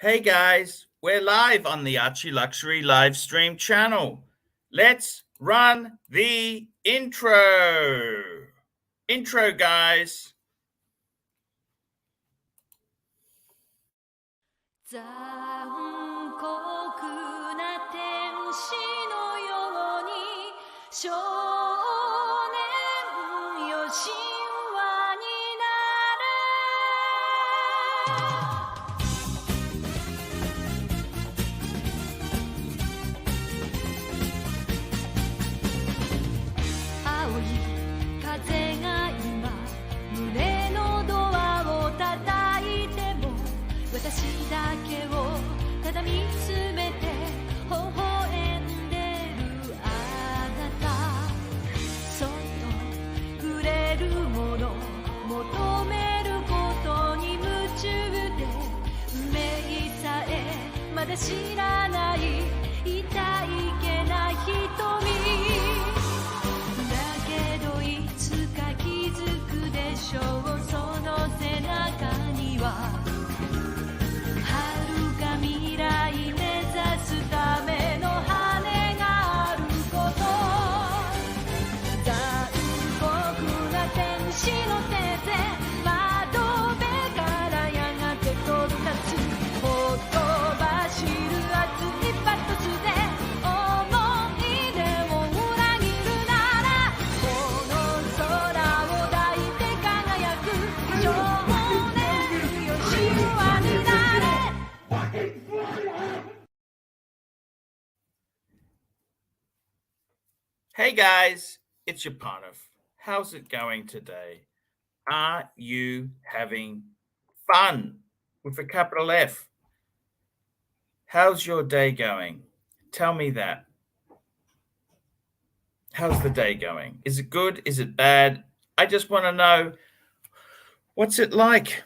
Hey guys, we're live on the ArchieLuxury live stream channel. Let's run the intro. Intro, guys. 残酷な天使のように少年よ神話になれ青い風が今胸のドアを叩いても私だけをただ見つめて微笑んでるあなたそっと触れるもの求めることに夢中で運命さえまだ知らない痛いけな瞳だけどいつか気づくでしょうその背中には未来目指すための羽があること残酷な天使の手で窓辺からやがて飛び立つほとばしる熱いパトスで思い出を裏切るならこの空を抱いて輝く少年よ神話になれHey guys, it's Yapanov. How's it going today? Are you having fun with a capital F? How's your day going? Tell me that. How's the day going? Is it good? Is it bad? I just want to know, what's it like?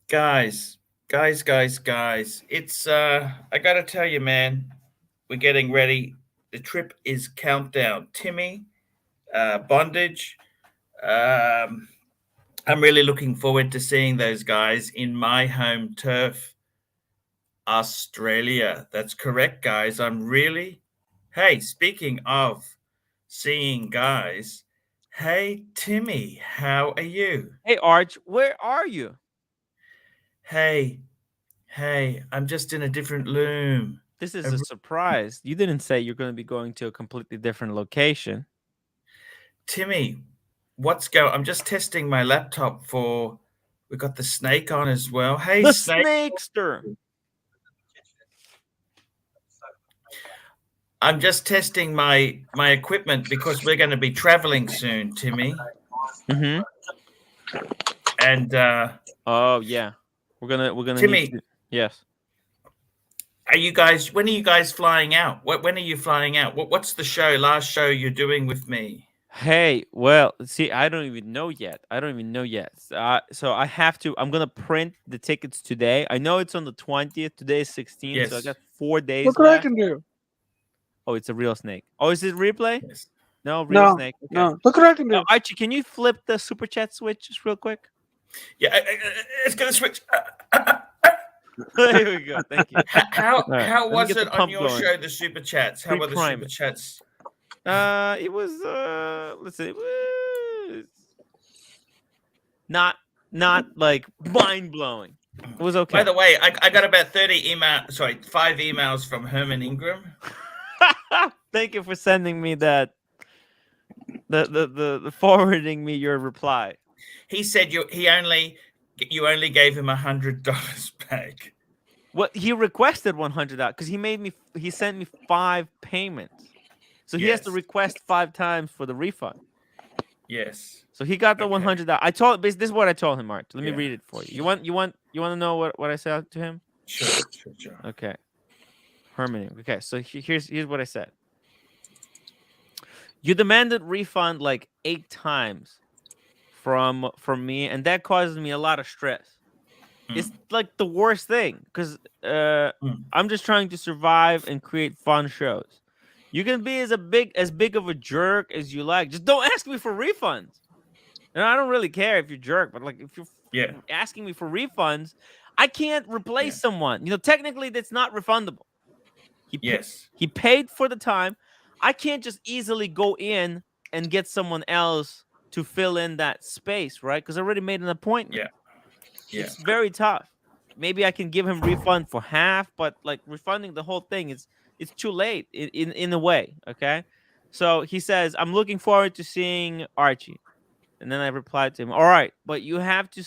Guys, it's I gotta tell you, man, we're getting ready. The trip is countdown. Timmy, Bondage. I'm really looking forward to seeing those guys in my home turf, Australia. That's correct, guys. Hey, speaking of seeing guys, hey, Timmy, how are you? Hey, Arch, where are you? Hey, I'm just in a different loom. This is a surprise. You didn't say you're going to be going to a completely different location. Timmy, I'm just testing my laptop for, we got the snake on as well. Hey, the snake. Snakester. I'm just testing my equipment because we're going to be traveling soon, Timmy. Mm-hmm. And oh yeah, we're gonna Timmy. Yes. When are you guys flying out? When are you flying out? What's the last show you're doing with me? Hey, well, see, I don't even know yet. So I'm going to print the tickets today. I know it's on the 20th. Today is 16th, Yes. so I got 4 days Look left. what I can do. Oh, it's a real snake. Oh, is it replay? Yes. No, real snake. Okay. No, look what I can do. Archie, can you flip the super chat switch just real quick? Yeah, it's going to switch. There we go. Thank you. How was it on your show, the super chats? How were the super chats? It was listen, it was not like mind blowing. It was okay. By the way, I got about 5 emails from Herman Ingram. Thank you for sending me that. The forwarding me your reply. He said you only gave him $100 back. Well, he requested $100 because he sent me 5 payments. So he has to request 5 times for the refund. Yes. So he got the $100. This is what I told him, Mark. Let me read it for you. You want to know what I said to him? Sure. Okay. Herman. Okay, so here's what I said. You demanded refund like 8 times from me, and that causes me a lot of stress. It's like the worst thing because I'm just trying to survive and create fun shows. You can be as big of a jerk as you like. Just don't ask me for refunds. And I don't really care if you're a jerk, but like if you're asking me for refunds, I can't replace someone. Technically that's not refundable. Yes. He paid for the time. I can't just easily go in and get someone else to fill in that space, right? Because I already made an appointment. Yeah. It's very tough. Maybe I can give him refund for half, but like refunding the whole thing it's too late in a way. Okay. So he says, I'm looking forward to seeing Archie. And then I replied to him, all right, but you have to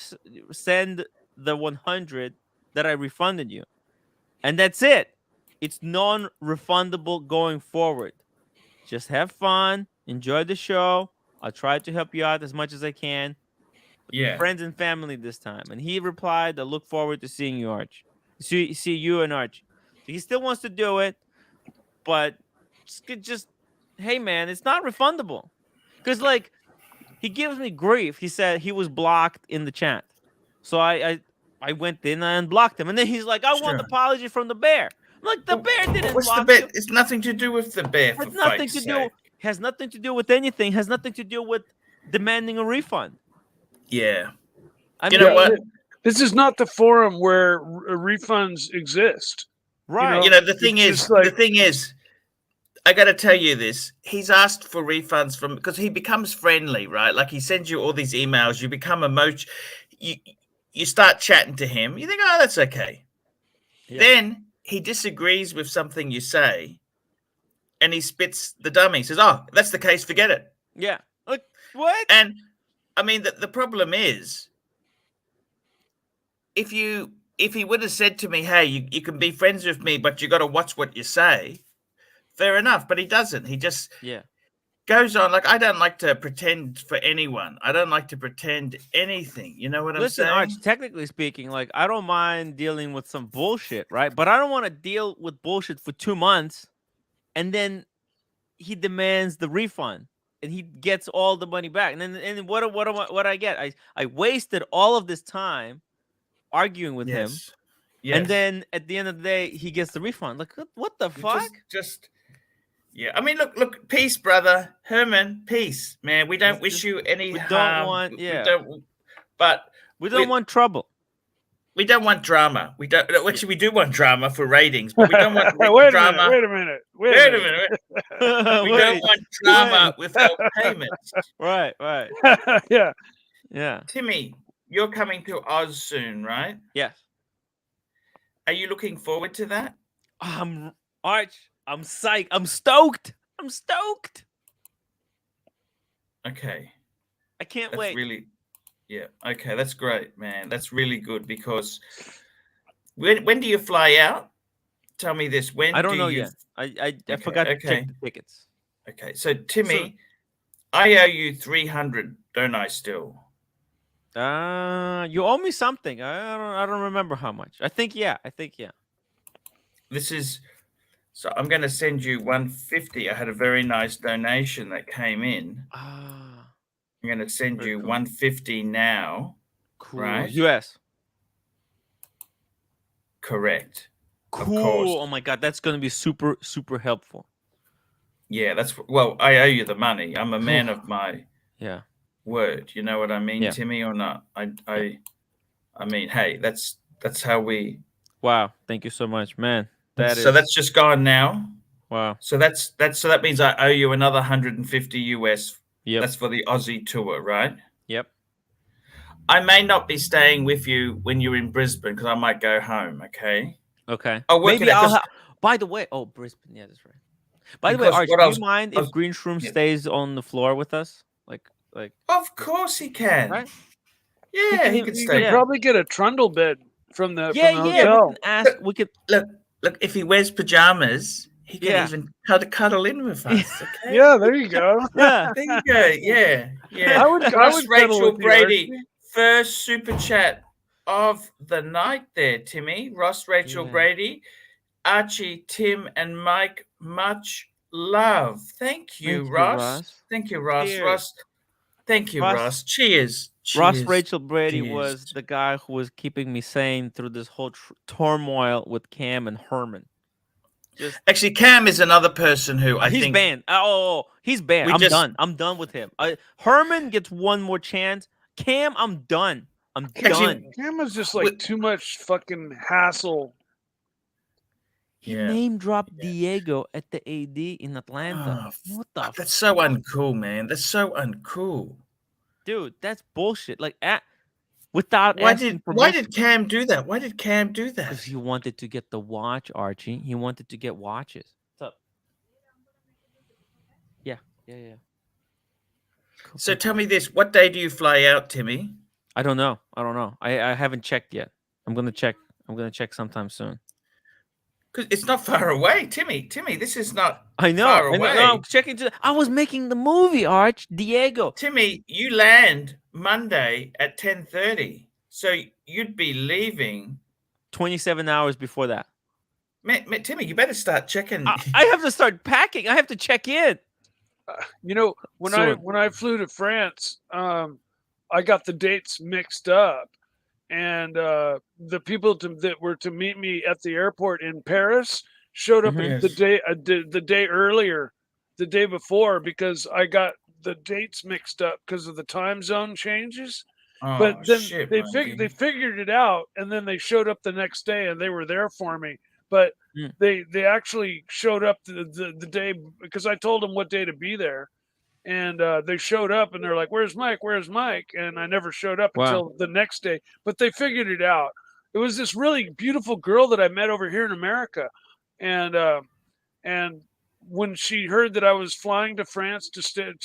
send the 100 that I refunded you. And that's it. It's non-refundable going forward. Just have fun, enjoy the show. I'll try to help you out as much as I can. Yeah. Friends and family this time. And he replied, I look forward to seeing you, Archie. See you and Archie. So he still wants to do it, but just hey man, it's not refundable. Because like he gives me grief. He said he was blocked in the chat. So I went in and unblocked him. And then he's like, I want an apology from the bear. I'm like, the bear didn't What's block the bear? you. It's nothing to do with the bear, for nothing fuck's to sake. has nothing to do with anything. Has nothing to do with demanding a refund. Yeah. I You know what? This is not the forum where refunds exist. Right. The thing is, I got to tell you this. He's asked for refunds because he becomes friendly, right? Like he sends you all these emails. You become you start chatting to him. You think, oh, that's okay. Yeah. Then he disagrees with something you say, and he spits the dummy. He says, oh, that's the case. Forget it. Yeah. Like, what? And I mean, the problem is, if he would have said to me, hey, you can be friends with me, but you got to watch what you say, fair enough. But he doesn't. He just goes on. Like, I don't like to pretend for anyone. I don't like to pretend anything. You know what I'm saying? Arch, technically speaking, like, I don't mind dealing with some bullshit, right? But I don't want to deal with bullshit for 2 months, and then he demands the refund, and he gets all the money back. And then what I get? I wasted all of this time arguing with him. Yes. And then at the end of the day, he gets the refund. Like, what the fuck? Yeah. I mean, look, peace, brother. Herman, peace, man. We don't wish you any harm. We don't want trouble. We don't want drama. We don't. Actually, we do want drama for ratings, but we don't want drama. Wait a minute. We don't want drama without payments. Right. Yeah. Timmy, you're coming to Oz soon, right? Yes. Are you looking forward to that? Arch, I'm psyched. I'm stoked. Okay. I can't wait. Okay, that's great, man. That's really good because when do you fly out? Tell me this. When I don't know yet. I forgot to check the tickets. Okay, so Timmy, I owe you 300, don't I still? You owe me something. I don't remember how much. I think yeah. This is so I'm going to send you 150. I had a very nice donation that came in. I'm going to send you 150 now. Cool. Right? US. Correct. Cool. Oh my god, that's going to be super helpful. Yeah, I owe you the money. I'm a man of my word. You know what I mean, Timmy, or not? I mean, hey, that's how we. Wow, thank you so much, man. That's just gone now. Wow. So that means I owe you another 150 US. Yep. That's for the Aussie tour, right? Yep. I may not be staying with you when you're in Brisbane because I might go home. Okay. Maybe by the way, Brisbane. Yeah, that's right. By the way, Archie, do you mind if Green Shroom stays on the floor with us? Like. Of course he can. Right? Yeah, he can stay. You could probably get a trundle bed from the hotel. We can ask. We could look. If he wears pajamas, he can even cuddle in with us. Okay? Yeah, there you go. Yeah, there you go. Yeah. I would Rachel Brady, first super chat of the night there, Timmy. Rachel Brady, Archie, Tim, and Mike. Much love. Thank you, Ross. Thank you, Ross. Cheers. Ross. Thank you, Ross. Cheers. Ross Rachel Brady was the guy who was keeping me sane through this whole turmoil with Cam and Herman. Actually, Cam is another person who I think he's banned. He's banned. I'm done with him. Herman gets one more chance. Cam, I'm done. I'm Actually, done. Cam just like too much fucking hassle. He name dropped Diego at the AD in Atlanta. Oh, What the that's so uncool, man. That's so uncool. dude? That's bullshit. Like without Why asking why permission. did Cam do that? Why did Cam do that? Because he wanted to get the watch, Archie. He wanted to get watches. What's up? Yeah. Cool, So cool, tell cool. me this: what day do you fly out, Timmy? I don't know. I haven't checked yet. I'm gonna check. Sometime soon. Because it's not far away, Timmy. Timmy, this is not I know. far I know. away. No, I'm checking. I was making the movie, Arch. Diego. Timmy, you land Monday at 10:30, so you'd be leaving. 27 hours before that. Timmy, you better start checking. I have to start packing. I have to check in. You know, when Soon. I flew to France, I got the dates mixed up, and the people that were to meet me at the airport in Paris showed up Mhm. the day earlier, the day before, because I got the dates mixed up because of the time zone changes. Oh, But then shit, they Mikey. figured it out, and then they showed up the next day, and they were there for me. But Mm. they actually showed up the day, because I told them what day to be there, and they showed up, and they're like, "Where's Mike? Where's Mike?" And I never showed up Wow. until the next day. But they figured it out. It was this really beautiful girl that I met over here in America, and when she heard that I was flying to France to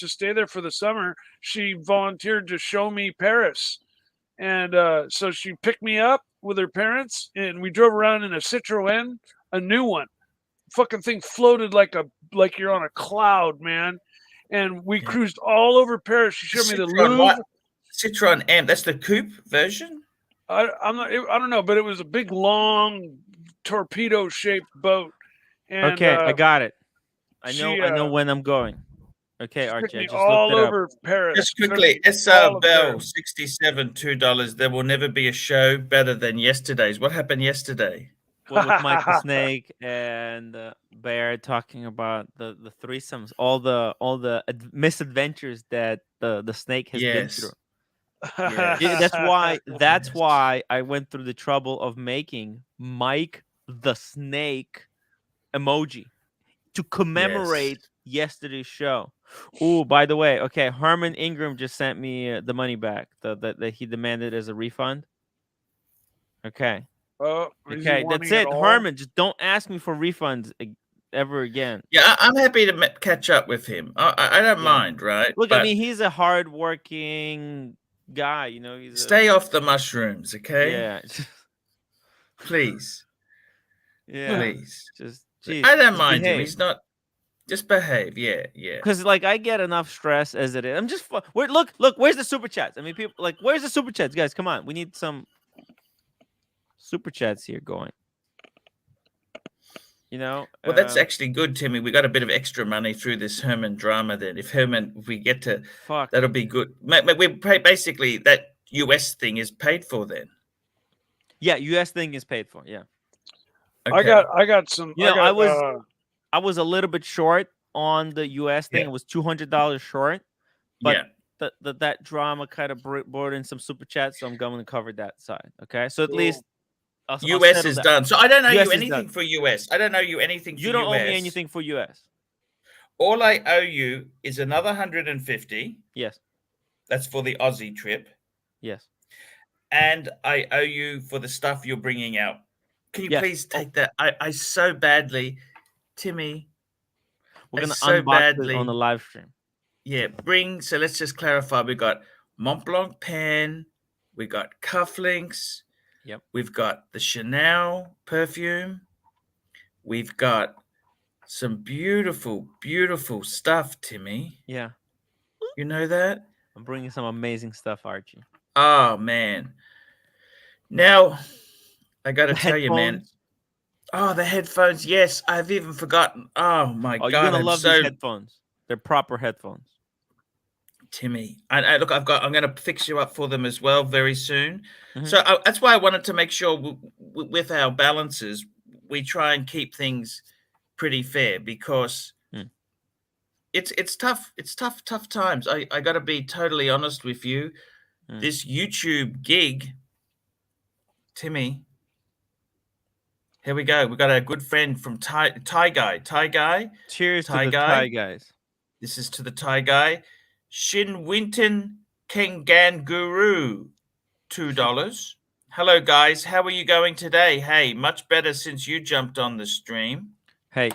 stay there for the summer, she volunteered to show me Paris. And so she picked me up with her parents, and we drove around in a Citroen, a new one. Fucking thing floated like you're on a cloud, man. And we cruised all over Paris. She showed me the Citroen Louvre. what? Citroen M. That's the coupe version. I don't know, but it was a big, long, torpedo-shaped boat. And Okay, I got it. I she, know when I'm going. Okay, she took Archie, I me just all looked it up. over Paris. Just quickly, All SR of Bell, Paris. 67, $2. There will never be a show better than yesterday's. What happened yesterday? Well, with Mike the Snake and Bear talking about the threesomes, all the misadventures that the snake has been Yes. through. Yes. Yeah, that's why I went through the trouble of making Mike the Snake emoji to commemorate yesterday's show. Oh, by the way, okay, Herman Ingram just sent me the money back that he demanded as a refund. Okay. Oh, Okay, that's it. Herman, just don't ask me for refunds ever again. Yeah, I'm happy to catch up with him. I don't mind, right? Look, but I mean, he's a hardworking guy. You know, stay off the mushrooms, okay? Yeah. Please. Yeah. Please. Just, geez, I don't just mind behave. him. He's not. Just behave. Yeah. Because like I get enough stress as it is. I'm just look. Where's the super chats? I mean, people like, where's the super chats, guys? Come on, we need some super chats here going. You know. Well, that's actually good, Timmy. We got a bit of extra money through this Herman drama. Then, if we get to, that'll be good. We pay basically that US thing is paid for then. Yeah, US thing is paid for. Yeah. Okay. I got some. You know, I was a little bit short on the US thing. It was $200 short, but that drama kind of brought in some super chats, so I'm going to cover that side. Okay, so at least US is done. So I don't owe you anything done. for US. I don't owe you anything for US. You don't owe me anything for US. All I owe you is another 150. Yes. That's for the Aussie trip. Yes. And I owe you for the stuff you're bringing out. Can you please take that? I so badly, Timmy. We're going to unbox it on the live stream. Yeah, so let's just clarify. We got Mont Blanc pen. We got cufflinks. Yep. We've got the Chanel perfume. We've got some beautiful, beautiful stuff, Timmy. Yeah. You know that? I'm bringing some amazing stuff, Archie. Oh, man. Now, I got to tell you, man. Oh, the headphones. Yes, I've even forgotten. Oh, my God. You're going to love these headphones. They're proper headphones. Timmy, look, I'm going to fix you up for them as well very soon. Mm-hmm. So that's why I wanted to make sure with our balances, we try and keep things pretty fair because it's tough. It's tough times. I got to be totally honest with you. this YouTube gig, Timmy. Here we go. We got a good friend from Thai guy. Cheers Thai to the guy. Thai guys. This is to the Thai guy. Shin Winton Kengan Guru, $2. Hello, guys. How are you going today? Hey, much better since you jumped on the stream. Hey,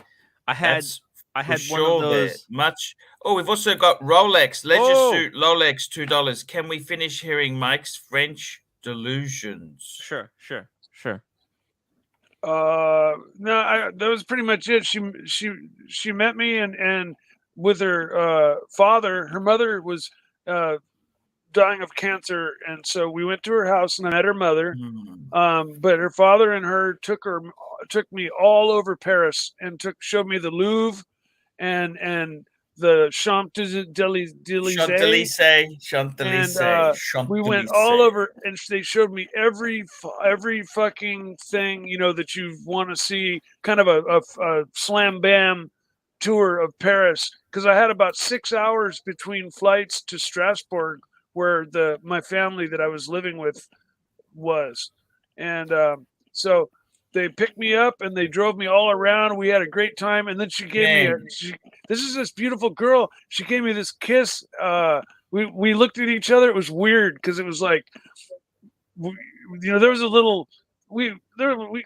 I had one of those. Oh, we've also got Rolex Leisure Oh. Suit Rolex, $2. Can we finish hearing Mike's French delusions? Sure. No, that was pretty much it. She met me and with her father, her mother was dying of cancer, and so we went to her house and I met her mother. But her father and her took me all over Paris and showed me the Louvre and the Champs-Élysées. We went all over, and they showed me every fucking thing, you know, that you want to see, kind of a slam bam tour of Paris, because I had about 6 hours between flights to Strasbourg, where my family that I was living with was. And so they picked me up and they drove me all around. We had a great time. And then she gave me this is this beautiful girl. She gave me this kiss. We looked at each other. It was weird because it was like, there was a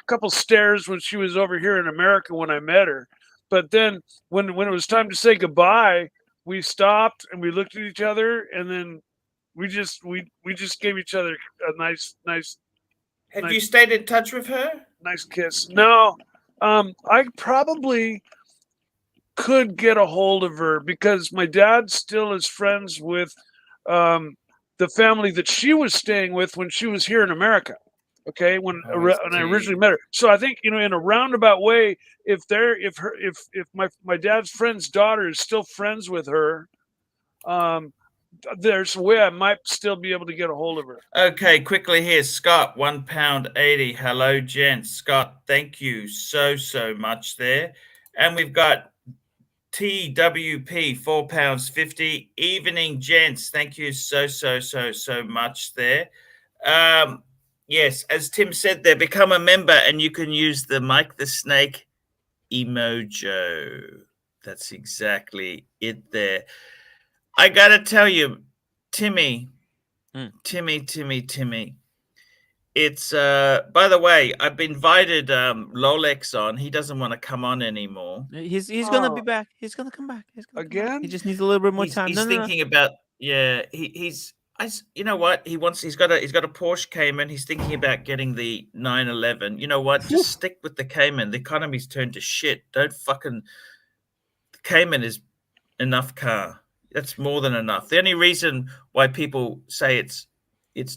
couple stares when she was over here in America when I met her. But then when it was time to say goodbye, we stopped and we looked at each other, and then we just gave each other a nice. Have you stayed in touch with her? Nice kiss. No, I probably could get a hold of her because my dad still is friends with the family that she was staying with when she was here in America. Okay, when I originally met her. So I think, in a roundabout way, if my dad's friend's daughter is still friends with her, there's a way I might still be able to get a hold of her. Okay, quickly here, Scott, £1.80. Hello, gents. Scott, thank you so much there. And we've got TWP, £4.50. Evening, gents. Thank you so much there. Yes, as Tim said there, become a member and you can use the Mike the Snake emoji. That's exactly it there. I got to tell you, Timmy, it's, by the way, I've invited Lolex on. He doesn't want to come on anymore. He's going to be back. He's going to come back. Again? He just needs a little bit more time. He's thinking about, you know what? He's got a Porsche Cayman. He's thinking about getting the 911. You know what? Just stick with the Cayman. The economy's turned to shit. Don't fucking. The Cayman is enough car. That's more than enough. The only reason why people say it's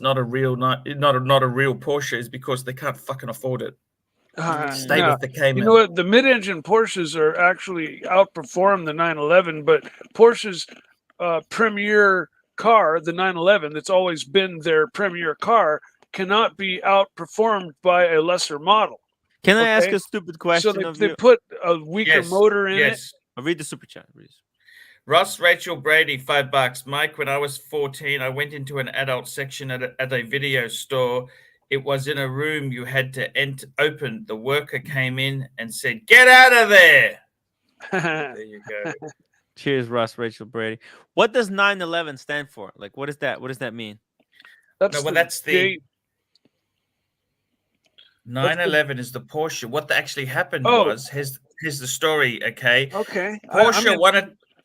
not a real Porsche is because they can't fucking afford it. Stay with the Cayman. You know what? The mid-engine Porsches are actually outperform the 911, but Porsche's premier car, the 911, that's always been their premier car, cannot be outperformed by a lesser model. Can I ask a stupid question? So they put a weaker motor in it. I'll read the super chat. Ross Rachel Brady, $5. Mike, when I was 14, I went into an adult section at a video store. It was in a room you had to open. The worker came in and said, "Get out of there." There you go. Cheers, Ross Rachel Brady. What does 911 stand for? Like, what is that? What does that mean? That's the 911 is the Porsche. What actually happened was, here's the story, okay? Okay.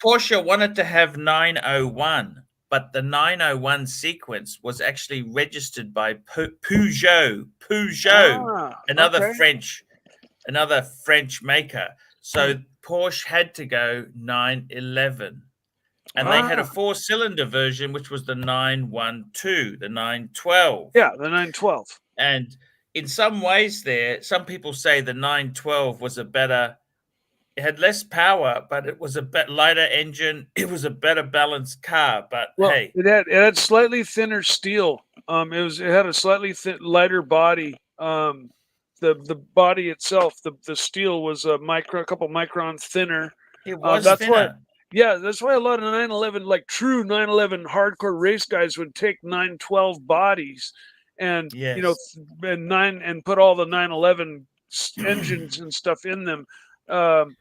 Porsche wanted to have 901, but the 901 sequence was actually registered by Peugeot, another French maker. So Porsche had to go 911. And they had a 4-cylinder version, which was the 912, the 912. Yeah, the 912. And in some ways some people say the 912 was it had less power, but it was a bit lighter engine. It was a better balanced car, but hey. It had slightly thinner steel. It had a slightly lighter body. The body itself, the steel was a couple microns thinner. It was that's thinner. Yeah, that's why a lot of 911, like true 911 hardcore race guys, would take 912 bodies, and Yes. and put all the 911 engines and stuff in them, and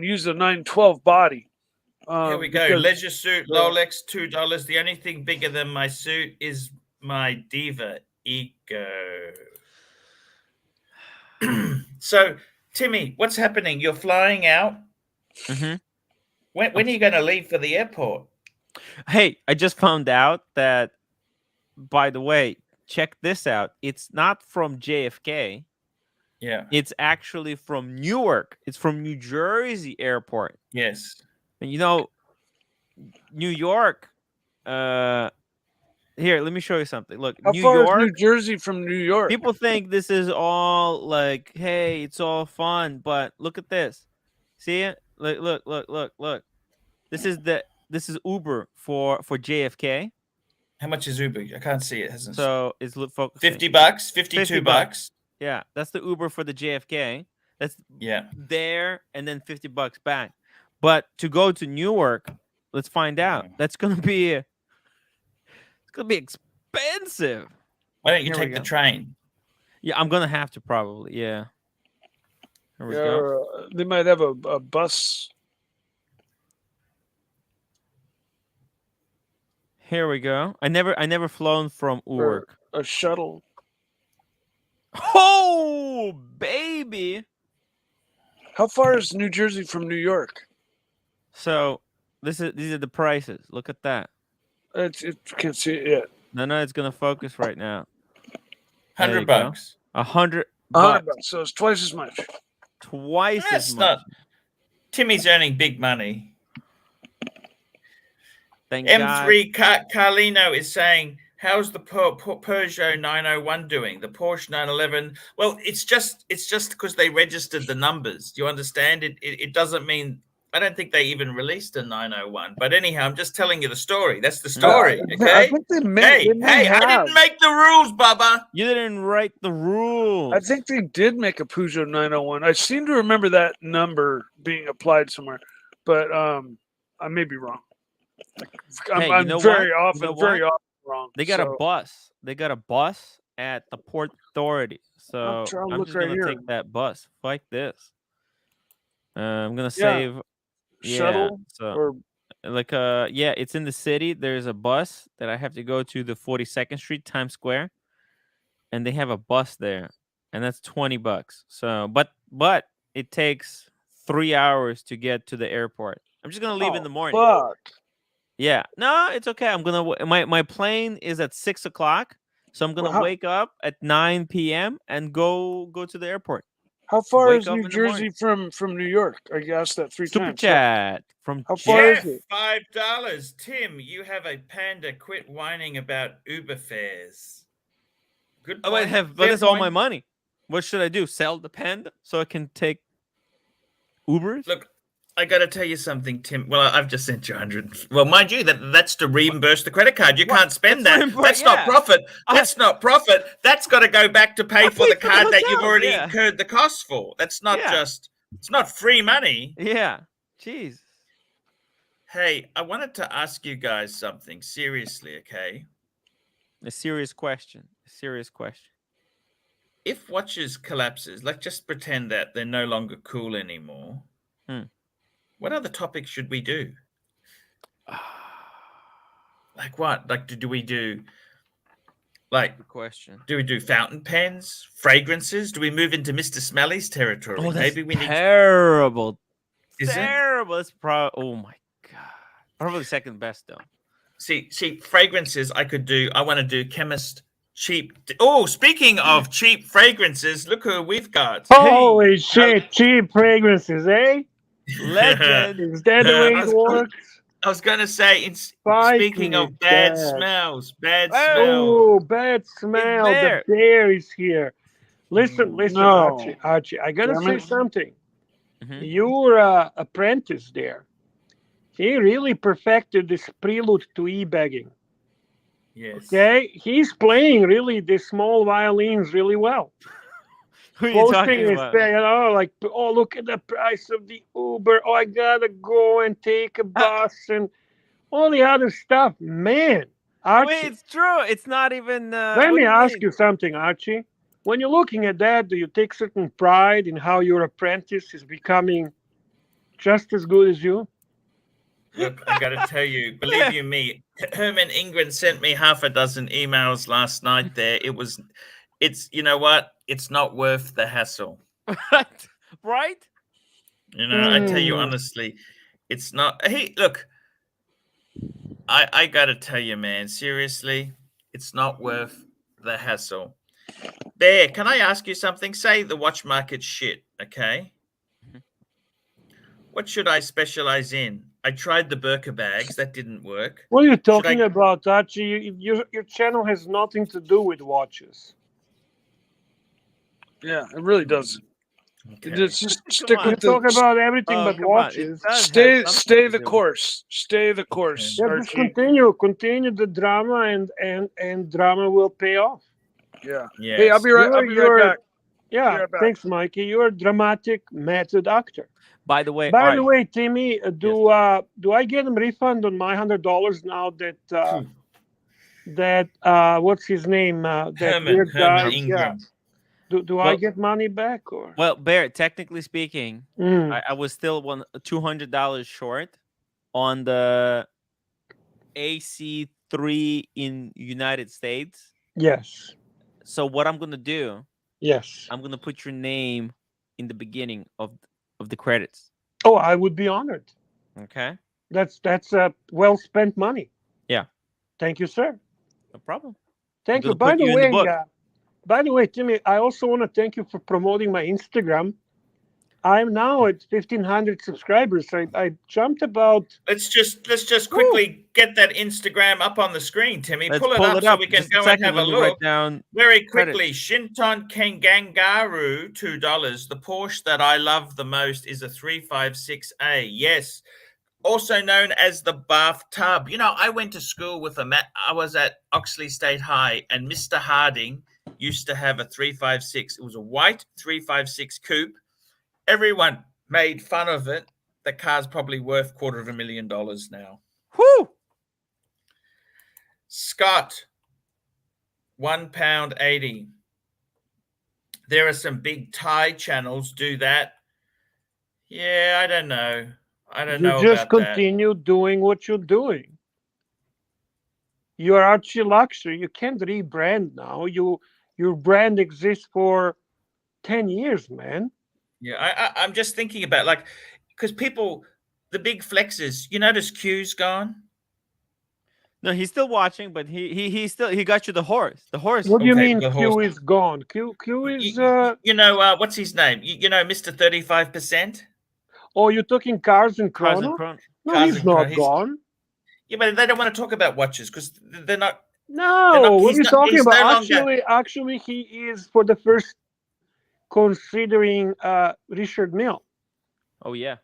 use the 912 body. Here we go. Leisure suit, Rolex, $2. The only thing bigger than my suit is my diva ego. So, Timmy, what's happening? You're flying out. Mm-hmm. When are you going to leave for the airport? Hey, I just found out that, by the way, check this out. It's not from JFK. Yeah. It's actually from Newark. It's from New Jersey Airport. Yes. And New York. Here, let me show you something. Look, How New far York. is New Jersey from New York? People think this is all like, hey, it's all fun, but look at this. See it? Look. This is Uber for JFK. How much is Uber? I can't see it. Hasn't. So it's focusing. $50, $52. Yeah, that's the Uber for the JFK. That's there, and then $50 back. But to go to Newark, let's find out. That's gonna be expensive. Why don't you take the train? Yeah, I'm gonna have to probably. Yeah. Here we go. They might have a bus. Here we go. I never flown from Newark. A shuttle. Oh, baby! How far is New Jersey from New York? So these are the prices. Look at that. It can't see it yet. No, it's gonna focus right now. $100. $100. $100. So it's twice as much. Twice as much. Timmy's earning big money. Thank M3 Carlino is saying, how's the Peugeot 901 doing? The Porsche 911. Well, it's just because they registered the numbers. Do you understand? It doesn't mean. I don't think they even released a 901. But anyhow, I'm just telling you the story. That's the story. Okay. I think hey, I didn't make the rules, Bubba. You didn't write the rules. I think they did make a Peugeot 901. I seem to remember that number being applied somewhere, but I may be wrong. I'm very often wrong. They got a bus. They got a bus at the Port Authority. So I'm just gonna take that bus like this. I'm gonna save. Shuttle. So it's in the city. There's a bus that I have to go to the 42nd Street, Times Square, and they have a bus there, and that's $20. So, but it takes 3 hours to get to the airport. I'm just gonna leave in the morning. Fuck. Yeah, no, it's okay. I'm gonna my plane is at 6 o'clock, so I'm gonna wake up at 9 p.m. and go to the airport. How far is New Jersey from New York? I asked that 3 times. Super chat from how far is it? $5. Tim, you have a panda. Quit whining about Uber fares. Good point. But that's all my money. What should I do? Sell the panda so I can take Ubers? Look, I got to tell you something, Tim. Well, I've just sent you 100. Well, mind you, that's to reimburse the credit card. You can't spend that. That's not profit. That's not profit. That's got to go back to pay for the card that you've already incurred the cost for. That's not it's not free money. Yeah. Jeez. Hey, I wanted to ask you guys something seriously, okay? A serious question. If watches collapses, like just pretend that they're no longer cool anymore. What other topics should we do? Like what? Like, do we do? Like, good question. Do we do fountain pens, fragrances? Do we move into Mr. Smelly's territory? Oh, that's maybe we need terrible. Is terrible. It's oh my god. Probably second best though. See, fragrances. I want to do chemist. Cheap. Oh, speaking of cheap fragrances, look who we've got. Holy shit! Cheap fragrances, eh? Legend. Is that the way it works? I was going to say, speaking of bad smells. Oh, bad smell. The bear is here. Listen, no. Archie, I got to say something. Mm-hmm. Your apprentice there, he really perfected this prelude to e-bagging. Yes. Okay? He's playing really the small violins really well. Who are you posting talking his about? thing, like, oh, look at the price of the Uber. Oh, I gotta go and take a bus and all the other stuff. Man, Archie. Wait, it's true. It's not even. Let what me do you ask mean? you something, Archie. When you're looking at that, do you take certain pride in how your apprentice is becoming just as good as you? Look, I got to tell you, believe you me, Herman Ingram sent me half a dozen emails last night there. It's, you know what? It's not worth the hassle. Right? You know, I tell you honestly, it's not. Hey, look, I got to tell you, man, seriously, it's not worth the hassle. Bear, can I ask you something? Say the watch market's shit, okay? What should I specialize in? I tried the Birka bags. That didn't work. What are you talking about, Archie? Your channel has nothing to do with watches. Yeah, it really does. Okay. Just stick You with talk about everything but come on, it watches. does have something Stay to the do. course. Stay the course, Yeah, just Archie. continue the drama, and drama will pay off. Yeah. Yes. Hey, I'll be right back. Yeah, right back. thanks, Mikey. You're a dramatic method actor. By the way, By Art, the way, Timmy, do I get a refund on my $100 now that what's his name? That Herman guy. Ingram. Yeah. Do I get money back or? well, Bear, technically speaking, I was still $200 short on the AC3 in United States. Yes. So what I'm gonna do? Yes. I'm gonna put your name in the beginning of the credits. Oh, I would be honored. Okay. That's well spent money. Yeah. Thank you, sir. No problem. Thank you. Gonna put you in the book. By the way, Timmy, I also want to thank you for promoting my Instagram. I'm now at 1,500 subscribers. I jumped about. Let's just quickly get that Instagram up on the screen, Timmy. Let's pull it up so we can Just go second, and have a let me write look. down Very quickly, credits. Shinton Kangangaru, $2. The Porsche that I love the most is a 356A. Yes. Also known as the bathtub. You know, I went to school with I was at Oxley State High, and Mr. Harding used to have a 356. It was a white 356 coupe. Everyone made fun of it. The car's probably worth $250,000 now. Whoo! Scott, £1.80. There are some big Thai channels do that. Yeah, I don't know. I don't know. You just about continue doing what you're doing. You're ArchieLuxury. You can't rebrand now. Your brand exists for 10 years, man. Yeah, I'm just thinking about, like, because people, the big flexes, you notice Q's gone? No, he's still watching, but he got you the horse. The horse. What do you Okay, mean the Q horse. is gone? Q is You know, what's his name? You know, Mr. 35%? Oh, you're talking Cars and Cars Chrono? and Chrono. No, Cars he's and not Chrono. gone. Yeah, but they don't want to talk about watches because they're not. No, what are you talking he's no about? longer- Actually, he is for the first considering Richard Mille. Oh yeah.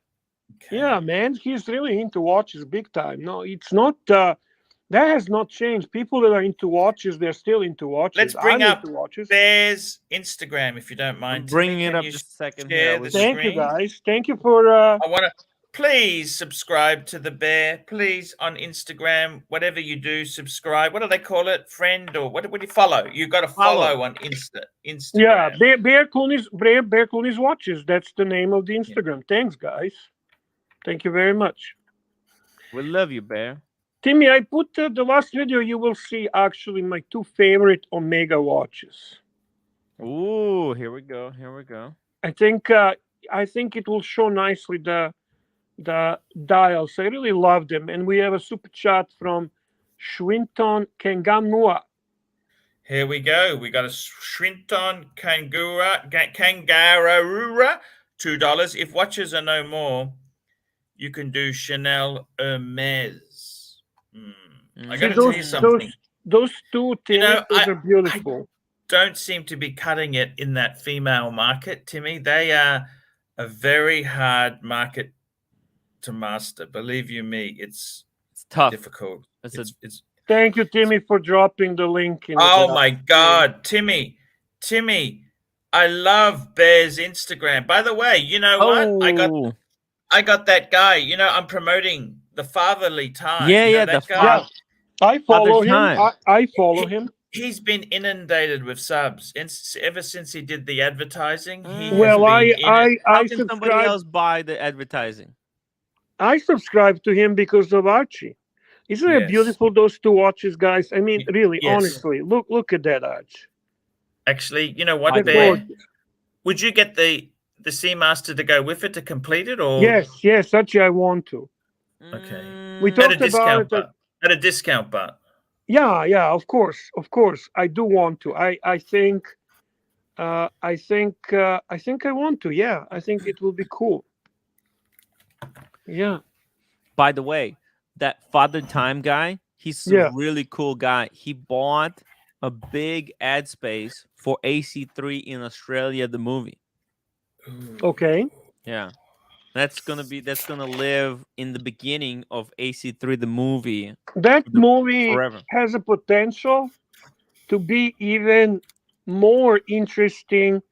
Okay. Yeah, man, he's really into watches big time. No, it's not. That has not changed. People that are into watches, they're still into watches. Let's bring I'm up into watches. Bear's Instagram, if you don't mind. I'm bringing Timmy, it can up you just a second share here. the Thank you, screen? guys. Thank you for. I want to please subscribe to the Bear. Please on Instagram, whatever you do, subscribe. What do they call it? Friend or what do you follow? You've got to follow on Instagram. Yeah, Bear Clooney's watches. That's the name of the Instagram. Yeah. Thanks, guys. Thank you very much. We love you, Bear. Timmy, I put the last video. You will see actually my two favorite Omega watches. Ooh, here we go. Here we go. I think it will show nicely the dials. I really love them. And we have a super chat from Swinton Kanganua. Here we go. We got a Swinton Kangaroo, $2. If watches are no more, you can do Chanel Hermes. I got to tell you something. Those two things are beautiful. I don't seem to be cutting it in that female market, Timmy. They are a very hard market to master. Believe you me, it's tough. Difficult. Thank you, Timmy, for dropping the link. Oh my God, Timmy, I love Bear's Instagram. By the way, you know what? I got that guy. You know, I'm promoting the fatherly time. Yeah, you know, yeah, that the guy. Yeah, I follow him. time. I follow him. He's been inundated with subs ever since he did the advertising. He has Well, been How can somebody subscribe. else buy the advertising? I subscribe to him because of Archie. Isn't it beautiful, those two watches, guys? I mean, really, honestly, look at that, Arch. Actually, you know what, Bear? Would you get the Seamaster to go with it to complete it, or yes, Archie, I want to. Okay, we talked about it at a discount, but yeah, of course, I do want to. I think I want to. Yeah, I think it will be cool. Yeah. By the way, that Father Time guy, he's a really cool guy. He bought a big ad space for AC3 in Australia, the movie. Okay. Yeah. That's gonna live in the beginning of AC3, the movie. That movie forever. has a potential to be even more interesting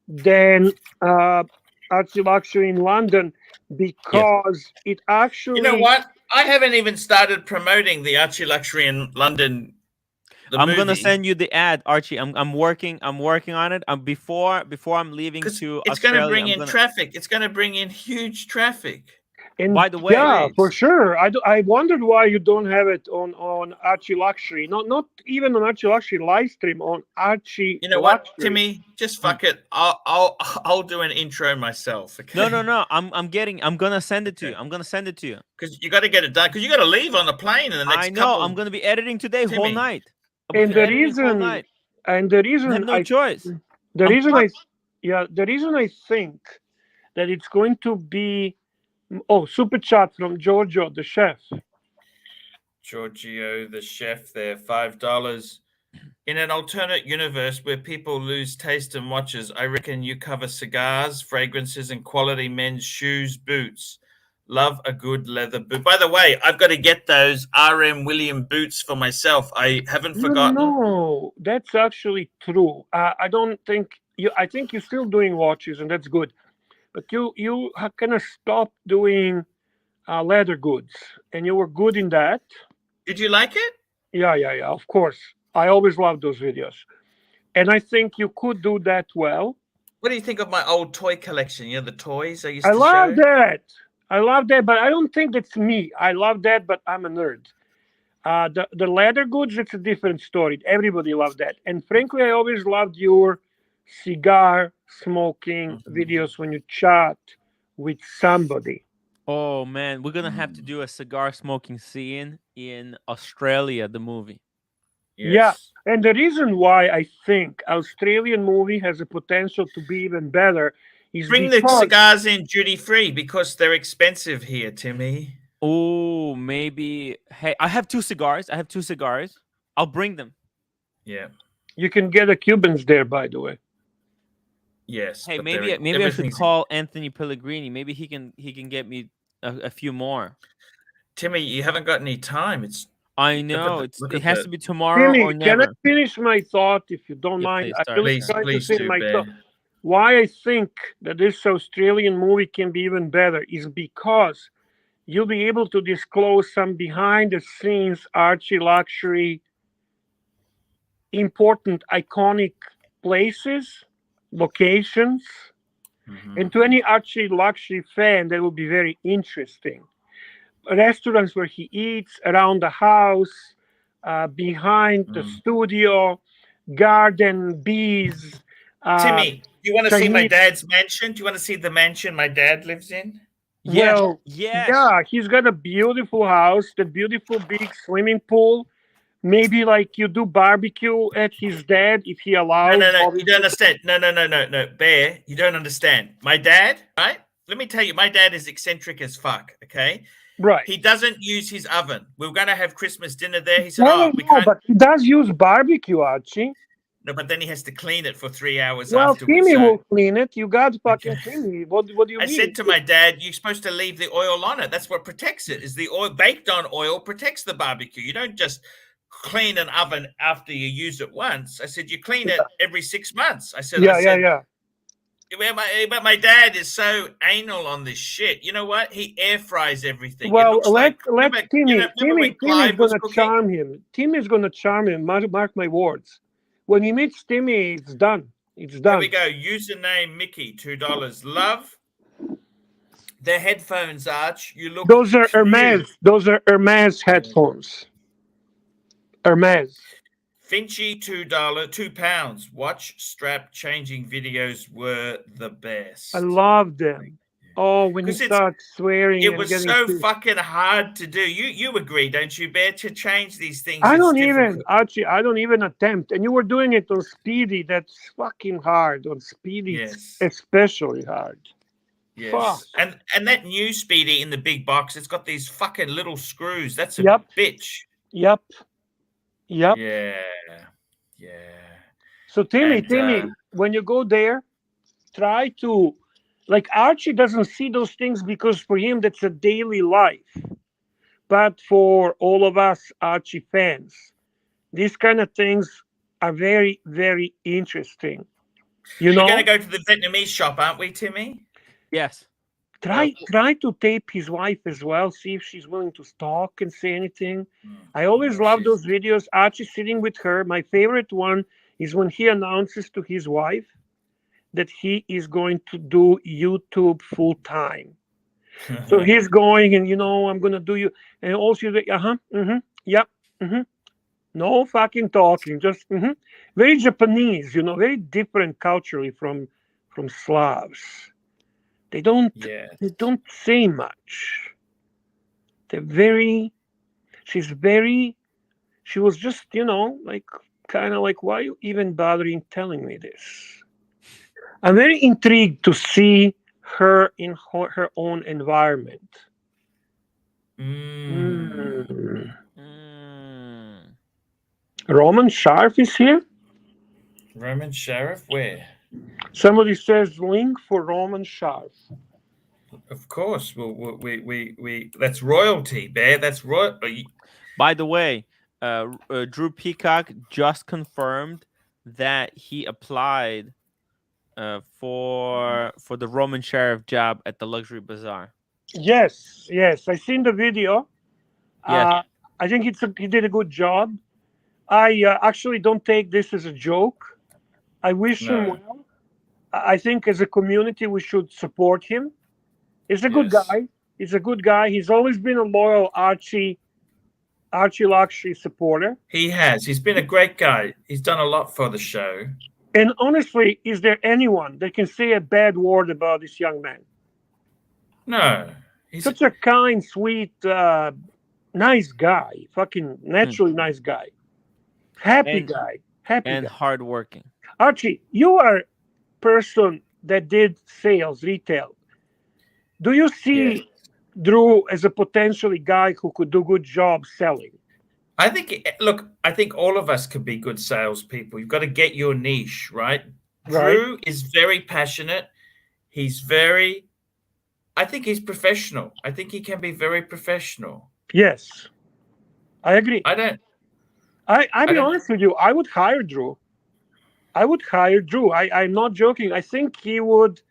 than ArchieLuxury in London, because it actually. You know what? I haven't even started promoting the ArchieLuxury in London. I'm gonna send you the ad, Archie. I'm working on it. Before I'm leaving to it's Australia. It's going to bring in traffic. It's going to bring in huge traffic. And by the way, yeah, for sure. I wondered why you don't have it on ArchieLuxury. Not even on ArchieLuxury live stream, on Archie. You know what, Timmy? Just fuck it. I'll do an intro myself. Okay? No. I'm gonna send it to you. I'm gonna send it to you. Because you got to get it done. Because you got to leave on the plane in the next. I know. I'm gonna be editing today whole night. And the reason I have no choice. The reason I think that it's going to be. Oh, super chat from Giorgio, the chef. Giorgio, the chef, there, $5. In an alternate universe where people lose taste in watches, I reckon you cover cigars, fragrances, and quality men's shoes, boots. Love a good leather boot. By the way, I've got to get those RM William boots for myself. I haven't forgotten. No, that's actually true. I don't think you. I think you're still doing watches, and that's good. But you kind of stopped doing leather goods, and you were good in that. Did you like it? Yeah. Of course, I always loved those videos, and I think you could do that well. What do you think of my old toy collection? You know, the toys I used to show? I love that, but I don't think that's me. I love that, but I'm a nerd. The leather goods, it's a different story. Everybody loved that, and frankly, I always loved your cigar smoking videos when you chat with somebody. Oh man, we're gonna have to do a cigar smoking scene in Australia, the movie. Yes. Yeah, and the reason why I think Australian movie has a potential to be even better is bring the cigars in duty free because they're expensive here, Timmy. Oh, maybe. Hey, I have two cigars. I'll bring them. Yeah. You can get the Cubans there, by the way. Yes. Hey, maybe I should call Anthony Pellegrini. Maybe he can get me a few more. Timmy, you haven't got any time. I know. It has to be tomorrow Timmy, or never. Can I finish my thought, if you don't mind? Please do, thought. Why I think that this Australian movie can be even better is because you'll be able to disclose some behind-the-scenes ArchieLuxury important, iconic places, locations, and to any ArchieLuxury fan, that will be very interesting. Restaurants where he eats, around the house, behind the studio, garden, bees. Timmy, do you want to see my dad's mansion? Do you want to see the mansion my dad lives in? Well, yeah, he's got a beautiful house, the beautiful big swimming pool. Maybe like you do barbecue at his dad if he allows. No, you don't understand. No, Bear, you don't understand. My dad, right? Let me tell you, my dad is eccentric as fuck, okay? Right. He doesn't use his oven. We were going to have Christmas dinner there. He said, we can't. But he does use barbecue, Archie. No, but then he has to clean it for 3 hours afterwards. Well, Timmy will clean it. You got fucking Timmy. What do you mean? I said to my dad, you're supposed to leave the oil on it. That's what protects it. Is the oil baked on oil protects the barbecue. You don't just clean an oven after you use it once. I said, you clean it every 6 months. I said, Yeah. But my dad is so anal on this shit. You know what? He air fries everything. Well, it looks like Timmy. remember when Timmy's Clive was gonna cooking? charm him. Timmy's gonna charm him. Mark my words. When he meets Timmy, it's done. It's done. Here we go. Username Mickey, $2. Love. Their headphones, Arch. You look. Those are cute. Hermes. Those are Hermes headphones. Hermes. Finchy, £2. Watch strap changing videos were the best. I love them. Oh, when you start swearing, it was so fucking hard to do. You agree, don't you, Bear, to change these things? I don't even, Archie. I don't even attempt. And you were doing it on Speedy. That's fucking hard. On Speedy, yes. It's especially hard. Yes. Fuck. And that new Speedy in the big box, it's got these fucking little screws. That's a bitch. Yep. Yeah. So Timmy, when you go there, try to, like, Archie doesn't see those things because for him that's a daily life. But for all of us Archie fans, these kind of things are very, very interesting. We're going to go to the Vietnamese shop, aren't we, Timmy? Yes. Try to tape his wife as well. See if she's willing to talk and say anything. I always love those videos. Archie sitting with her. My favorite one is when he announces to his wife that he is going to do YouTube full time. So he's going and, I'm going to do you. And also, yep, no fucking talking, just very Japanese, very different culturally from Slavs. They don't say much. She was just, kind of like, why are you even bothering telling me this? I'm very intrigued to see her in her own environment. Roman Sharif is here. Roman Sharif, where? Somebody says link for Roman Sharif. Of course, we that's royalty, Bear. That's royal. By the way, Drew Peacock just confirmed that he applied for the Roman Sheriff job at the Luxury Bazaar. Yes, I seen the video. Yes. I think he did a good job. I actually don't take this as a joke. I wish him well. I think as a community we should support him. He's a good guy. He's always been a loyal ArchieLuxury supporter. He has. He's been a great guy. He's done a lot for the show. And honestly, is there anyone that can say a bad word about this young man? No. He's such a kind, sweet, nice guy. Fucking naturally nice guy. Happy guy. Hardworking. Archie, you are a person that did sales, retail. Do you see Drew as a potentially guy who could do a good job selling? I think all of us could be good salespeople. You've got to get your niche, right? Drew is very passionate. I think he's professional. I think he can be very professional. Yes, I agree. I'll be honest with you. I would hire Drew. I'm not joking. I think he would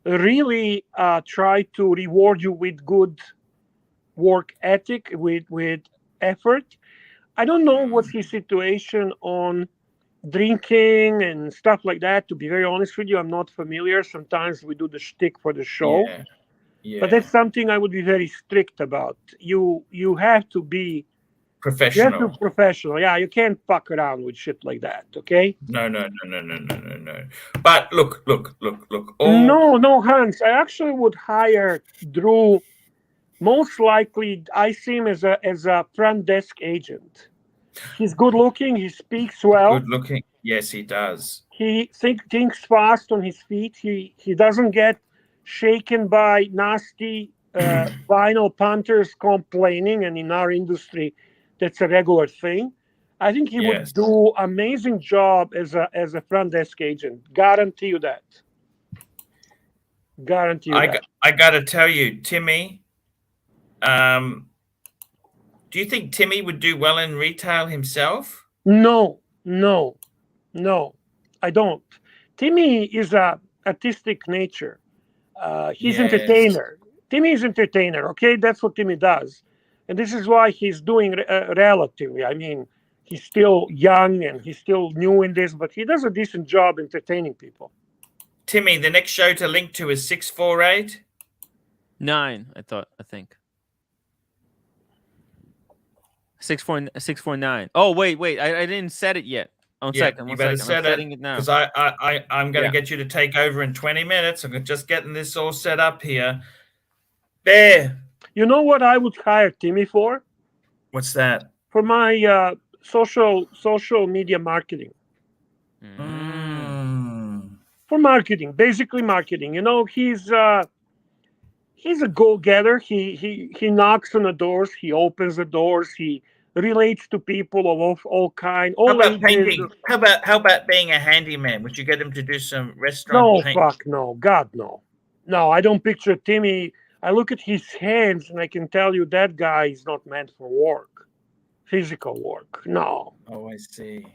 really try to reward you with good work ethic, with effort. I don't know what's his situation on drinking and stuff like that. To be very honest with you, I'm not familiar. Sometimes we do the shtick for the show. Yeah. But that's something I would be very strict about. You have to be professional. You have to be professional. Yeah, you can't fuck around with shit like that. Okay? No. But look. No, Hans. I actually would hire Drew. Most likely, I see him as a front desk agent. He's good looking. He speaks well. Good looking. Yes, he does. He thinks fast on his feet. He doesn't get shaken by nasty vinyl punters complaining. And in our industry, that's a regular thing. I think he would do amazing job as a front desk agent. Guarantee you that. I got to tell you, Timmy. Do you think Timmy would do well in retail himself? No, I don't. Timmy is a artistic nature. He's entertainer. Timmy is entertainer. Okay, that's what Timmy does, and this is why he's doing relatively. I mean, he's still young and he's still new in this, but he does a decent job entertaining people. Timmy, the next show to link to is 648. 9. I think 649. Oh wait, I didn't set it yet. One second. I'm setting it now because I'm going to get you to take over in 20 minutes. I'm just getting this all set up here. Bear. You know what I would hire Timmy for? What's that? For my social media marketing. For marketing, basically marketing. You know, he's a go-getter. He knocks on the doors. He opens the doors. He relates to people of all kind. How about painting? How about being a handyman? Would you get him to do some restaurant paint? Fuck no. God, no. No, I don't picture Timmy. I look at his hands and I can tell you that guy is not meant for work. Physical work. No. Oh, I see.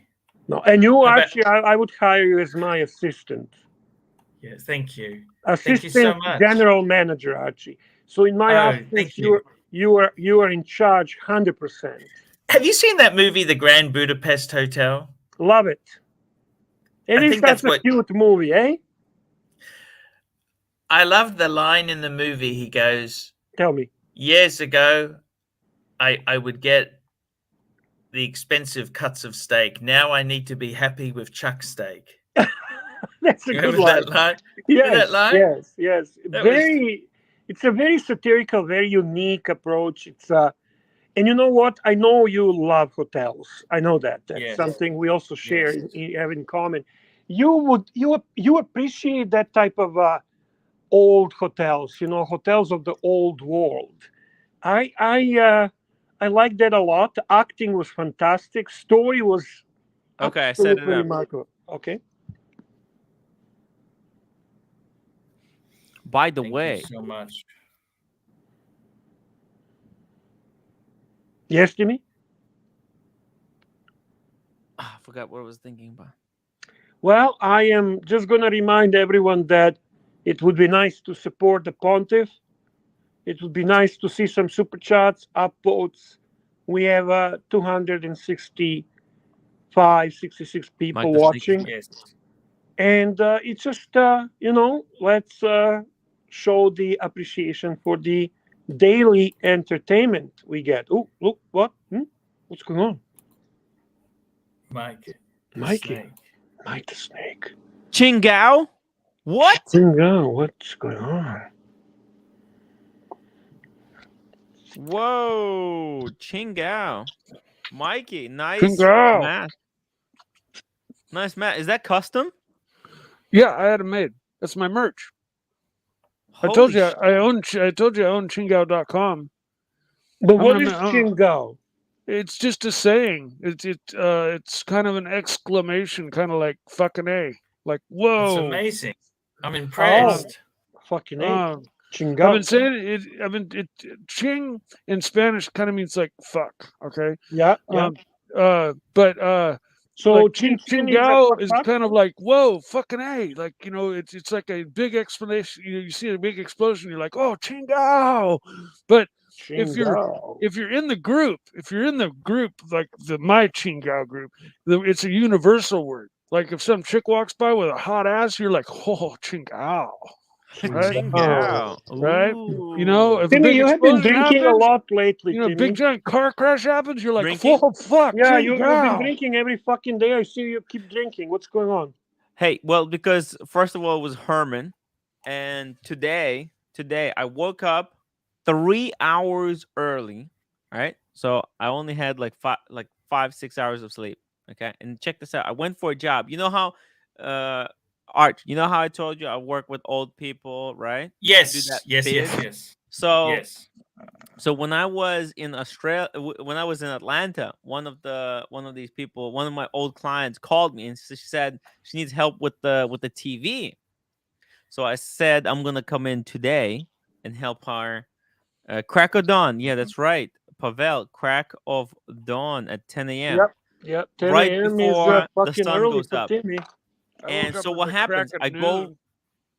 No. And you, Archie, I would hire you as my assistant. Yes, thank you. Assistant thank you so much. General manager, Archie. So in my office, you are in charge 100%. Have you seen that movie, The Grand Budapest Hotel? Love it. It is such a cute movie, eh? I love the line in the movie. He goes, "Tell me." Years ago, I would get the expensive cuts of steak. Now I need to be happy with chuck steak. That's a good line. That line? Yes, that line? Yes. It's a very satirical, very unique approach. It's and you know what? I know you love hotels. I know that. That's something we also share have in common. You appreciate that type of old hotels, you know, hotels of the old world. I like that a lot. The acting was fantastic. Story was okay. I set it up. Remarkable. Okay. By the way, thank you so much. Yes, Jimmy? I forgot what I was thinking about. Well, I am just going to remind everyone that it would be nice to support the Pontiff. It would be nice to see some super chats, upvotes. We have 265, 66 people watching. Yes. And it's just, let's show the appreciation for the daily entertainment we get. Oh, look, what? What's going on? Mikey. Mike the snake. Chingao? What? Chingao, what's going on? Whoa, Chingao. Mikey, nice mask. Nice mask. Is that custom? Yeah, I had it made. That's my merch. I told you I own Chingao.com. But what is Chingao? It's just a saying. It's kind of an exclamation, kind of like fucking A. Like, whoa. That's amazing. I'm impressed. Fucking A. Chingao. I've been saying it. Ching in Spanish kind of means like fuck. Okay. Yeah. So like, Chingao is kind of like, whoa, fucking A. Like, you know, it's like a big explanation. You see a big explosion, you're like, oh, Chingao. But if you're in the group, like my Chingao group, it's a universal word. Like if some chick walks by with a hot ass, you're like, oh, Chingao. Right? Chingao. Right? You know, if Timmy, you have been drinking a lot lately. You know, big giant car crash happens, you're like, drinking? oh, fuck. Yeah, you've been drinking every fucking day. I see you keep drinking. What's going on? Hey, well, because first of all, it was Herman. And today I woke up 3 hours early, right? So I only had like 5-6 hours of sleep. Okay. And check this out. I went for a job. You know how Arch, you know how I told you I work with old people, right? Yes. So when I was in Atlanta, one of these people, one of my old clients called me and she said she needs help with the TV. So I said I'm gonna come in today and help her. Crack of dawn, yeah, that's right. Pavel, crack of dawn at 10 a.m. Yep. Yep. 10 right a.m. before is the fucking sun early goes for up. Timmy. And woke so up what at the crack happens? of I go noon.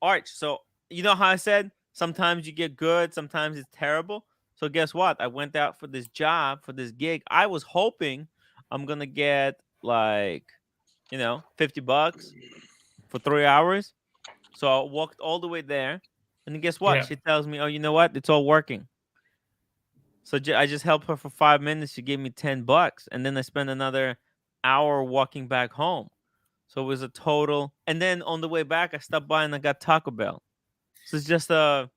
Arch. So you know how I said sometimes you get good, sometimes it's terrible. So guess what? I went out for this job, for this gig. I was hoping I'm gonna get like, $50 for 3 hours. So I walked all the way there, and then guess what? Yeah. She tells me, "Oh, you know what? It's all working." So I just helped her for 5 minutes. She gave me $10, and then I spent another hour walking back home. So it was a total. And then on the way back, I stopped by and I got Taco Bell. So it's just a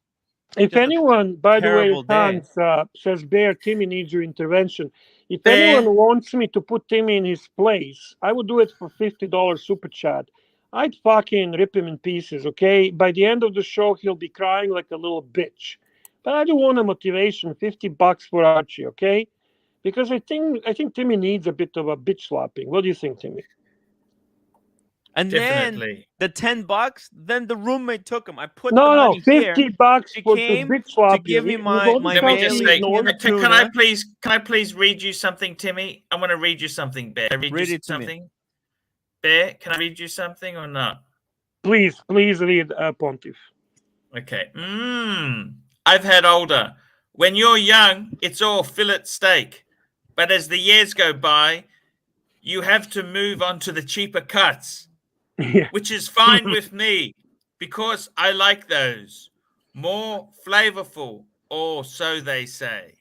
If anyone, by the way, terrible day. Hans says, Bear, Timmy needs your intervention. If Bear. anyone wants me to put Timmy in his place, I would do it for $50 super chat. I'd fucking rip him in pieces, okay? By the end of the show, he'll be crying like a little bitch. But I do want a motivation, $50 for Archie, okay? Because I think Timmy needs a bit of a bitch slapping. What do you think, Timmy? And Definitely. then the $10, then the roommate took him. I put No, the money here. $50 She for the came bitch to slap give you. me We've my always Let me got just to daily say, ignore can the- can I please read you something, Timmy? I want to read you something, Bear. Read you it to me. something? Bear, can I read you something or not? Please read Pontiff. Okay. I've had older. When you're young, it's all fillet steak. But as the years go by, you have to move on to the cheaper cuts, Yeah. which is fine with me because I like those. More flavorful, or so they say.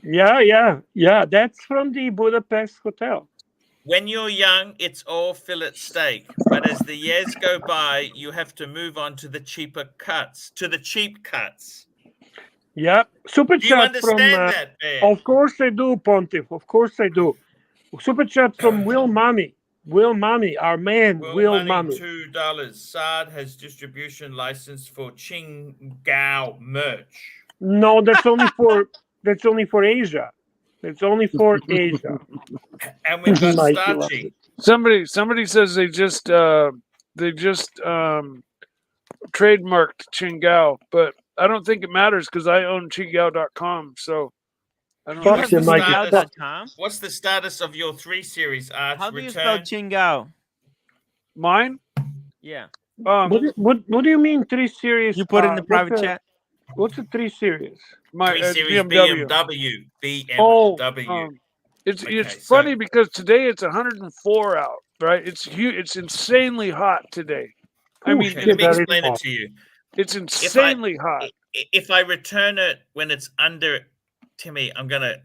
Yeah. That's from the Budapest Hotel. When you're young, it's all fillet steak. But as the years go by, you have to move on to the cheaper cuts, to the cheap cuts. Yeah. Super Do you chat from. understand that, Bear? Of course I do, Pontiff. Of course I do. Super chat from Will Mummy. Will Mummy, our man, Will Mummy. $2. Saad has distribution license for Qingdao merch. No, that's only for Asia. It's only for Asia. And we've got Mikey loves Starchy. it. Somebody says they just trademarked Qingdao, but I don't think it matters because I own Qingdao.com. So I don't Fuck know. you, Mikey. Qingdao.com? What's the status of your 3 series, Arch? How do you spell Qingdao? Mine? Yeah. What do you mean 3 series? You put it in the private chat. What's a 3 series? My 3 series BMW. BMW. It's funny because today it's 104 out, right? It's huge. It's insanely hot today. I mean, let me explain it to you. It's insanely hot. If I return it when it's under, Timmy, I'm gonna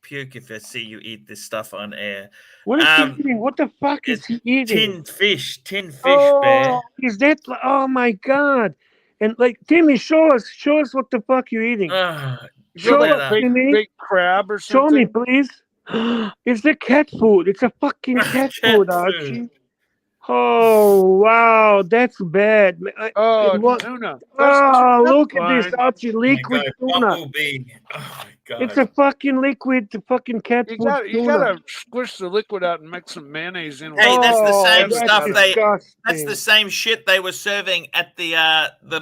puke if I see you eat this stuff on air. What is he eating? What the fuck is he eating? Tin fish, oh, Bear. Is that? Oh my god! And like, Timmy, show us what the fuck you're eating. Show me, baked crab or something. Show me, please. It's the cat food. It's a fucking cat food, Archie. Oh wow, that's bad. Tuna. Look at this, Archie, liquid tuna. Oh my god! It's a fucking liquid, fucking cat food tuna. You gotta squish the liquid out and mix some mayonnaise in. Hey, that's the same stuff. Disgusting. That's the same shit they were serving at the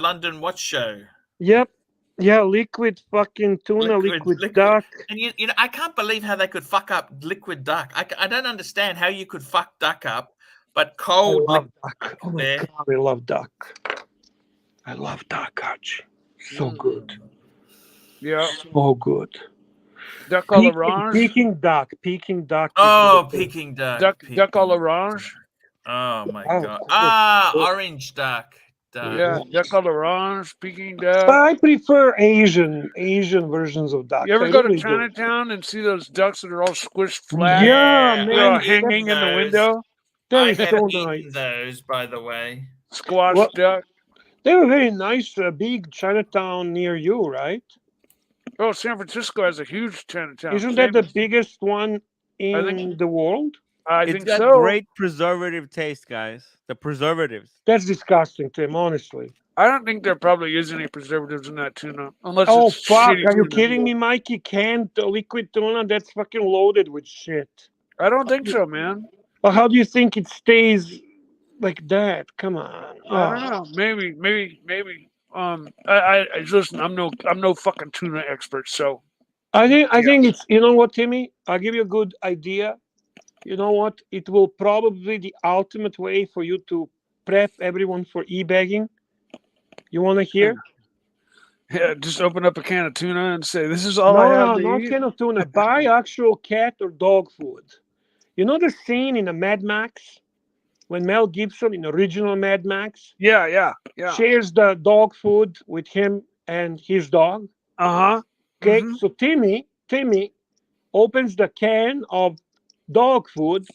London Watch Show. Yep. Yeah, liquid fucking tuna, liquid duck. And you know, I can't believe how they could fuck up liquid duck. I don't understand how you could fuck duck up. But cold. I love duck. Oh my god, I love duck. I love duck, Archie. So good. Yeah. So good. Duck à l'orange. Peking duck. Oh, Peking duck. Duck à l'orange. Oh my god. Orange duck. Yeah, duck à l'orange, Peking duck. But I prefer Asian versions of duck. You ever go to Chinatown and see those ducks that are all squished flat? Yeah, man. Hanging in the window. I haven't eaten those, by the way. Squash duck. They were very nice, big Chinatown near you, right? Oh, San Francisco has a huge Chinatown. Isn't that the biggest one in the world? I think got so. Great preservative taste, guys. The preservatives. That's disgusting, Tim, honestly. I don't think there probably is any preservatives in that tuna. Unless it's fuck. shitty Are you tuna. kidding me, Mikey? Canned liquid tuna? That's fucking loaded with shit. I don't think so, man. Well, how do you think it stays like that? Come on. I don't know. Maybe. I listen. I'm no fucking tuna expert. So I think it's, you know what, Timmy? I'll give you a good idea. You know what? It will probably be the ultimate way for you to prep everyone for e-bagging. You want to hear? Yeah, just open up a can of tuna and say, "This is all I have to No, eat." can of tuna. Buy actual cat or dog food. You know the scene in the Mad Max when Mel Gibson in original Mad Max Yeah. shares the dog food with him and his dog. Okay, so Timmy opens the can of dog food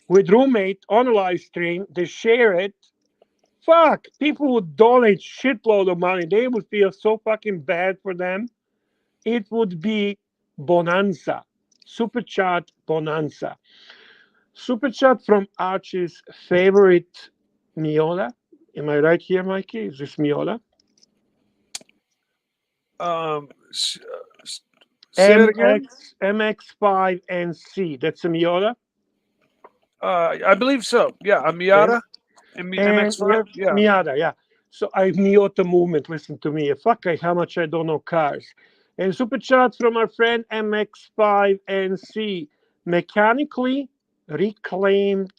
with roommate on a live stream. They share it. Fuck, people would donate shitload of money. They would feel so fucking bad for them. It would be bonanza, super chat bonanza. Super chat from Archie's favorite Miola. Am I right here, Mikey? Is this Miola? Say it again. MX5 NC. That's a Miola. I believe so. Yeah, a Miata and MX5. Yeah, Miata. Yeah. So I Miata movement. Listen to me. Fuck, how much I don't know cars. And super chat from our friend MX5 NC. Mechanically reclaimed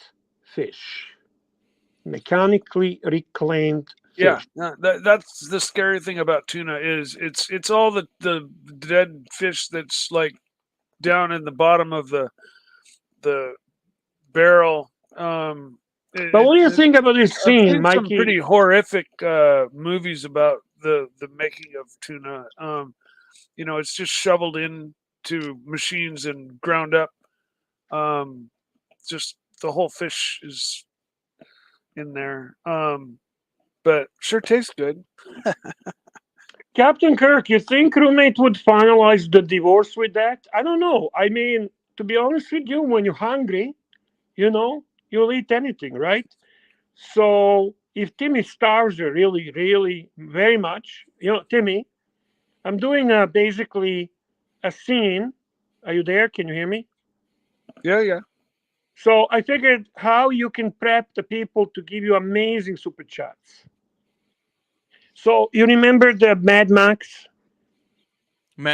fish. Mechanically reclaimed fish. Yeah, that's the scary thing about tuna is it's all the dead fish that's like down in the bottom of the barrel. But what do you think about this I've scene, seen Mikey? some pretty horrific movies about the making of tuna. It's just shoveled into machines and ground up. Just the whole fish is in there. But sure tastes good. Captain Kirk, you think roommate would finalize the divorce with that? I don't know. I mean, to be honest with you, when you're hungry, you'll eat anything, right? So if Timmy starves you really, really very much, Timmy, I'm doing basically a scene. Are you there? Can you hear me? Yeah. So I figured how you can prep the people to give you amazing super chats. So you remember the Mad Max?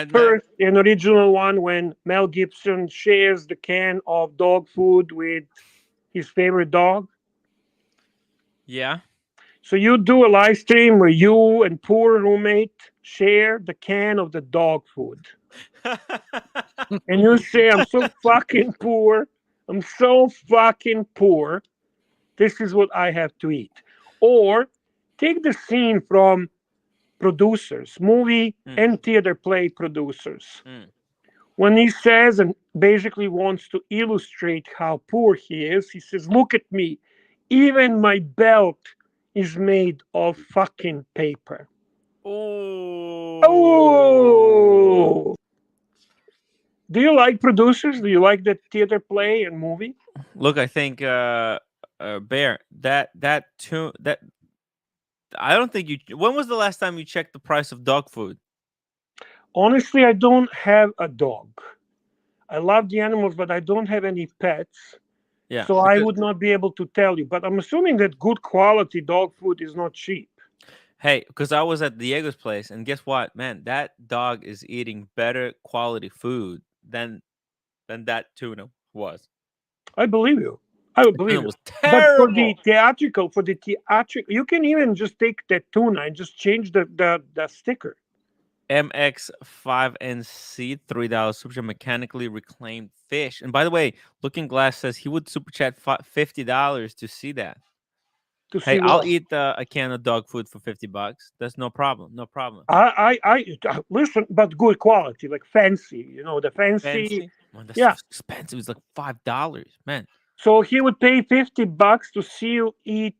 First, an original one when Mel Gibson shares the can of dog food with his favorite dog. Yeah. So you do a live stream where you and poor roommate share the can of the dog food. And you say, I'm so fucking poor. I'm so fucking poor. This is what I have to eat. Or take the scene from producers, movie and theater play producers. When he says and basically wants to illustrate how poor he is, he says, look at me. Even my belt is made of fucking paper. Oh! Do you like producers? Do you like the theater play and movie? Look, I think Bear, that I don't think you. When was the last time you checked the price of dog food? Honestly, I don't have a dog. I love the animals, but I don't have any pets. Yeah. So I would not be able to tell you. But I'm assuming that good quality dog food is not cheap. Hey, because I was at Diego's place, and guess what, man? That dog is eating better quality food than that tuna was. I believe you. I would believe It you. was terrible. But for the theatrical, you can even just take that tuna and just change the sticker. MX5NC, $3 super chat, mechanically reclaimed fish. And by the way, Looking Glass says he would super chat $50 to see that. Hey, I'll eat a can of dog food for $50. That's no problem. No problem. I listen, but good quality, like fancy. The fancy. Man, that's expensive. It's like $5, man. So he would pay $50 to see you eat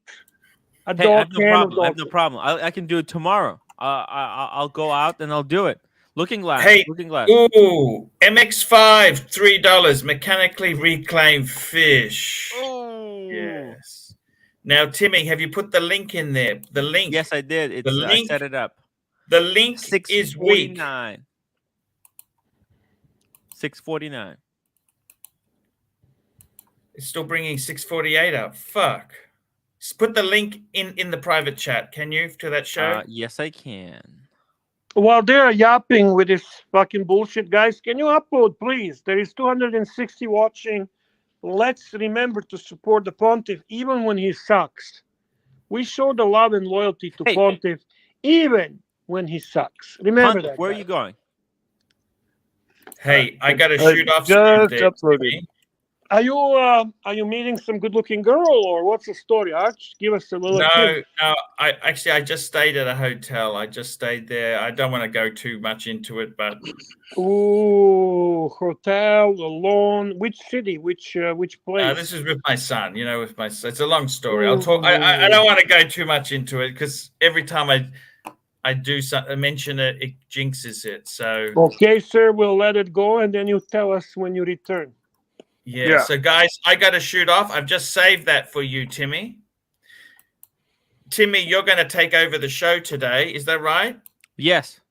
a dog. I have no problem. I can do it tomorrow. I'll go out and I'll do it. Looking Glass. Hey, Looking Glass. Ooh, MX5, $3, mechanically reclaimed fish. Oh. Yes. Now, Timmy, have you put the link in there? The link. Yes, I did. I set it up. The link is weak. $6.49. It's still bringing 648 up. Fuck. Put the link in the private chat, can you, to that show? Yes, I can. While they're yapping with this fucking bullshit, guys, can you upload, please? There is 260 watching. Let's remember to support the Pontiff even when he sucks. We show the love and loyalty to Pontiff even when he sucks. Remember Pontiff, that. where guys. are you going? Hey, I got to shoot off. Just uploaded. Are you meeting some good-looking girl, or what's the story, Arch? Give us a little. No. I just stayed at a hotel. I just stayed there. I don't want to go too much into it, but hotel alone. Which city? Which place? this is with my son. You know, with my son. It's a long story. I'll talk. I don't want to go too much into it because every time I do something, mention it, it jinxes it. So okay, sir, we'll let it go, and then you tell us when you return. Yeah. So, guys, I got to shoot off. I've just saved that for you, Timmy. Timmy, you're going to take over the show today. Is that right? Yes.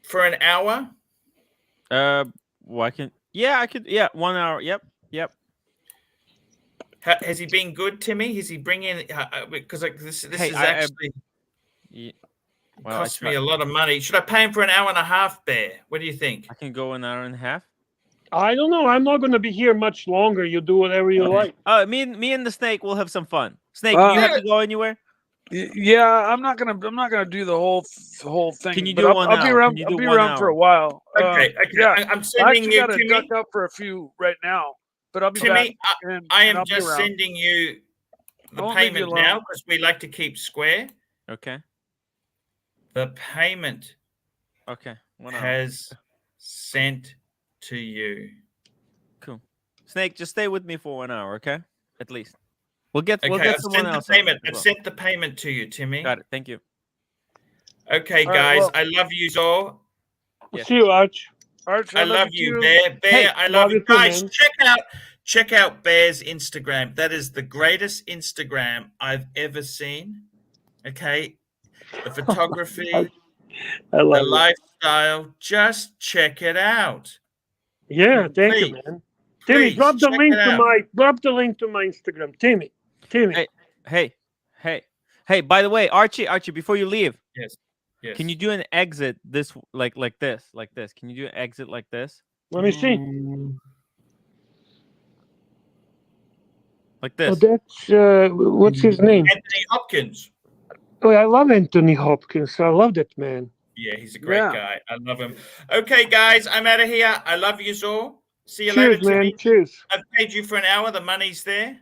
For an hour? Well, I can. Yeah, I could. Yeah, 1 hour. Yep. Has he been good, Timmy? Is he bringing? Because this is actually cost me a lot of money. Should I pay him for an hour and a half, Bear? What do you think? I can go an hour and a half. I don't know. I'm not going to be here much longer. You do whatever you like. Me and the Snake will have some fun. Snake, you have to go anywhere? Yeah, I'm not gonna do the whole thing. Can you do one hour? I'll be around. I'll be around for a while. Okay. Yeah, I'm sending you, gotta Timmy. duck up for a few right now, but I'll be Timmy, back. I am just sending you the payment now because we like to keep square. Okay. The payment. Okay. Has sent to you. Cool. Snake, just stay with me for 1 hour, okay? At least. We'll get someone else. I've sent the payment to you, Timmy. Got it. Thank you. Okay, guys. I love you all. Yes. See you, Arch. Arch, I love you, Bear. Bear, I love you. Guys, check out Bear's Instagram. That is the greatest Instagram I've ever seen. Okay. The photography, the lifestyle. Just check it out. Yeah, thank you, man. Timmy, drop the link to my Instagram. Timmy. Hey, by the way, Archie, before you leave. Yes. Can you do an exit this like this? Can you do an exit like this? Let me see. Like this. Oh, that's what's his name? Anthony Hopkins. Oh, I love Anthony Hopkins. I love that man. Yeah, he's a great guy. I love him. Okay, guys, I'm out of here. I love you all. See you Cheers, later, man. Timmy. Cheers. I've paid you for an hour. The money's there.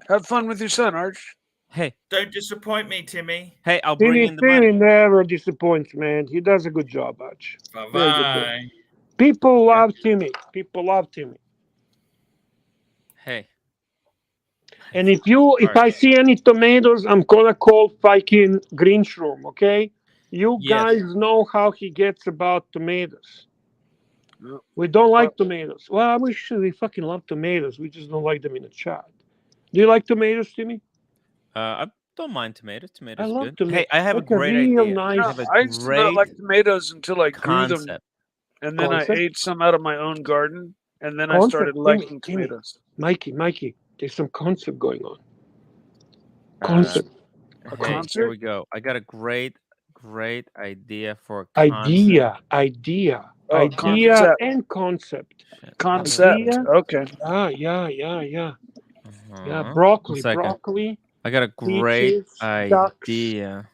Have fun with your son, Arch. Hey. Don't disappoint me, Timmy. Hey, I'll bring in the money. Timmy never disappoints, man. He does a good job, Arch. Bye-bye. People love Timmy. People love Timmy. Hey. And if I see any tomatoes, I'm gonna call fucking Greenshroom, okay? You guys know how he gets about tomatoes. We don't like tomatoes. Well, we fucking love tomatoes. We just don't like them in a chat. Do you like tomatoes, Timmy? I don't mind tomatoes. Tomatoes I love good. tomatoes. Hey, I have a great idea. Nice. I used to not like tomatoes until I grew them, and then I ate some out of my own garden, and then I started liking tomatoes. Mikey, there's some concept going on. Concept. Here we go. I got a great idea for a idea and concept. Concept. Okay. Yeah. Yeah, broccoli. I got a great idea.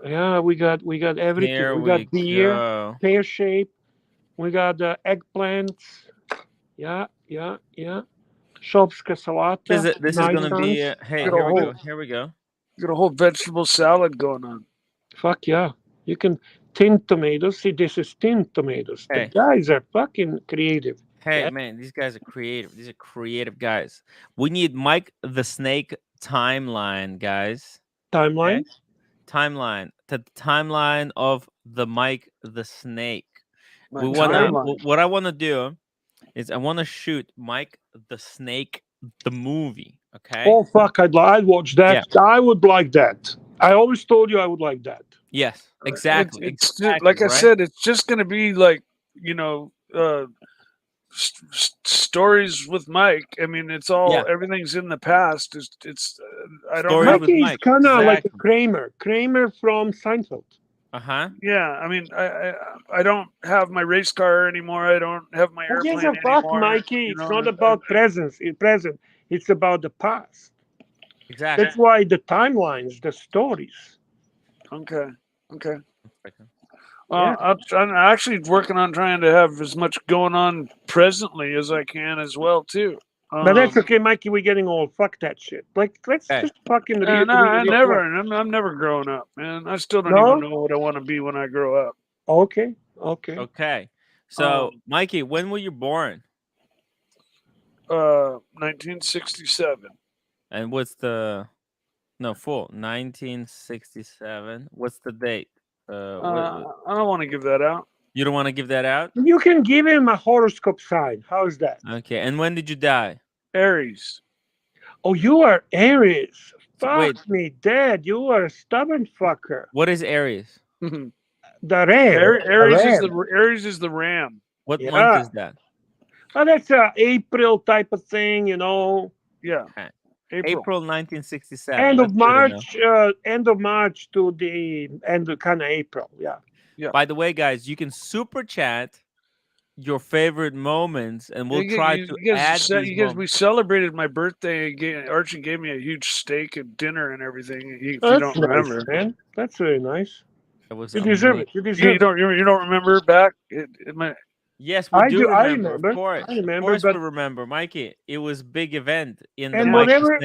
Yeah, we got everything. Here we got beer, pear shape. We got eggplants. Yeah. Shopska salata. This is gonna be. Hey, here we go. Got a whole vegetable salad going on. Fuck yeah! You can tint tomatoes. See, this is tint tomatoes. Hey. The guys are fucking creative. Hey, man, these guys are creative. These are creative guys. We need Mike the Snake timeline, guys. Timeline? Okay? Timeline. The timeline of the Mike the Snake. What I want to do is I want to shoot Mike the Snake the movie. Okay. Oh fuck! I'd watch that. Yeah. I would like that. I always told you I would like that. Yes, exactly. It's like I said, it's just going to be like stories with Mike. I mean, it's all everything's in the past. It's I don't. Mikey is kind of like a Kramer from Seinfeld. Yeah, I mean, I don't have my race car anymore. I don't have my Who airplane gives a fuck, anymore. Mikey? It's not about present. It's about the past. Exactly. That's why the timelines, the stories. Okay. I'm actually working on trying to have as much going on presently as I can as well too. But that's okay, Mikey. We're getting old. Fuck that shit. Like, let's just fucking. I'm never growing up, man. I still don't even know what I want to be when I grow up. Okay. So, Mikey, when were you born? 1967. And what's the full 1967? What's the date? I don't want to give that out. You don't want to give that out? You can give him a horoscope sign. How's that? Okay. And when did you die? Aries. Oh, you are Aries. Fuck me, Dad. You are a stubborn fucker. What is Aries? The ram. Aries is the ram. What month is that? Oh, that's a April type of thing, you know. Yeah. Okay. April 1967. End of March to the end of kind of April. Yeah. By the way, guys, you can super chat your favorite moments, and we'll try to add these moments. We celebrated my birthday. Archie gave me a huge steak and dinner and everything. If That's you don't remember, man. That's very nice. You deserve it. You don't remember back? Yes, we do remember. I remember. Of course, I remember. Of course, we remember, Mikey. It was big event in the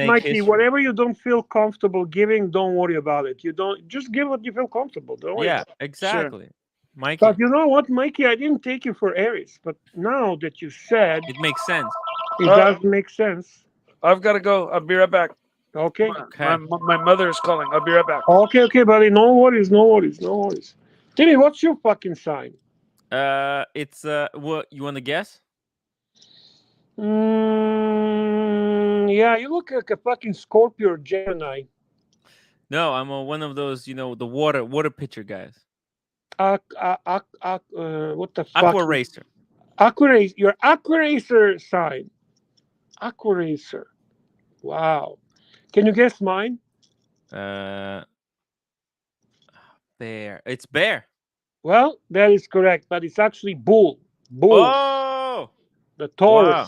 Mikey, whatever you don't feel comfortable giving, don't worry about it. You don't just give what you feel comfortable. Don't worry. Yeah, exactly, Mikey. But you know what, Mikey? I didn't take you for Aries, but now that you said, it makes sense. It does make sense. I've got to go. I'll be right back. Okay. My mother is calling. I'll be right back. Okay, buddy. No worries. Timmy, what's your fucking sign? It's what you want to guess? Yeah, you look like a fucking Scorpio or Gemini. No, I'm one of those, the water pitcher guys. What the fuck? Aqua Racer. Your Aqua Racer sign. Aqua Racer. Wow. Can you guess mine? Bear. It's bear. Well, that is correct, but it's actually bull. Oh, the Taurus. Wow.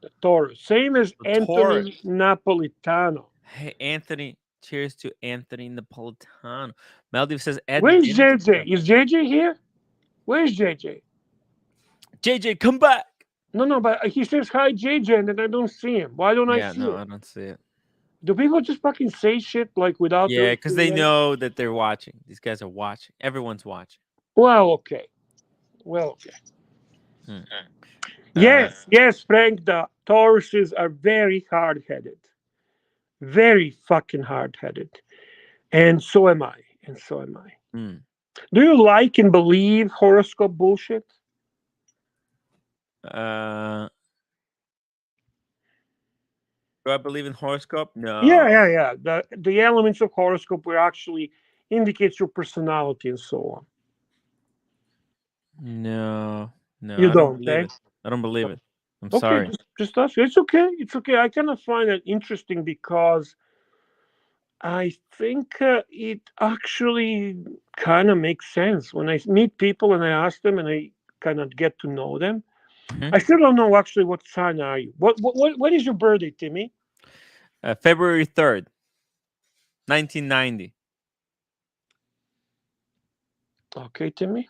The Taurus. Same as Anthony Napolitano. Hey, Anthony. Cheers to Anthony Napolitano. Maldives says, where's JJ? Is JJ here? Where's JJ? JJ, come back. No, but he says hi, JJ, and then I don't see him. Why don't I see him? I don't see it. Do people just fucking say shit like without? Yeah, because they know that they're watching. These guys are watching. Everyone's watching. Well, okay. Yes, Frank. The Tauruses are very hard-headed, very fucking hard-headed, and so am I. Do you like and believe horoscope bullshit? Do I believe in horoscope? No. Yeah. The elements of horoscope will actually indicate your personality and so on. No. You don't, eh? I don't believe it. I'm sorry. Just ask. It's okay. I kind of find it interesting because I think it actually kind of makes sense when I meet people and I ask them and I kind of get to know them. I still don't know actually what sign are you. What is your birthday, Timmy? February 3rd, 1990. Okay, Timmy.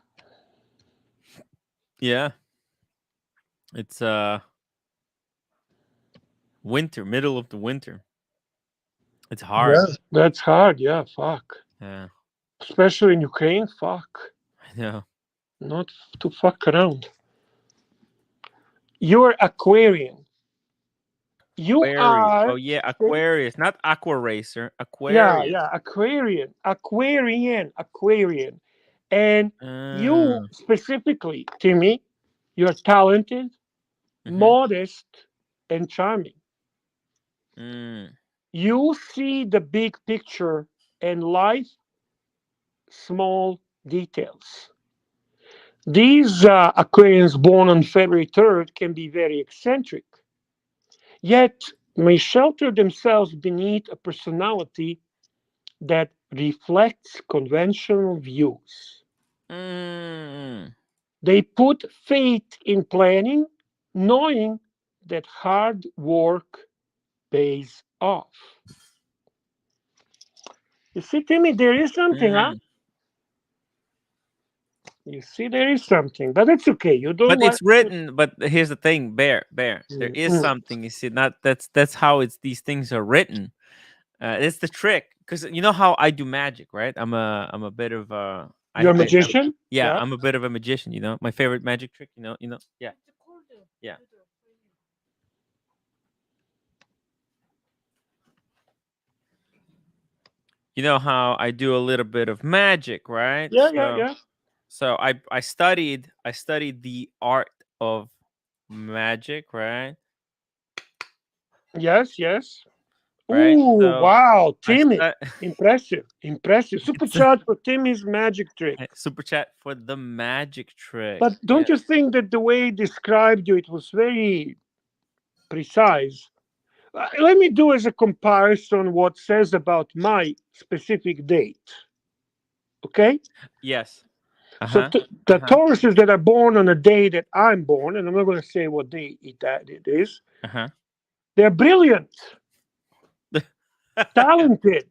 Yeah. It's winter, middle of the winter. It's hard. Yeah, that's hard. Yeah, fuck. Yeah. Especially in Ukraine, fuck. I know. Not to fuck around. You're Aquarian. You are. Oh yeah, Aquarius, not Aqua Racer. Aquarius. Yeah, Aquarian. And you specifically, Timmy, you're talented, modest, and charming. You see the big picture and life, small details. These Aquarians born on February 3rd can be very eccentric, yet may shelter themselves beneath a personality that reflects conventional views. They put faith in planning, knowing that hard work pays off. You see, Timmy, there is something, huh? You see, there is something, but it's okay. You don't. But it's written. But here's the thing, Bear. There is something. You see, not that's how these things are written. It's the trick, because you know how I do magic, right? I'm a bit of a. You're a magician. Yeah, I'm a bit of a magician. You know, my favorite magic trick. You know. Yeah. Yeah. You know how I do a little bit of magic, right? Yeah. So I studied the art of magic, right? Yes. Right? Ooh, So wow, Timmy. Impressive. Super chat for Timmy's magic trick. Super chat for the magic trick. But don't you think that the way he described you, it was very precise? Let me do as a comparison what says about my specific date. Okay? Yes. So the Tauruses that are born on a day that I'm born, and I'm not going to say what day it is, they're brilliant, talented,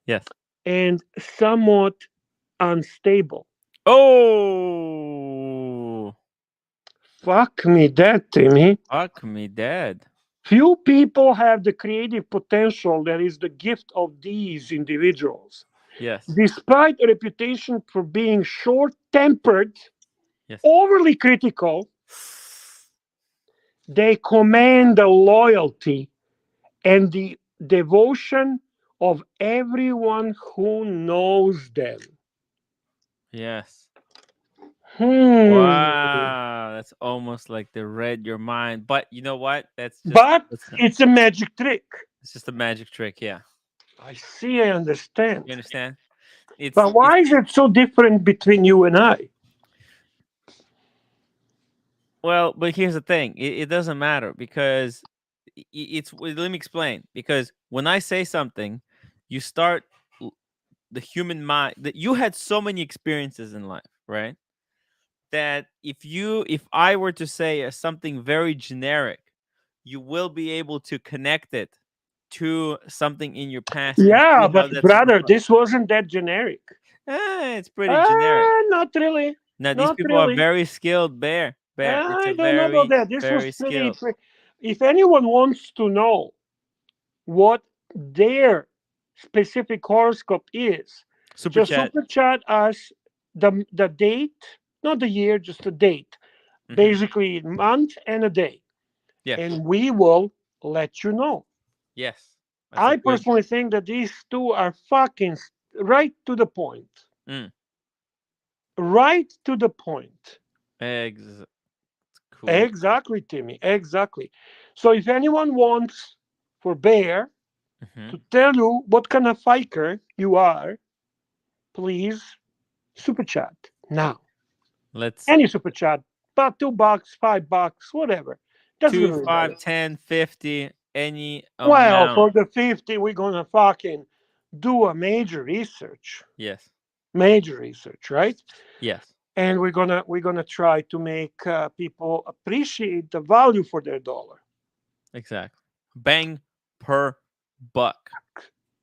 yes, and somewhat unstable. Oh, fuck me dead, Timmy. Fuck me dead. Few people have the creative potential that is the gift of these individuals. Yes. Despite a reputation for being short-tempered, overly critical, they command the loyalty and the devotion of everyone who knows them. Yes. Wow, that's almost like they read your mind. But you know what? It's a magic trick. It's just a magic trick, yeah. I see, I understand. You understand? But why is it so different between you and I? Well, but here's the thing. It doesn't matter, because let me explain. Because when I say something, you start the human mind. That you had so many experiences in life, right? That if I were to say something very generic, you will be able to connect it to something in your past. Yeah, but brother, this wasn't that generic. It's pretty generic. Not really. Now these people are very skilled, Bear. I don't know about that. This was pretty. If anyone wants to know what their specific horoscope is, super chat us the date, not the year, just the date. Basically, month and a day. Yes. And we will let you know. Yes. I personally think that these two are fucking right to the point. Right to the point. Cool. Exactly, Timmy. Exactly. So if anyone wants for Bear to tell you what kind of fiker you are, please super chat now. Any super chat, about $2, $5, whatever. 2, 5, 10, 50, any well, amount. for the 50, we're gonna fucking do a major research. Yes. Major research, right? Yes. And we're gonna try to make people appreciate the value for their dollar. Exactly. Bang per buck.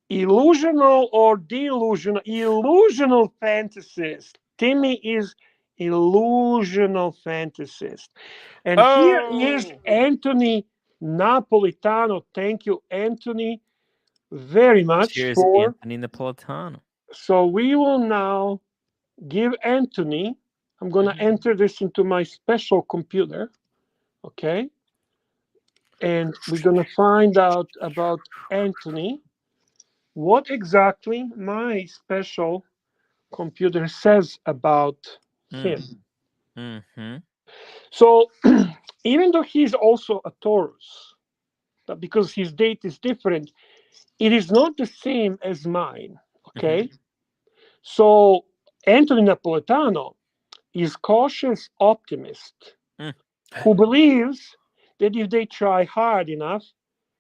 Illusional or delusional? Illusional fantasist. Timmy is illusional fantasist. And here is Anthony Napolitano. Thank you, Anthony, very much. Cheers, Anthony Napolitano. So we will now give Anthony, I'm going to enter this into my special computer, okay? And we're going to find out about Anthony, what exactly my special computer says about him. So even though he's also a Taurus, but because his date is different, it is not the same as mine, okay? So Anthony Napolitano is cautious optimist who believes that if they try hard enough,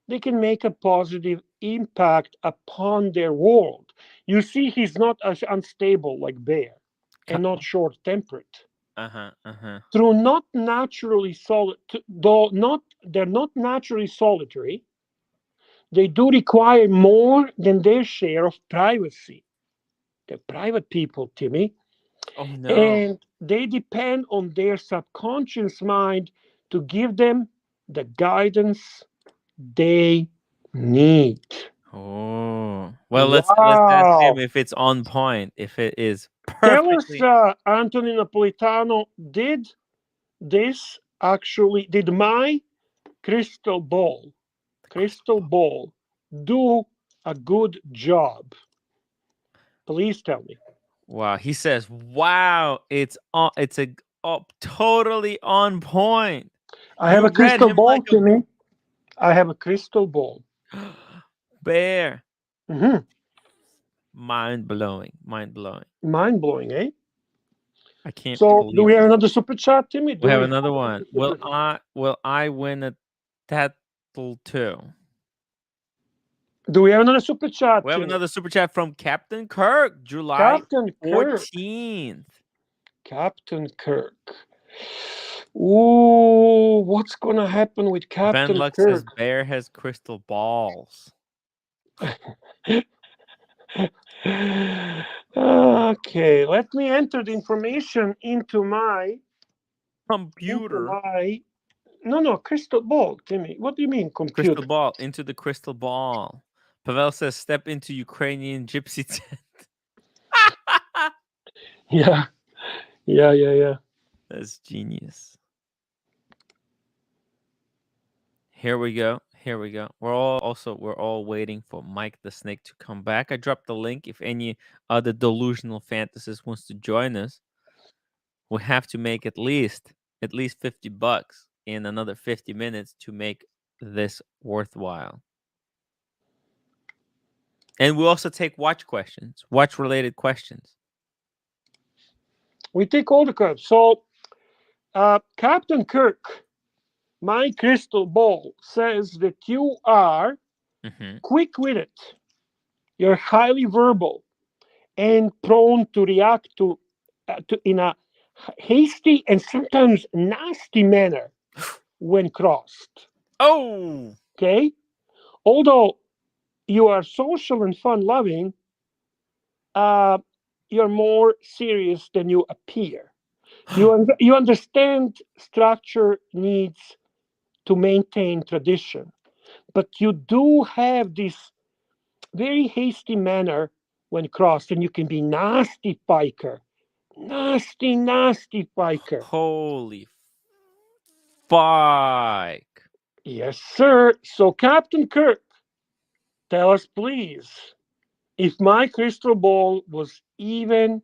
they can make a positive impact upon their world. You see, he's not as unstable like Bear and not short-tempered. Through not naturally they're not naturally solitary, they do require more than their share of privacy. They're private people, Timmy. Oh no. And they depend on their subconscious mind to give them the guidance they need. Oh. Well, let's ask him if it's on point, if it is perfectly. Tell us, Anthony Napolitano, did my crystal ball do a good job? Please tell me. Wow, he says, "Wow, it's totally on point." I have a crystal ball, Timmy. I have a crystal ball. Bear. Mm-hmm. Mind blowing, eh? I can't. So, do we have another super chat, Timmy? We have another one. Will I win a title too? Do we have another super chat? We have another super chat from Captain Kirk, July 14th. Captain Kirk. Ooh, what's gonna happen with Captain Van Luck Kirk? says Bear has crystal balls. Okay, let me enter the information into my computer. No, crystal ball, Timmy. What do you mean computer? Crystal ball, into the crystal ball. Pavel says step into Ukrainian gypsy tent. Yeah. That's genius. Here we go. We're all waiting for Mike the Snake to come back. I dropped the link if any other delusional fantasists wants to join us. We have to make at least $50 in another 50 minutes to make this worthwhile. And we also take watch related questions. We take all the questions. So, Captain Kirk, my crystal ball says that you are quick-witted. You're highly verbal and prone to react to in a hasty and sometimes nasty manner when crossed. Oh, okay. Although you are social and fun-loving, you're more serious than you appear. You understand structure needs to maintain tradition, but you do have this very hasty manner when crossed, and you can be nasty piker. Nasty piker. Holy fuck. Yes, sir. So, Captain Kirk, tell us, please, if my crystal ball was even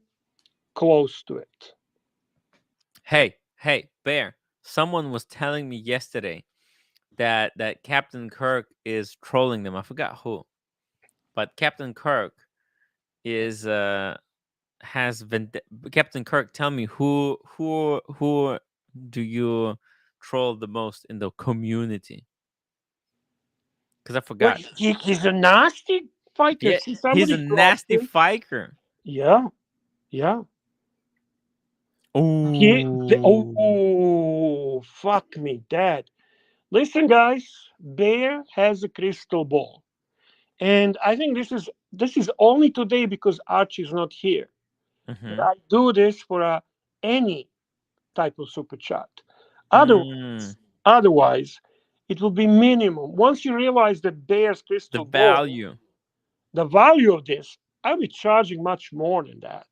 close to it. Hey, Bear. Someone was telling me yesterday that Captain Kirk is trolling them. I forgot who, but Captain Kirk is Captain Kirk, tell me who do you troll the most in the community? Because I forgot. Well, he's a nasty fighter. Yeah, he's a nasty fighter. Yeah. Oh, fuck me, Dad. Listen, guys, Bear has a crystal ball. And I think this is only today because Archie's not here. But I do this for any type of super chat. Otherwise, it will be minimum. Once you realize that Bear's crystal ball, the value of this, I'll be charging much more than that.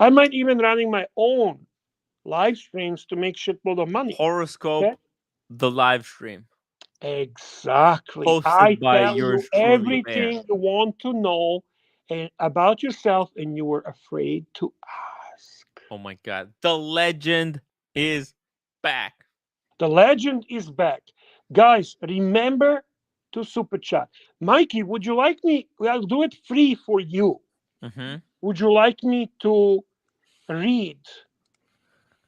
I might even running my own live streams to make shitload of money. Horoscope, the live stream. Exactly. Hosted by tell yours you truly, everything Bear. you want to know about yourself, and you were afraid to ask. Oh my God. The legend is back. The legend is back. Guys, remember to super chat. Mikey, would you like me? I'll do it free for you. Would you like me to read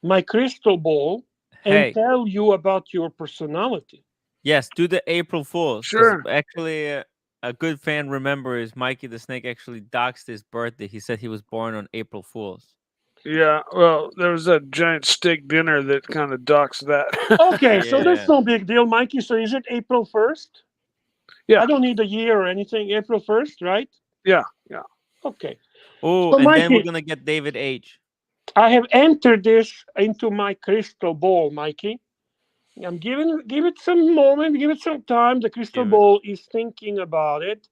my crystal ball and tell you about your personality. Yes, do the April Fools. Sure. Actually, a good fan remembers Mikey the Snake actually doxed his birthday. He said he was born on April Fools. Yeah, well, there was that giant steak dinner that kind of docks that. Okay, so that's no big deal, Mikey. So is it April 1st? Yeah. I don't need a year or anything. April 1st, right? Yeah. Okay. Oh, So, and Mikey, then we're gonna get David H. I have entered this into my crystal ball, Mikey. I'm give it some moment, give it some time. The crystal ball is thinking about it.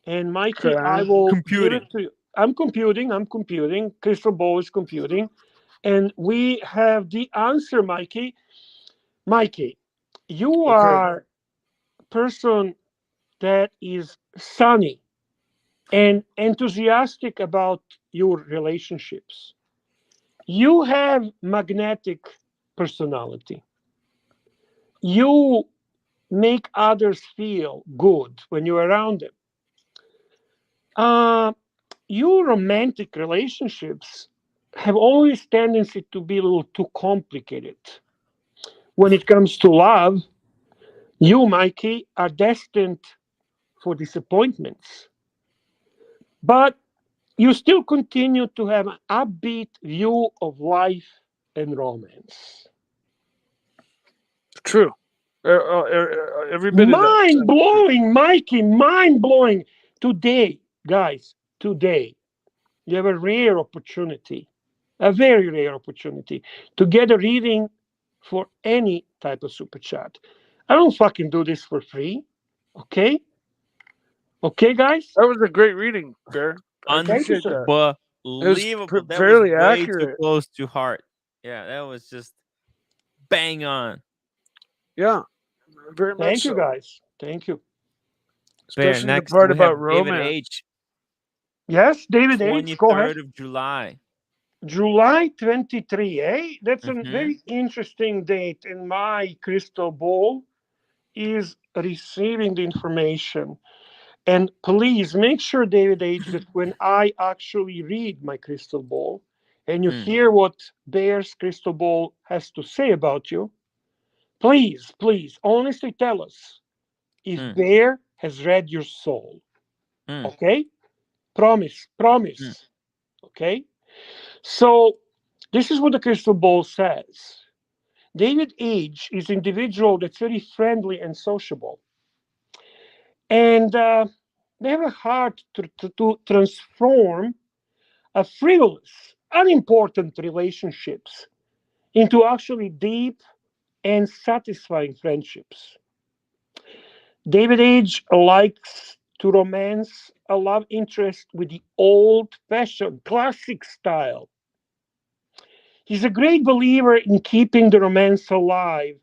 And Mikey, I will give it to you. I'm computing. Crystal ball is computing. And we have the answer, Mikey. Mikey, you are a person that is sunny and enthusiastic about your relationships. You have magnetic personality. You make others feel good when you're around them. Your romantic relationships have always tendency to be a little too complicated. When it comes to love, you, Mikey, are destined for disappointments. But you still continue to have an upbeat view of life and romance. True. Every bit mind blowing, Mikey, mind blowing. Today, guys, today, you have a rare opportunity, a very rare opportunity to get a reading for any type of super chat. I don't fucking do this for free. Okay? Okay, guys? That was a great reading, Bear. Unbelievable. That was fairly way accurate. too close to heart. Yeah, that was just bang on. Yeah, very much. Thank you, guys. Thank you. Especially Bear, next the part we have about romance. David H. Yes, David H. Go ahead. 23rd of July. July 23, eh? That's a very interesting date. And my crystal ball is receiving the information. And please make sure, David H., that when I actually read my crystal ball and you hear what Bear's crystal ball has to say about you, please, honestly tell us if Bear has read your soul. Okay? Promise. Okay? So this is what the crystal ball says. David H. is an individual that's very friendly and sociable. And they have a heart to transform a frivolous, unimportant relationships into actually deep and satisfying friendships. David H. likes to romance a love interest with the old-fashioned, classic style. He's a great believer in keeping the romance alive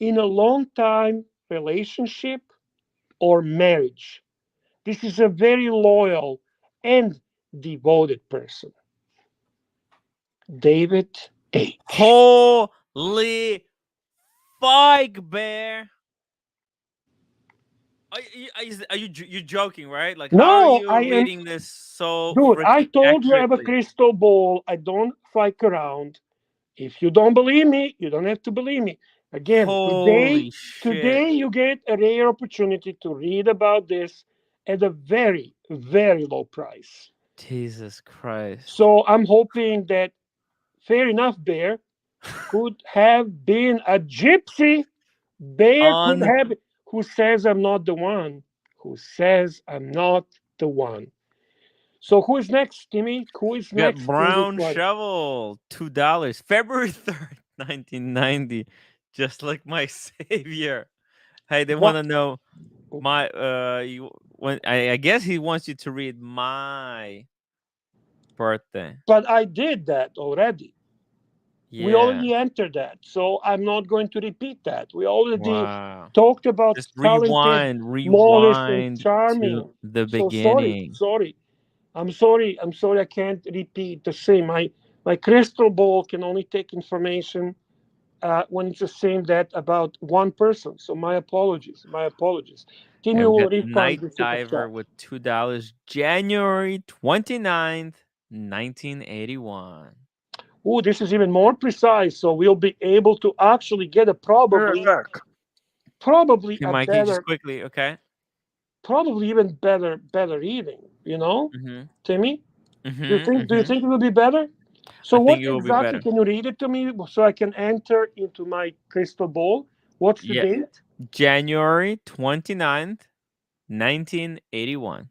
in a long-time relationship or marriage. This is a very loyal and devoted person. David H. Holy fuck, Bear. Are you joking, right? Like, no, how are you reading this so dude, I told you I have a accurately? crystal ball. I don't fuck around. If you don't believe me, you don't have to believe me. Again, today you get a rare opportunity to read about this at a very, very low price. Jesus Christ. So I'm hoping that, fair enough, Bear could have been a gypsy. Bear could have, who says I'm not the one. Who says I'm not the one. So who is next, Timmy? Who is next? Brown Shovel, $2. February 3rd, 1990. Just like my savior. Hey, they want to know my I guess he wants you to read my birthday. But I did that already. Yeah. We already entered that, so I'm not going to repeat that. We already talked about just rewind and charming. To the beginning. Sorry. I'm sorry. I can't repeat the same. My crystal ball can only take information when it's the same that about one person. So my apologies. Timmy will refund Night Diver with $2, January 29th, 1981. Oh, this is even more precise. So we'll be able to actually get a probably Hey, a Mikey, just better, quickly, okay? probably even better reading. You know, Mm-hmm. Timmy. Mm-hmm. Do you Mm-hmm. think it will be better? So I what think it will be exactly, better. can you read it to me so I can enter into my crystal ball? What's the Yeah. date? January 29th, 1981.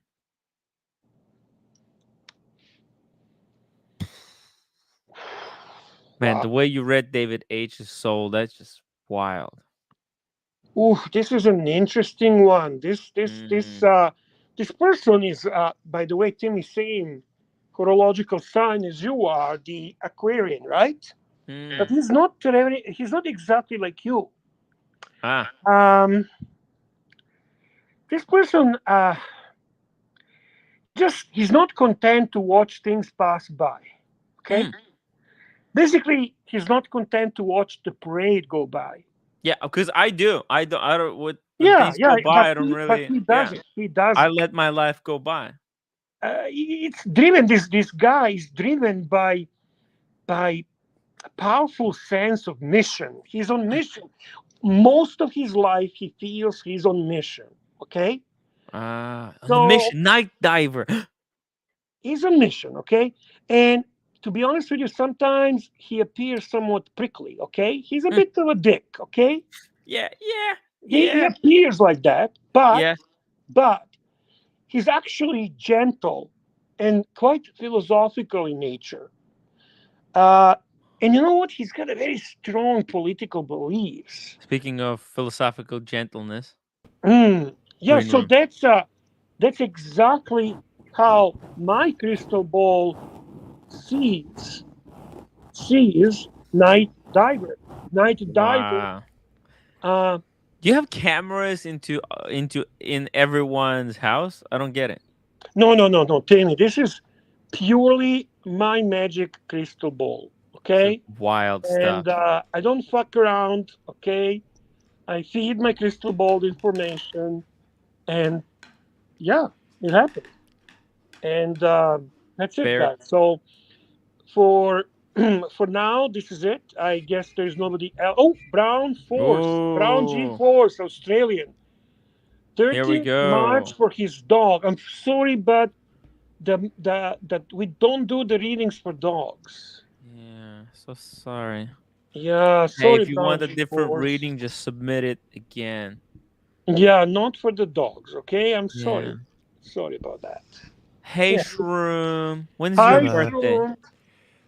Man, Wow. the way you read David H's soul, that's just wild. Ooh, this is an interesting one. This person is, by the way, Timmy, same horological sign as you are, the Aquarian, right? But Mm. he's not exactly like you. Ah. This person, he's not content to watch things pass by. Okay, Mm. basically, he's not content to watch the parade go by. Yeah, because I do. I don't. When Yeah, things yeah, go by, I don't but really. he Yeah, doesn't. He I doesn't. let my life go by. It's driven. This guy is driven by a powerful sense of mission. He's on mission. Most of his life, he feels he's on mission. Okay, On the so mission, night diver. he's on mission. Okay, and to be honest with you, sometimes he appears somewhat prickly. Okay, he's a bit of a dick. Okay, Yeah, yeah, he yeah, appears like that, yeah. but he's actually gentle and quite philosophical in nature. Uh, and you know what? He's got a very strong political beliefs. Speaking of philosophical gentleness, Yeah, green so room. that's exactly how my crystal ball sees night diver. Night diver. Wow. Uh, Do you have cameras in everyone's house? I don't get it. no, Tammy. This is purely my magic crystal ball. Some Okay, wild stuff. and I don't fuck around. Okay, I feed my crystal ball information, and yeah, it happened. And that's it, Fair. guys. So for for now, this is it. I guess there's nobody else. Oh, Brown G Oh, Force, Australian, here we 13th March go. for his dog. I'm sorry, but the that we don't do the readings for dogs. Yeah, so sorry. Yeah, Hey, sorry, if you Brown want a G different Force. reading, just submit it again. Yeah, not for the dogs. Okay, I'm Yeah. sorry. Sorry about that. Hey, Yeah. Shroom. When's your Hi, birthday? Shroom.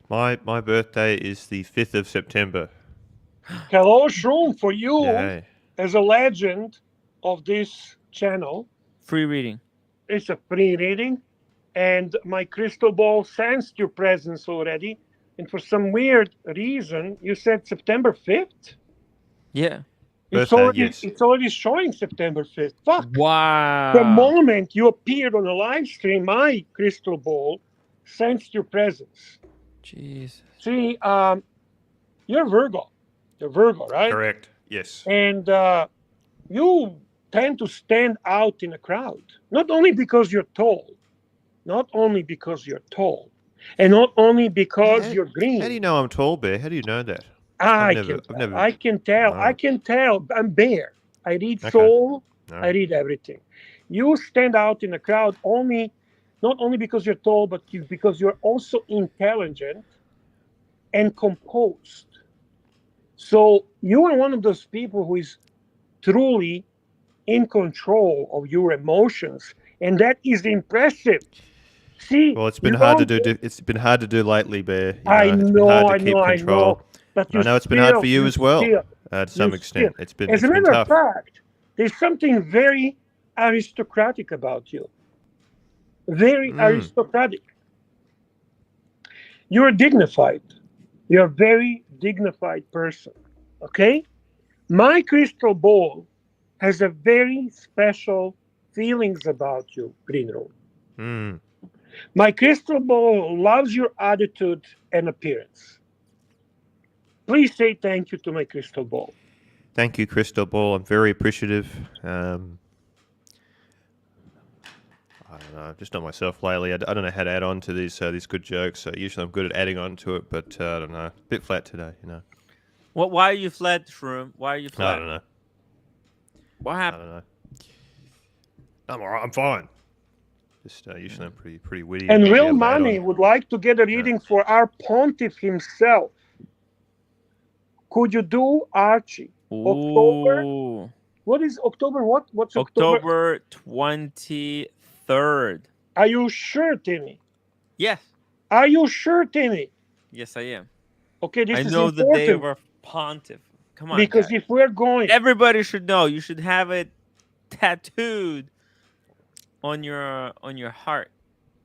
My birthday is the 5th of September. Hello, Shroom, for you Yay. as a legend of this channel. Free reading. It's a free reading, and my crystal ball sensed your presence already. And for some weird reason, you said September 5th. Yeah. Birthday, yes. It's already showing September 5th. Fuck. The Wow. moment you appeared on the live stream, my crystal ball sensed your presence. Jesus. See, you're Virgo. You're Virgo, right? Correct. Yes. And you tend to stand out in a crowd, not only because you're tall, and not only because you're green. How do you know I'm tall, Bear? How do you know that? I can tell. I'm Bear. I read soul. I read everything. You stand out in a crowd not only because you're tall, but because you're also intelligent and composed. So you are one of those people who is truly in control of your emotions, and that is impressive. See, well, it's been hard to do. It's been hard to do lately, Bear. It's been hard to keep control. But I know it's been hard for you as well, to some extent. As It's a been matter tough. of fact, there's something very aristocratic about you. Very aristocratic. You're dignified. You're a very dignified person. Okay? My crystal ball has a very special feelings about you, Green Room. My crystal ball loves your attitude and appearance. Please say thank you to my crystal ball. Thank you, Crystal Ball. I'm very appreciative. I don't know. Just not myself lately. I don't know how to add on to these good jokes. So usually I'm good at adding on to it, but I don't know. A bit flat today, you know. Why are you flat, Shroom? Why are you flat? I don't know. What happened? I don't know. I'm all right. I'm fine. Just usually I'm pretty witty. And Real Money would like to get a reading for our pontiff himself. Could you do Archie? Ooh. October. What is October? What's October 23rd. Are you sure, Timmy? Yes. Are you sure, Timmy? Yes, I am. Okay, this is I know important. the day of our pontiff. Come on, because guys. if we're going, everybody should know. You should have it tattooed on your heart.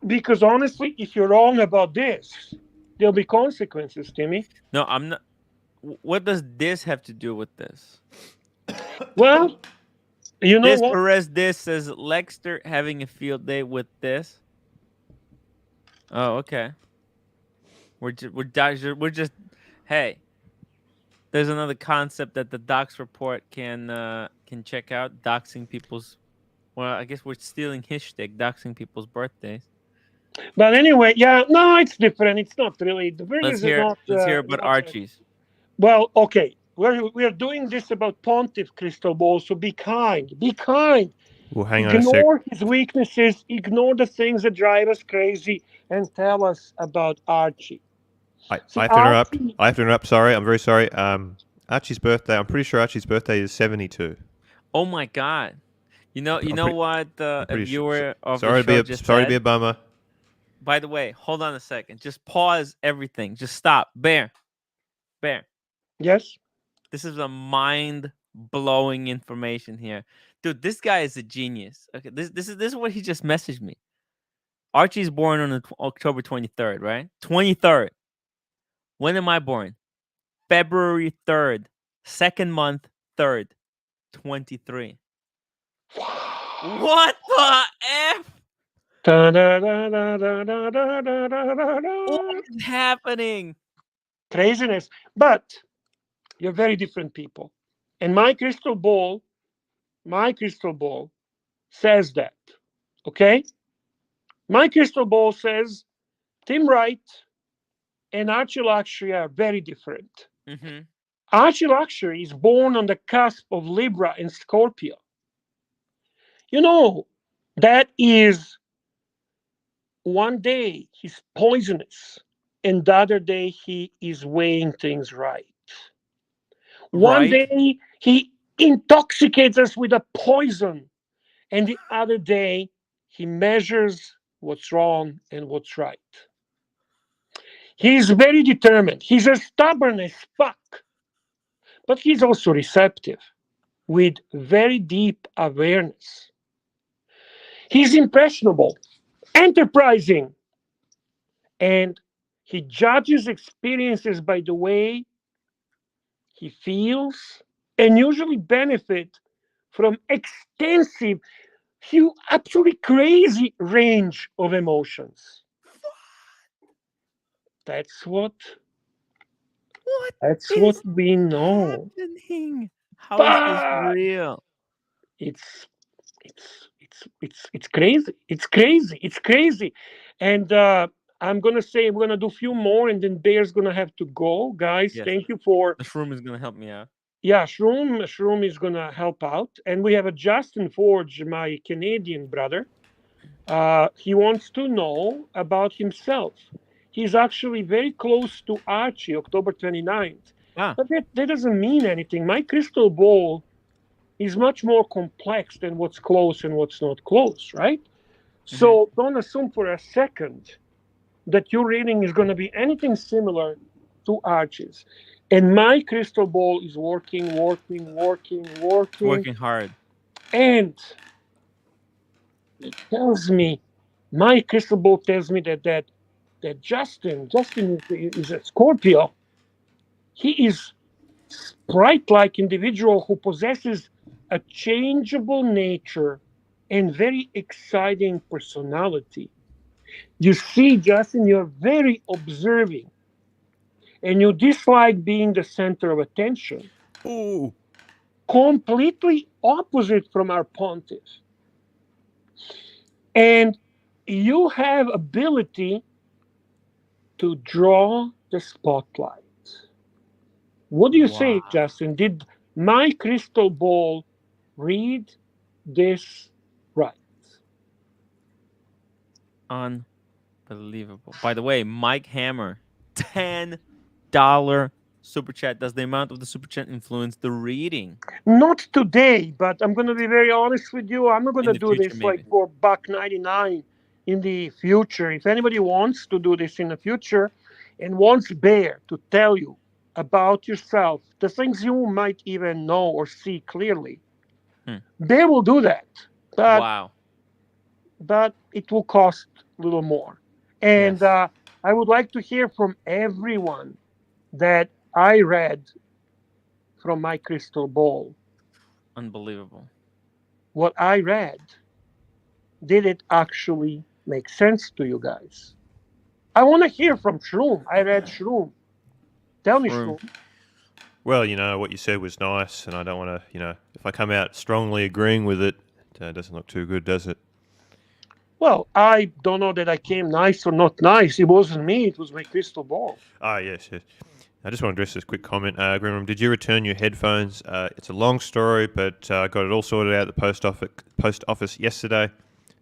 Because honestly, if you're wrong about this, there'll be consequences, Timmy. No, I'm not. What does this have to do with this? Well, you know this what? Perez this says Lexter having a field day with this. Oh, okay. We're just hey. There's another concept that the Docs report can check out. Doxing people's. Well, I guess we're stealing his shtick, doxing people's birthdays. But anyway, yeah, no, it's different. It's not really. Let's hear about Archie's. Well, okay. We're doing this about Pontiff Crystal Ball, so be kind. Be kind. Well, hang on a sec. Ignore his weaknesses, ignore the things that drive us crazy, and tell us about Archie. I have to interrupt. I have to interrupt. Sorry, I'm very sorry. Archie's birthday. I'm pretty sure Archie's birthday is 72. Oh my God! You know what? A viewer of sorry the show just sorry said? to be a bummer. By the way, hold on a second. Just pause everything. Just stop. Bear. Yes. This is a mind-blowing information here, dude. This guy is a genius. Okay, this is what he just messaged me. Archie's born on October 23rd, right? 23rd. When am I born? February 3rd. Second month, 3rd. 23. What the F? What is happening? Craziness. But you're very different people. And my crystal ball says that. Okay? My crystal ball says Tim Wright and ArchieLuxury are very different. Mm-hmm. ArchieLuxury is born on the cusp of Libra and Scorpio. You know, that is one day he's poisonous and the other day he is weighing things right. One day he intoxicates us with a poison and the other day he measures what's wrong and what's right. He's very determined. He's as stubborn as fuck. But he's also receptive with very deep awareness. He's impressionable, enterprising, and he judges experiences by the way he feels and usually benefit from extensive, absolutely crazy range of emotions. That's what we know. Happening? How is this real? It's crazy. It's crazy. And I'm gonna do a few more, and then Bear's gonna have to go. Guys, yes. Thank you for. The Shroom is gonna help me out. Yeah, Shroom is gonna help out, and we have a Justin Forge, my Canadian brother. He wants to know about himself. He's actually very close to Archie, October 29th. But that doesn't mean anything. My crystal ball is much more complex than what's close and what's not close, right? Mm-hmm. So don't assume for a second that your reading is going to be anything similar to Archie's. And my crystal ball is working. Working hard. And it tells me, my crystal ball tells me that Justin is a Scorpio. He is sprite-like individual who possesses a changeable nature and very exciting personality. You see, Justin, you're very observing, and you dislike being the center of attention. Ooh. Completely opposite from our pontiff. And you have ability to draw the spotlight. What do you say, Justin? Did my crystal ball read this right? Unbelievable. By the way, Mike Hammer, $10 super chat. Does the amount of the super chat influence the reading? Not today, but I'm going to be very honest with you. I'm not going to do future, this maybe. like for $1.99 in the future. If anybody wants to do this in the future and wants Bear to tell you about yourself, the things you might even know or see clearly, Bear will do that. But, wow. But it will cost a little more. And I would like to hear from everyone that I read from my crystal ball. Unbelievable. What I read, did it actually make sense to you guys? I want to hear from Shroom. I read Shroom. Tell me, Shroom. Well, what you said was nice, and I don't want to, if I come out strongly agreeing with it, it doesn't look too good, does it? Well, I don't know that I came nice or not nice. It wasn't me. It was my crystal ball. Ah, yes. I just want to address this quick comment. Grimram, did you return your headphones? It's a long story, but I got it all sorted out at the post office yesterday.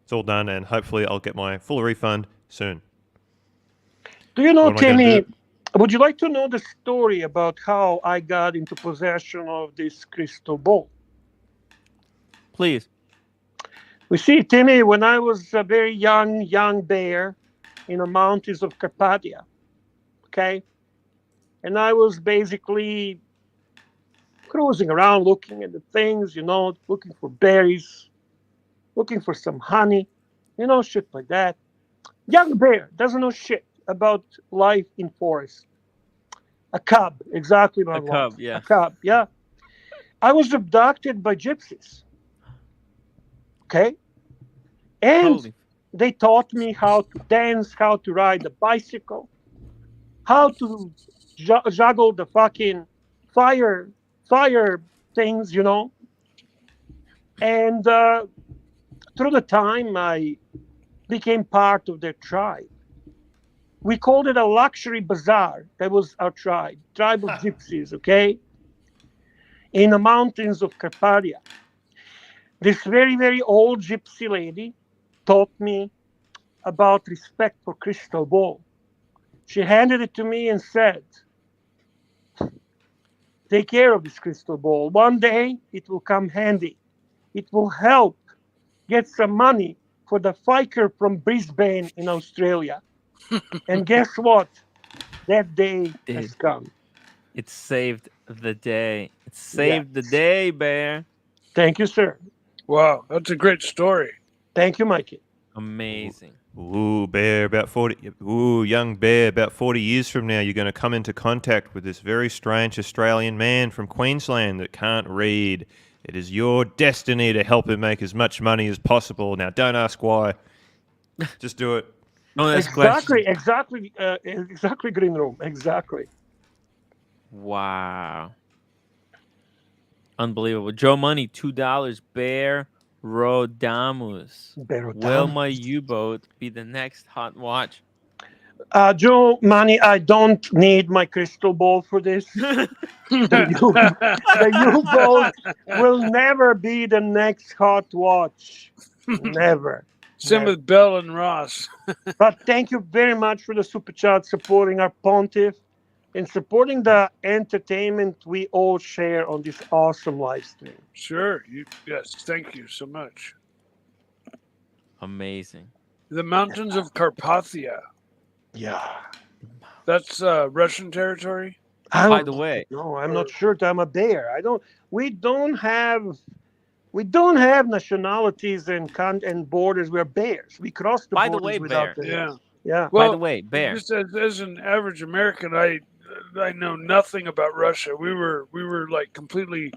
It's all done, and hopefully I'll get my full refund soon. Do you know, Timmy, would you like to know the story about how I got into possession of this crystal ball? Please. We see, Timmy, when I was a very young bear in the mountains of Carpathia, okay? And I was basically cruising around looking at the things, looking for berries, looking for some honey, shit like that. Young bear doesn't know shit about life in forest. A cub, exactly my word. Cub, yeah. A cub, yeah. I was abducted by gypsies. Okay? And they taught me how to dance, how to ride a bicycle, how to juggle the fucking fire things, And through the time, I became part of their tribe. We called it a luxury bazaar. That was our tribe of gypsies, okay? In the mountains of Carpathia. This very, very old gypsy lady taught me about respect for crystal ball. She handed it to me and said, take care of this crystal ball. One day it will come handy. It will help get some money for the fiker from Brisbane in Australia. And guess what? That day has come. It saved the day. It saved the day, Bear. Thank you, sir. Wow, that's a great story. Thank you, Mikey. Amazing. Ooh, Bear, about 40. Ooh, young Bear, about 40 years from now, you're going to come into contact with this very strange Australian man from Queensland that can't read. It is your destiny to help him make as much money as possible. Now, don't ask why. Just do it. No, that's exactly, Green Room. Exactly. Wow. Unbelievable. Joe Money, $2. Bear Rodamus. Will my U-boat be the next hot watch? Joe Money, I don't need my crystal ball for this. The U-boat will never be the next hot watch. Never. Same with Bell and Ross. But thank you very much for the super chat supporting our pontiff and supporting the entertainment we all share on this awesome live stream. Sure. Yes. Thank you so much. Amazing. The mountains of Carpathia. Yeah. That's Russian territory? By the way. No, I'm not sure that I'm a bear. We don't have nationalities and borders. We're bears. We cross the borders without Bear. Yeah. Well, by the way, Bear. Just as an average American, I know nothing about Russia. We were like completely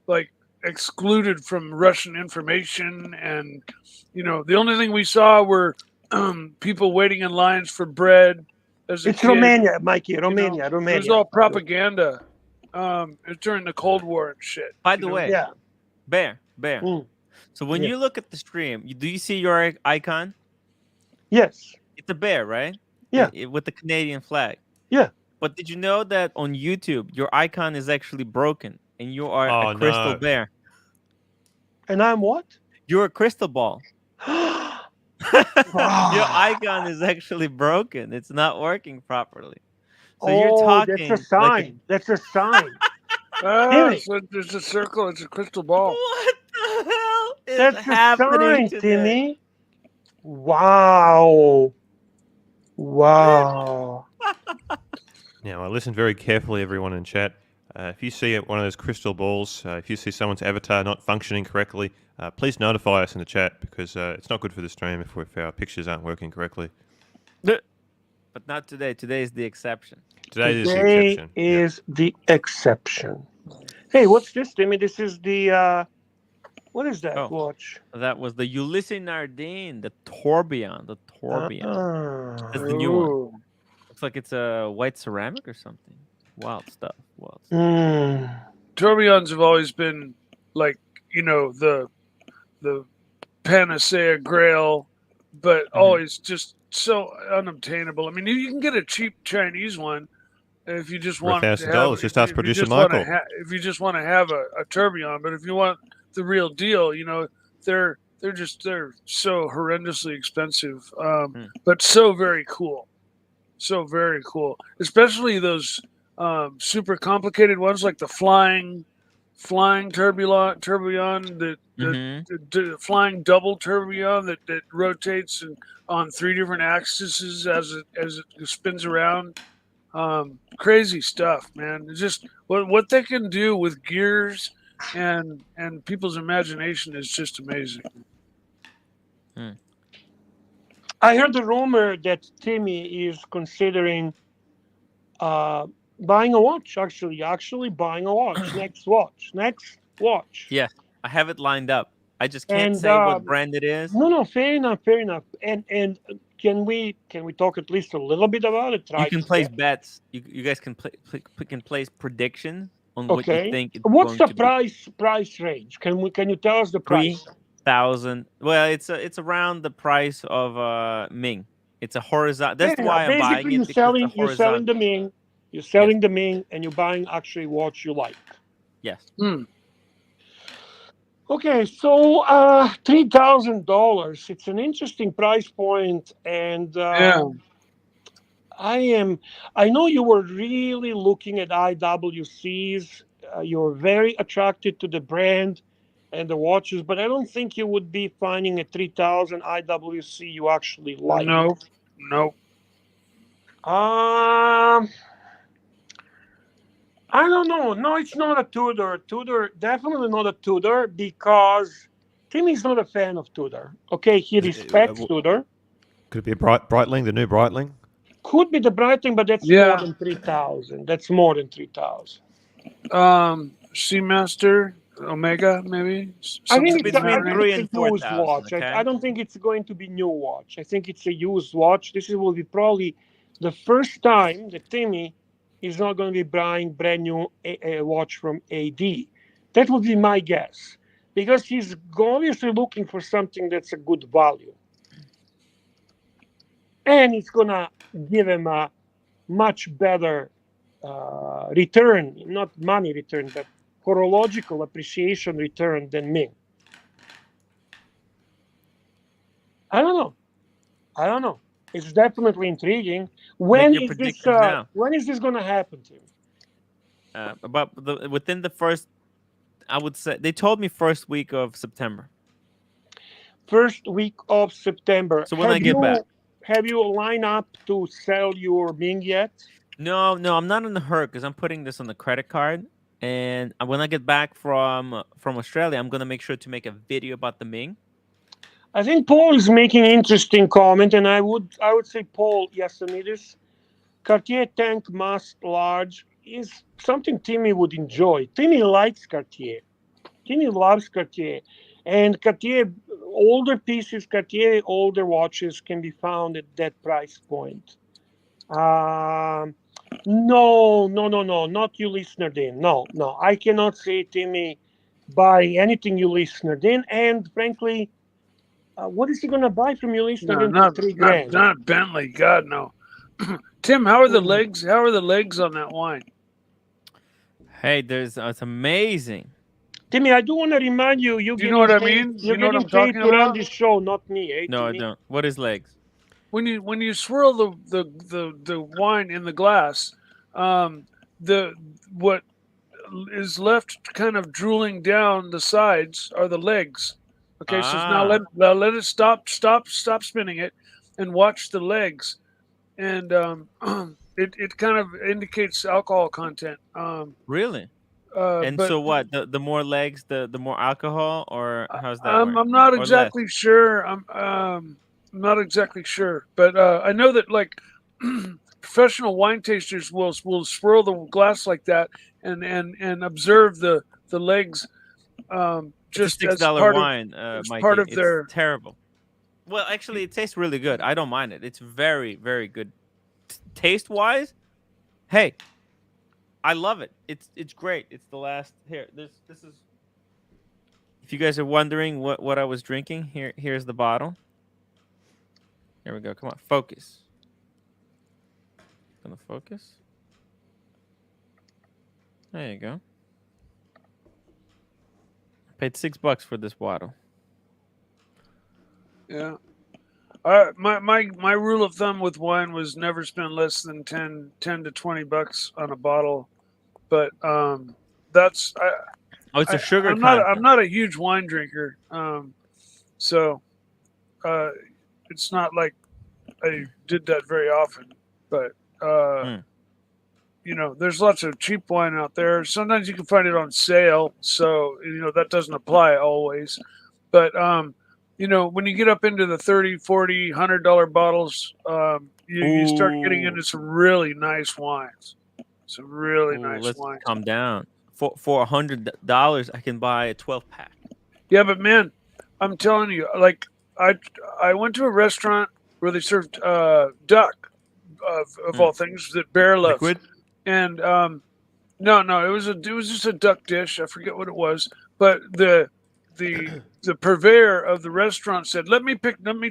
like excluded from Russian information, and the only thing we saw were people waiting in lines for bread. It's Romania, Mikey. Romania. It was all propaganda. During the Cold War and shit. By the way, yeah. Bear. So when you look at the stream, do you see your icon? Yes. It's a bear, right? Yeah. With the Canadian flag. Yeah. But did you know that on YouTube, your icon is actually broken and you are a crystal bear? And I'm what? You're a crystal ball. Your icon is actually broken. It's not working properly. So you're talking. That's a sign. That's a sign. So there's a circle. It's a crystal ball. What the hell is That's happening a sign, today? Timmy. Wow. Wow. Now, listen very carefully, everyone in chat. If you see one of those crystal balls, if you see someone's avatar not functioning correctly, please notify us in the chat because it's not good for the stream if our pictures aren't working correctly. But not today. Today is the exception. Today is the exception. The exception. Hey, what's this, Timmy? This is the what is that watch? That was the Ulysses Nardin, the Tourbillon. The Tourbillon. That's the new one. Looks like it's a white ceramic or something. Wild stuff. Tourbillons have always been like, the panacea grail, but always just so unobtainable. I mean, you can get a cheap Chinese one if you just want $1,000. Just ask producer Michael. If you just want to have a tourbillon, but if you want the real deal, they're so horrendously expensive, but so very cool. So very cool, especially those super complicated ones like the flying tourbillon, the flying double tourbillon that rotates on 3 different axes as it spins around. Crazy stuff, man. It's just what they can do with gears and people's imagination is just amazing. I heard the rumor that Timmy is considering buying a watch. Actually buying a watch. Next watch. Yeah, I have it lined up. I just can't say what brand it is. No, fair enough. And can we talk at least a little bit about it? You can place bets. You guys can place predictions on what you think. What's the price range? Can you tell us the price? 3,000. Well, it's around the price of Ming. It's a horizontal. That's why I'm buying it. You're selling the Ming. You're selling the Ming, and you're buying actually what you like. Yes. Okay, so $3,000. It's an interesting price point, and I know you were really looking at IWCs. You're very attracted to the brand and the watches, but I don't think you would be finding a 3,000 IWC you actually like. No. I don't know. No, it's not a Tudor. Definitely not a Tudor, because Timmy's not a fan of Tudor. Okay, he respects Tudor. Could it be a Breitling, the new Breitling? Could be the Breitling, but that's more than 3,000. That's more than 3,000. Seamaster, Omega, maybe. I think it's a used watch. Okay? I don't think it's going to be new watch. I think it's a used watch. This will be probably the first time that Timmy is not going to be buying brand new watch from AD. That would be my guess, because he's obviously looking for something that's a good value, and it's gonna give him a much better return, not money return, but horological appreciation return than Ming. I don't know. It's definitely intriguing. When is this going to happen, Tim? Within the first, I would say, they told me first week of September. First week of September. So when I get back. Have you lined up to sell your Ming yet? No, I'm not in the hurry because I'm putting this on the credit card. And when I get back from Australia, I'm going to make sure to make a video about the Ming. I think Paul is making an interesting comment, and I would say, Paul Yasamidis, Cartier Tank Mask Large is something Timmy would enjoy. Timmy likes Cartier. Timmy loves Cartier. And Cartier, older pieces, Cartier older watches can be found at that price point. No, not you, listener. No. I cannot say Timmy buy anything you listened in. And frankly, what is he going to buy from you listened No, in for $3,000? not Bentley. God no. Tim, how are the legs? How are the legs on that wine? Hey, it's amazing. Timmy, I do want to remind you, Do you know what I mean? You're You know what getting I'm talking paid to run about? this show, not me. Eh, No, I Timmy? don't. What is legs? When you swirl the wine in the glass, the what is left kind of drooling down the sides are the legs. Okay, so now let it stop spinning it, and watch the legs, and it kind of indicates alcohol content. Really? And But so what? The more legs, the more alcohol, or how's that work? I'm not Or less? exactly sure. I'm not exactly sure, but I know that like professional wine tasters will swirl the glass like that and observe the legs It's a just as $6 wine, Mikey. part of It's their. terrible. Well, actually, it tastes really good. I don't mind it. It's very, very good. Taste wise, hey, I love it. It's great. It's the last here. This is. If you guys are wondering what I was drinking, here's the bottle. Here we go. Come on, focus. Gonna focus. There you go. Paid $6 for this bottle. Yeah. My rule of thumb with wine was never spend less than 10 to $20 on a bottle, but that's It's a sugar I'm content. not a huge wine drinker, so it's not like I did that very often. But you know, there's lots of cheap wine out there. Sometimes you can find it on sale, so you know that doesn't apply always. But you know, when you get up into the $30, $40, $100 bottles, you start getting into some really nice wines. Some really nice let's wines. calm down. For $100, I can buy a 12-pack. Yeah, but man, I'm telling you, like I went to a restaurant where they served duck of all things that Bear loves. Liquid? And no, it was just a duck dish. I forget what it was, but the purveyor of the restaurant said, "Let me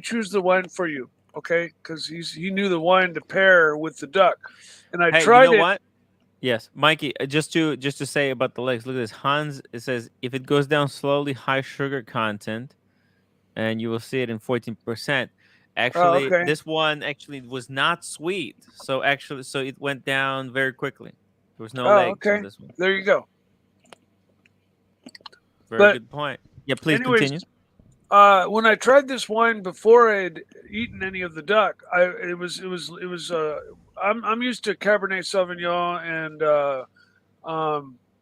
choose the wine for you, okay?" Because he knew the wine to pair with the duck, and I tried you know it. What? Yes, Mikey. Just to say about the legs. Look at this, Hans. It says if it goes down slowly, high sugar content, and you will see it in 14%. Actually, okay. This one actually was not sweet, so it went down very quickly. There was no legs on this one. There you go. Very good point. Yeah, please continue. When I tried this wine before I had eaten any of the duck, I'm used to Cabernet Sauvignon and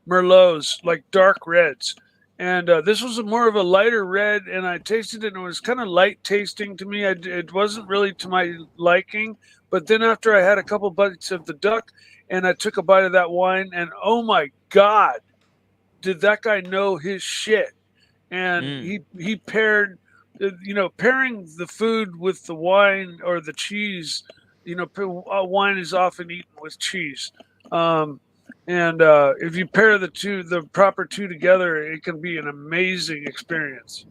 Merlots, like dark reds. And this was more of a lighter red, and I tasted it, and it was kind of light tasting to me. It wasn't really to my liking. But then after I had a couple bites of the duck, and I took a bite of that wine, and oh my God, did that guy know his shit. And he paired, pairing the food with the wine or the cheese. Wine is often eaten with cheese. And if you pair the proper two together, it can be an amazing experience.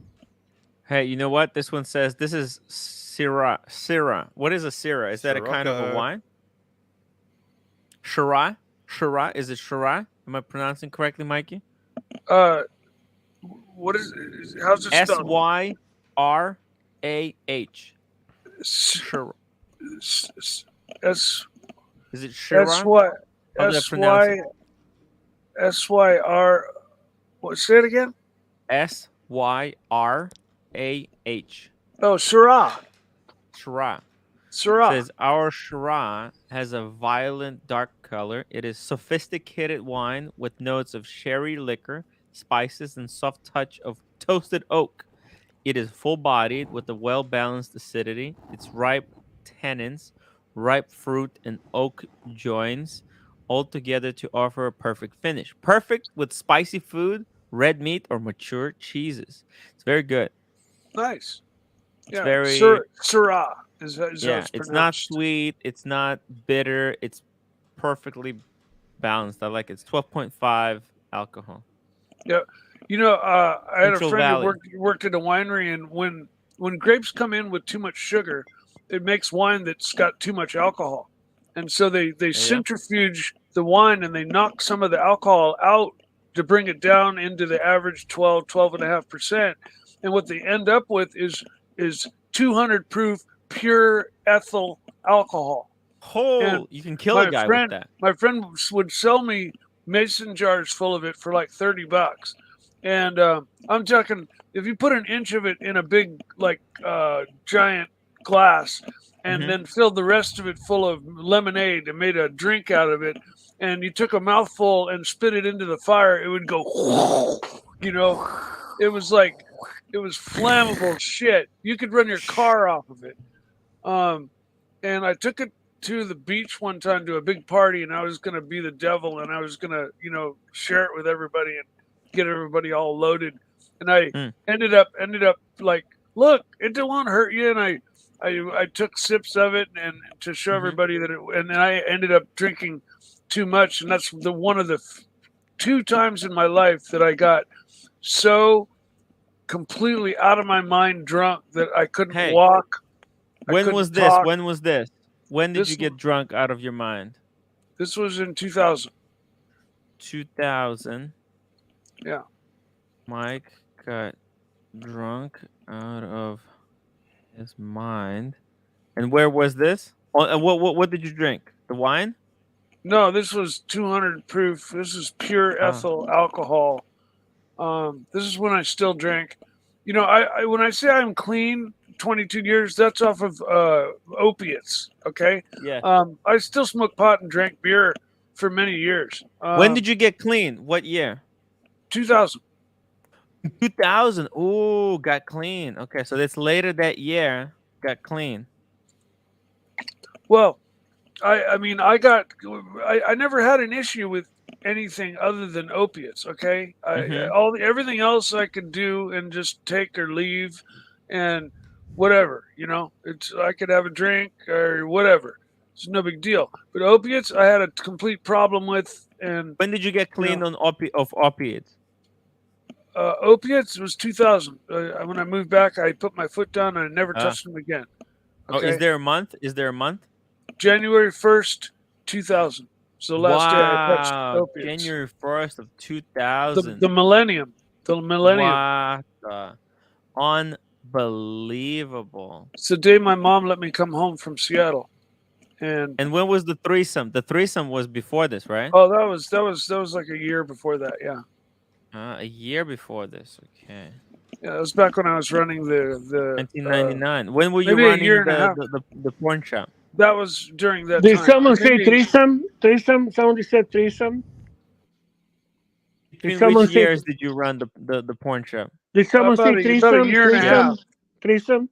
Hey, you know what? This one says this is Syrah. Syrah. What is a Syrah? Is that a kind of a wine? Syrah? Syrah? Is it Syrah? Am I pronouncing correctly, Mikey? What is it? How's it spelled? Syrah. Syrah. Is it Syrah? SYR. What? Say it again. SYRAH. Oh, Syrah. Syrah. Syrah. Says our Syrah has a violent dark color. It is sophisticated wine with notes of sherry liquor, spices, and soft touch of toasted oak. It is full-bodied with a well-balanced acidity. Its ripe tannins, ripe fruit, and oak joins all together to offer a perfect finish. Perfect with spicy food, red meat, or mature cheeses. It's very good. Nice. It's very Syrah. It's not sweet. It's not bitter. It's perfectly balanced. I like it. It's 12.5 alcohol. Yeah. I had a Central friend Valley. who worked at a winery, and when grapes come in with too much sugar, it makes wine that's got too much alcohol, and so they centrifuge the wine and they knock some of the alcohol out to bring it down into the average 12.5%. And what they end up with is 200 proof pure ethyl alcohol. You can kill a guy with that. My friend would sell me mason jars full of it for like $30. And I'm talking, if you put an inch of it in a big, like, giant glass and then filled the rest of it full of lemonade and made a drink out of it, and you took a mouthful and spit it into the fire, it would go, it was flammable shit. You could run your car off of it. And I took it to the beach one time to a big party, and I was going to be the devil, and I was going to, share it with everybody and get everybody all loaded. And I ended up like, look, it won't hurt you. And I took sips of it and to show everybody that and then I ended up drinking too much. And that's one of the 2 times in my life that I got so completely out of my mind drunk that I couldn't walk. When was this? Talk. When was this? When did you get drunk out of your mind? This was in 2000. 2000. Yeah. Mike got drunk out of his mind. And where was this? What did you drink? The wine? No, this was 200 proof. This is pure ethyl alcohol. This is when I still drank. I when I say I'm clean, 22 years, that's off of opiates. Okay. Yeah. I still smoked pot and drank beer for many years. When did you get clean? What year? 2000. 2000. Ooh, got clean. Okay, so that's later that year. Got clean. Well, I never had an issue with anything other than opiates. Okay, everything else I could do and just take or leave, and whatever. I could have a drink or whatever. It's no big deal. But opiates, I had a complete problem with. And when did you get clean on opiates? Opiates was 2000. When I moved back, I put my foot down and I never touched them again. Okay? Oh, is there a month? January 1st, 2000. So the last day I touched opiates. January 1st of 2000. The millennium. The millennium. Unbelievable. It's the day my mom let me come home from Seattle. And when was the threesome? The threesome was before this, right? Oh, that was like a year before that, yeah. A year before this, okay. Yeah, it was back when I was running the 1999. When were you running the porn shop? That was during that time. Did someone say threesome? Threesome? Somebody said threesome? Between which years did you run the porn shop? Did someone say threesome? About a year and a half. Threesome?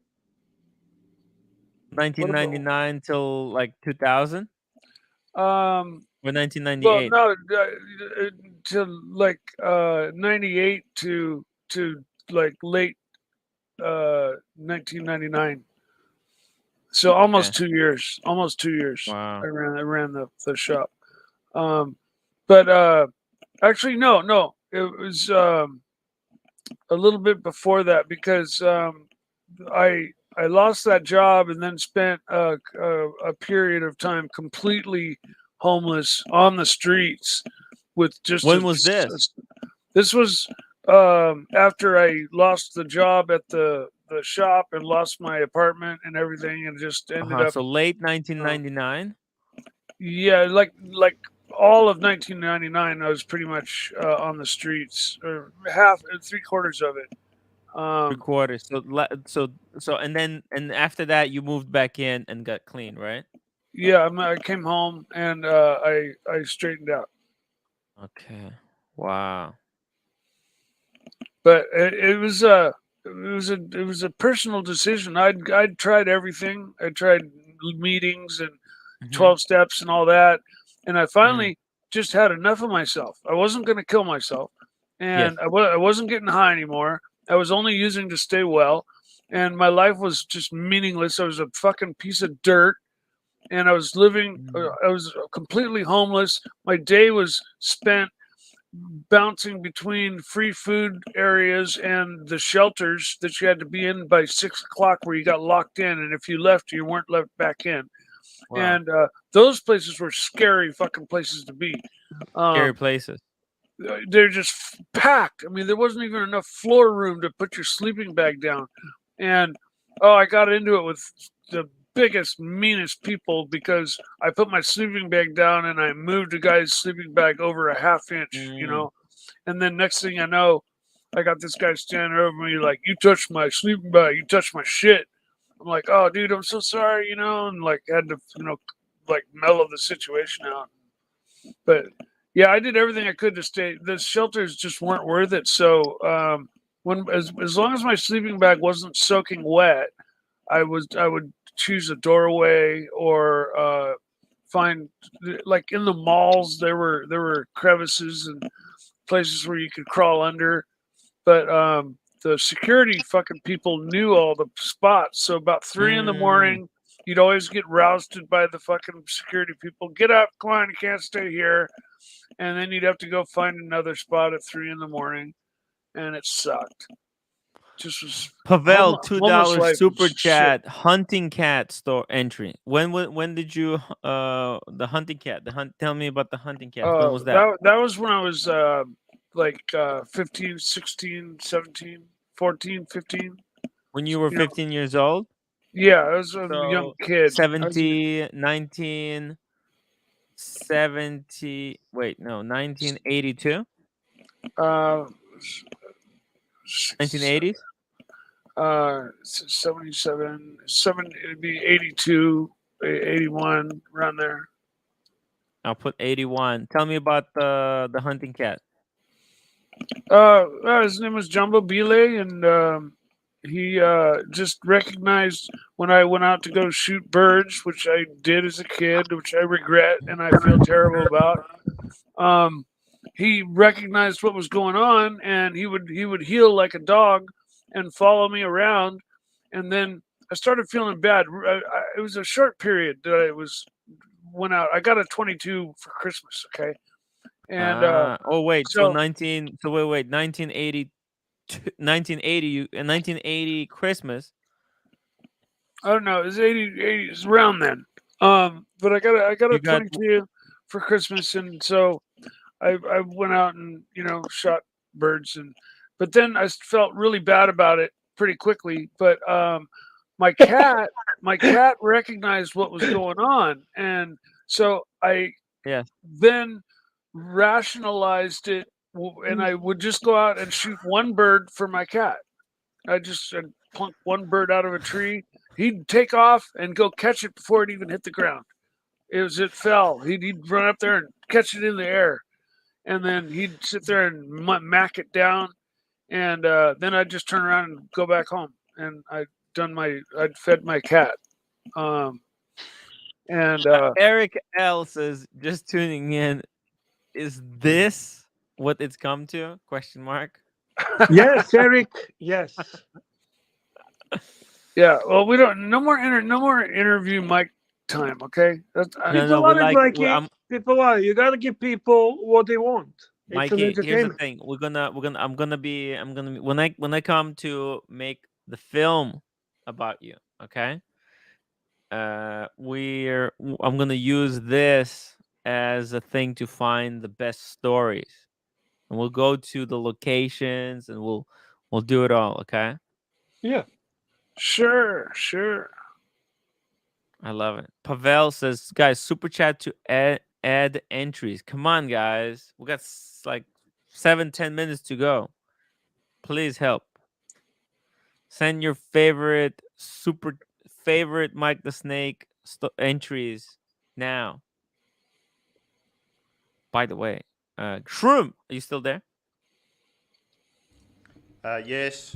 1999 till like 2000? Or 1998? Well, no, to like 98 to like late 1999. So almost 2 years. Almost 2 years. Wow. I ran the shop. But actually no. It was a little bit before that because I lost that job and then spent a period of time completely homeless on the streets with just. When was this? This was after I lost the job at the shop and lost my apartment and everything and just ended up. So late 1999. Yeah, like all of 1999, I was pretty much on the streets, or three quarters of it. 3/4. So and after that you moved back in and got clean, right? Yeah, I came home and I straightened out. Okay. Wow. But it was a personal decision. I'd tried everything. I tried meetings and 12 steps and all that, and I finally just had enough of myself. I wasn't going to kill myself, and I wasn't getting high anymore. I was only using to stay well, and my life was just meaningless. I was a fucking piece of dirt, and I was living. I was completely homeless. My day was spent bouncing between free food areas and the shelters that you had to be in by 6 o'clock, where you got locked in, and if you left, you weren't let back in. Wow. And those places were scary fucking places to be. Scary places. They're just packed. I mean, there wasn't even enough floor room to put your sleeping bag down. And I got into it with the biggest, meanest people because I put my sleeping bag down and I moved a guy's sleeping bag over a half inch, you know. And then next thing I know, I got this guy standing over me like, "You touched my sleeping bag, you touched my shit." I'm like, "Oh, dude, I'm so sorry," you know, and like had to, like mellow the situation out. But yeah, I did everything I could to stay. The shelters just weren't worth it. So as long as my sleeping bag wasn't soaking wet, I would choose a doorway or find, like, in the malls there were crevices and places where you could crawl under, but the security fucking people knew all the spots. So about 3 in the morning, you'd always get rousted by the fucking security people. "Get up, come on, you can't stay here." And then you'd have to go find another spot at 3 in the morning, and it sucked. Just was Pavel, $2 super chat. Shit. Hunting cat store entry. When did you the hunting cat? Tell me about the hunting cat. When was that? That was when I was like 15, 16, 17, 14, 15. When you were 15 years old? Yeah, I was a young kid. 70, 19, 70. Wait, no, 1982. 1980s. 77, it'd be 82, 81, around there. I'll put 81. Tell me about the hunting cat. His name was Jumbo Bile, and he just recognized when I went out to go shoot birds, which I did as a kid, which I regret and I feel terrible about. He recognized what was going on, and he would heel like a dog and follow me around. And then I started feeling bad. It was a short period that I went out. I got a 22 for Christmas. Okay. And wait, so 1980 1980 Christmas. I don't know, it was 80 it's around then. But I got a 22 for Christmas, and so I went out and shot birds, but then I felt really bad about it pretty quickly. But my cat recognized what was going on, and so I then rationalized it, and I would just go out and shoot one bird for my cat. I'd plunk one bird out of a tree. He'd take off and go catch it before it even hit the ground. It fell. He'd run up there and catch it in the air, and then he'd sit there and mack it down, and then I'd just turn around and go back home. And I'd fed my cat. Eric L says, just tuning in, is this what it's come to? Question mark. Yes, Eric. Yes. Yeah. Well, we don't. No more interview mic time. Okay. People are. You gotta give people what they want. Mikey, here's the thing. I'm gonna be when I come to make the film about you. Okay. I'm gonna use this as a thing to find the best stories, and we'll go to the locations and we'll do it all. Okay. Yeah. Sure. I love it. Pavel says, guys, super chat to add entries. Come on, guys. We got like 7-10 minutes to go. Please help. Send your favorite Mike the Snake entries now. By the way, Shroom, are you still there? Yes.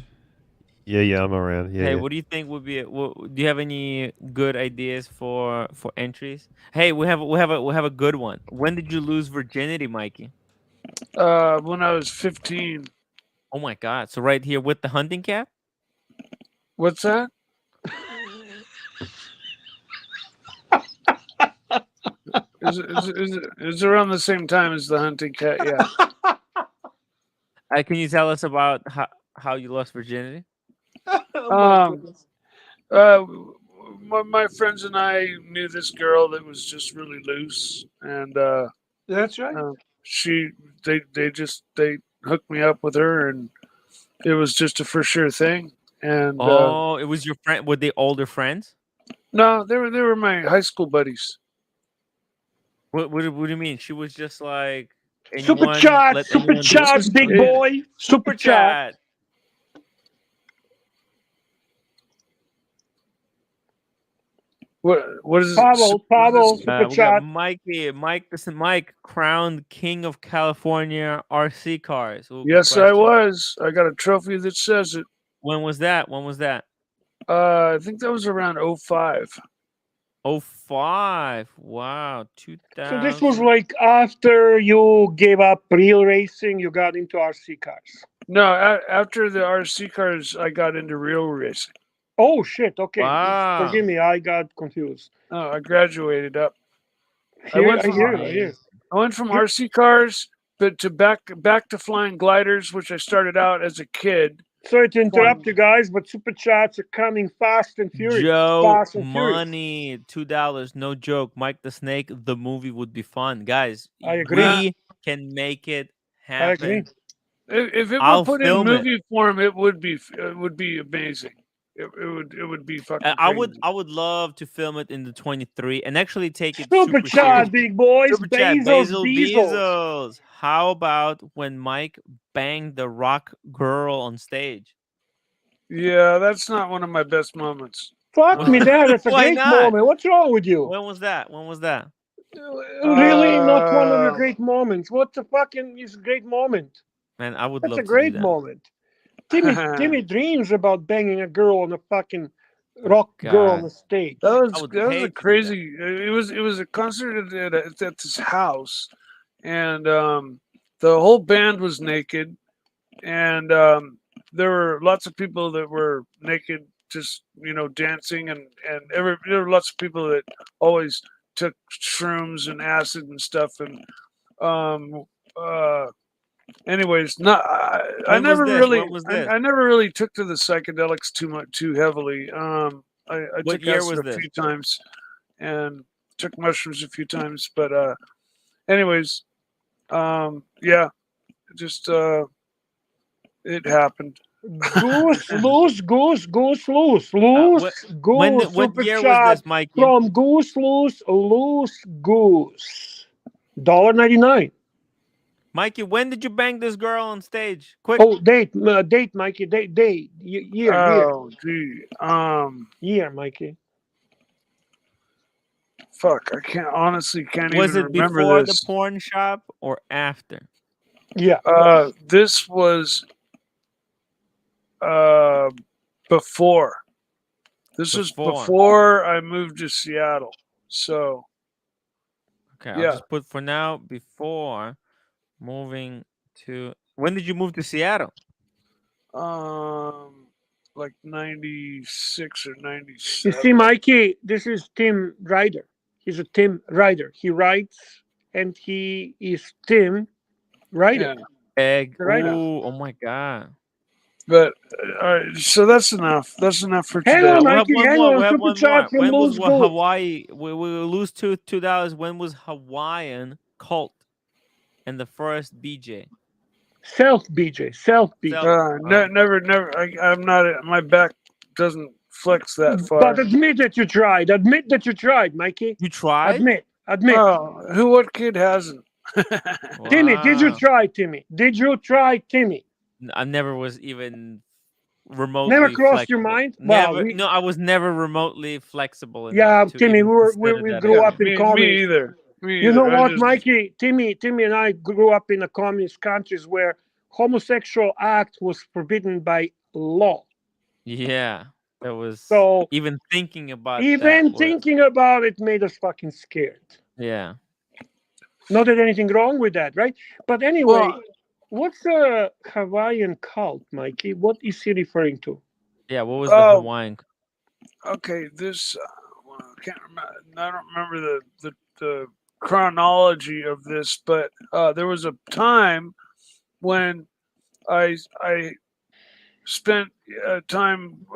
Yeah, I'm around. Yeah. Hey, what do you think would be? Do you have any good ideas for entries? Hey, we have a good one. When did you lose virginity, Mikey? When I was 15. Oh my God! So right here with the hunting cap. What's that? Is around the same time as the hunting cat? Yeah. Can you tell us about how you lost virginity? My friends and I knew this girl that was just really loose, and that's right. They hooked me up with her, and it was just a for sure thing. And it was your friend. Were they older friends? No, they were my high school buddies. What do you mean? She was just like super chat, big boy, super chat. What is Pavel, super chat. Mike, crowned king of California RC cars. Yes, I was. I got a trophy that says it. When was that? I think that was around 05. 05. Wow, 2000. So this was like after you gave up real racing, you got into RC cars. No, after the RC cars, I got into real racing. Oh shit! Okay, wow. Forgive me, I got confused. Oh, I graduated up. I went from RC cars, but to back to flying gliders, which I started out as a kid. Sorry to interrupt you guys, but super chats are coming fast and furious. Joe Money, $2, no joke. Mike the Snake, the movie would be fun, guys. I agree. We can make it happen. I agree. If it were put in movie form, it would be amazing. It would be fucking. I would love to film it in the 23 and actually take it super chat, big boys. Super chat, Bezos. How about when Mike banged the rock girl on stage? Yeah, that's not one of my best moments. Fuck me, that's a great moment. What's wrong with you? When was that? Really, not one of your great moments. What the fucking is a great moment? Man, I would. That's love a great moment. Timmy dreams about banging a girl on a fucking rock girl on the stage. That was a crazy. It was a concert at this house, and the whole band was naked, and there were lots of people that were naked, just dancing, and there were lots of people that always took shrooms and acid and stuff, and anyways, I never really took to the psychedelics too heavily. I took acid a few times and took mushrooms a few times, but anyways, yeah, just it happened. Goose. What year was this, Mikey? From Goose. $1.99. Mikey, when did you bang this girl on stage? Quick. Oh, date, Mikey. Date. Year. Oh, gee. Year, Mikey. Fuck, I can't even remember this. Was it before the porn shop or after? Yeah. This was before. This was before I moved to Seattle. So. Okay, I'll just put for now before moving to. When did you move to Seattle? Like 96 or 97. You see, Mikey, this is Tim Ryder. He's a Tim Ryder. He writes, and he is Tim Ryder. Yeah. Ooh, oh my god. But all right, so that's enough. That's enough for today. Hang on, Mikey. Hang on. Super chat from Lose Hawaii. We lose $2. When was Hawaiian cult and the first BJ? Self BJ. Never. I'm not. My back doesn't flex that far. But admit that you tried. Admit that you tried, Mikey. You tried? Admit. Oh, what kid hasn't? Timmy, did you try, Timmy? I never was even remotely. Never crossed flexible. your mind? No, I was never remotely flexible. Yeah, Timmy, we grew up in communist. Me either. You know what, Mikey? Timmy and I grew up in a communist countries where homosexual act was forbidden by law. Yeah, that was. So even thinking about it made us fucking scared. Yeah. Not that anything wrong with that, right? But anyway. What's a Hawaiian cult, Mikey? What is he referring to? Yeah, what was the Hawaiian? Okay, this I can't remember. I don't remember the chronology of this, but there was a time when I spent time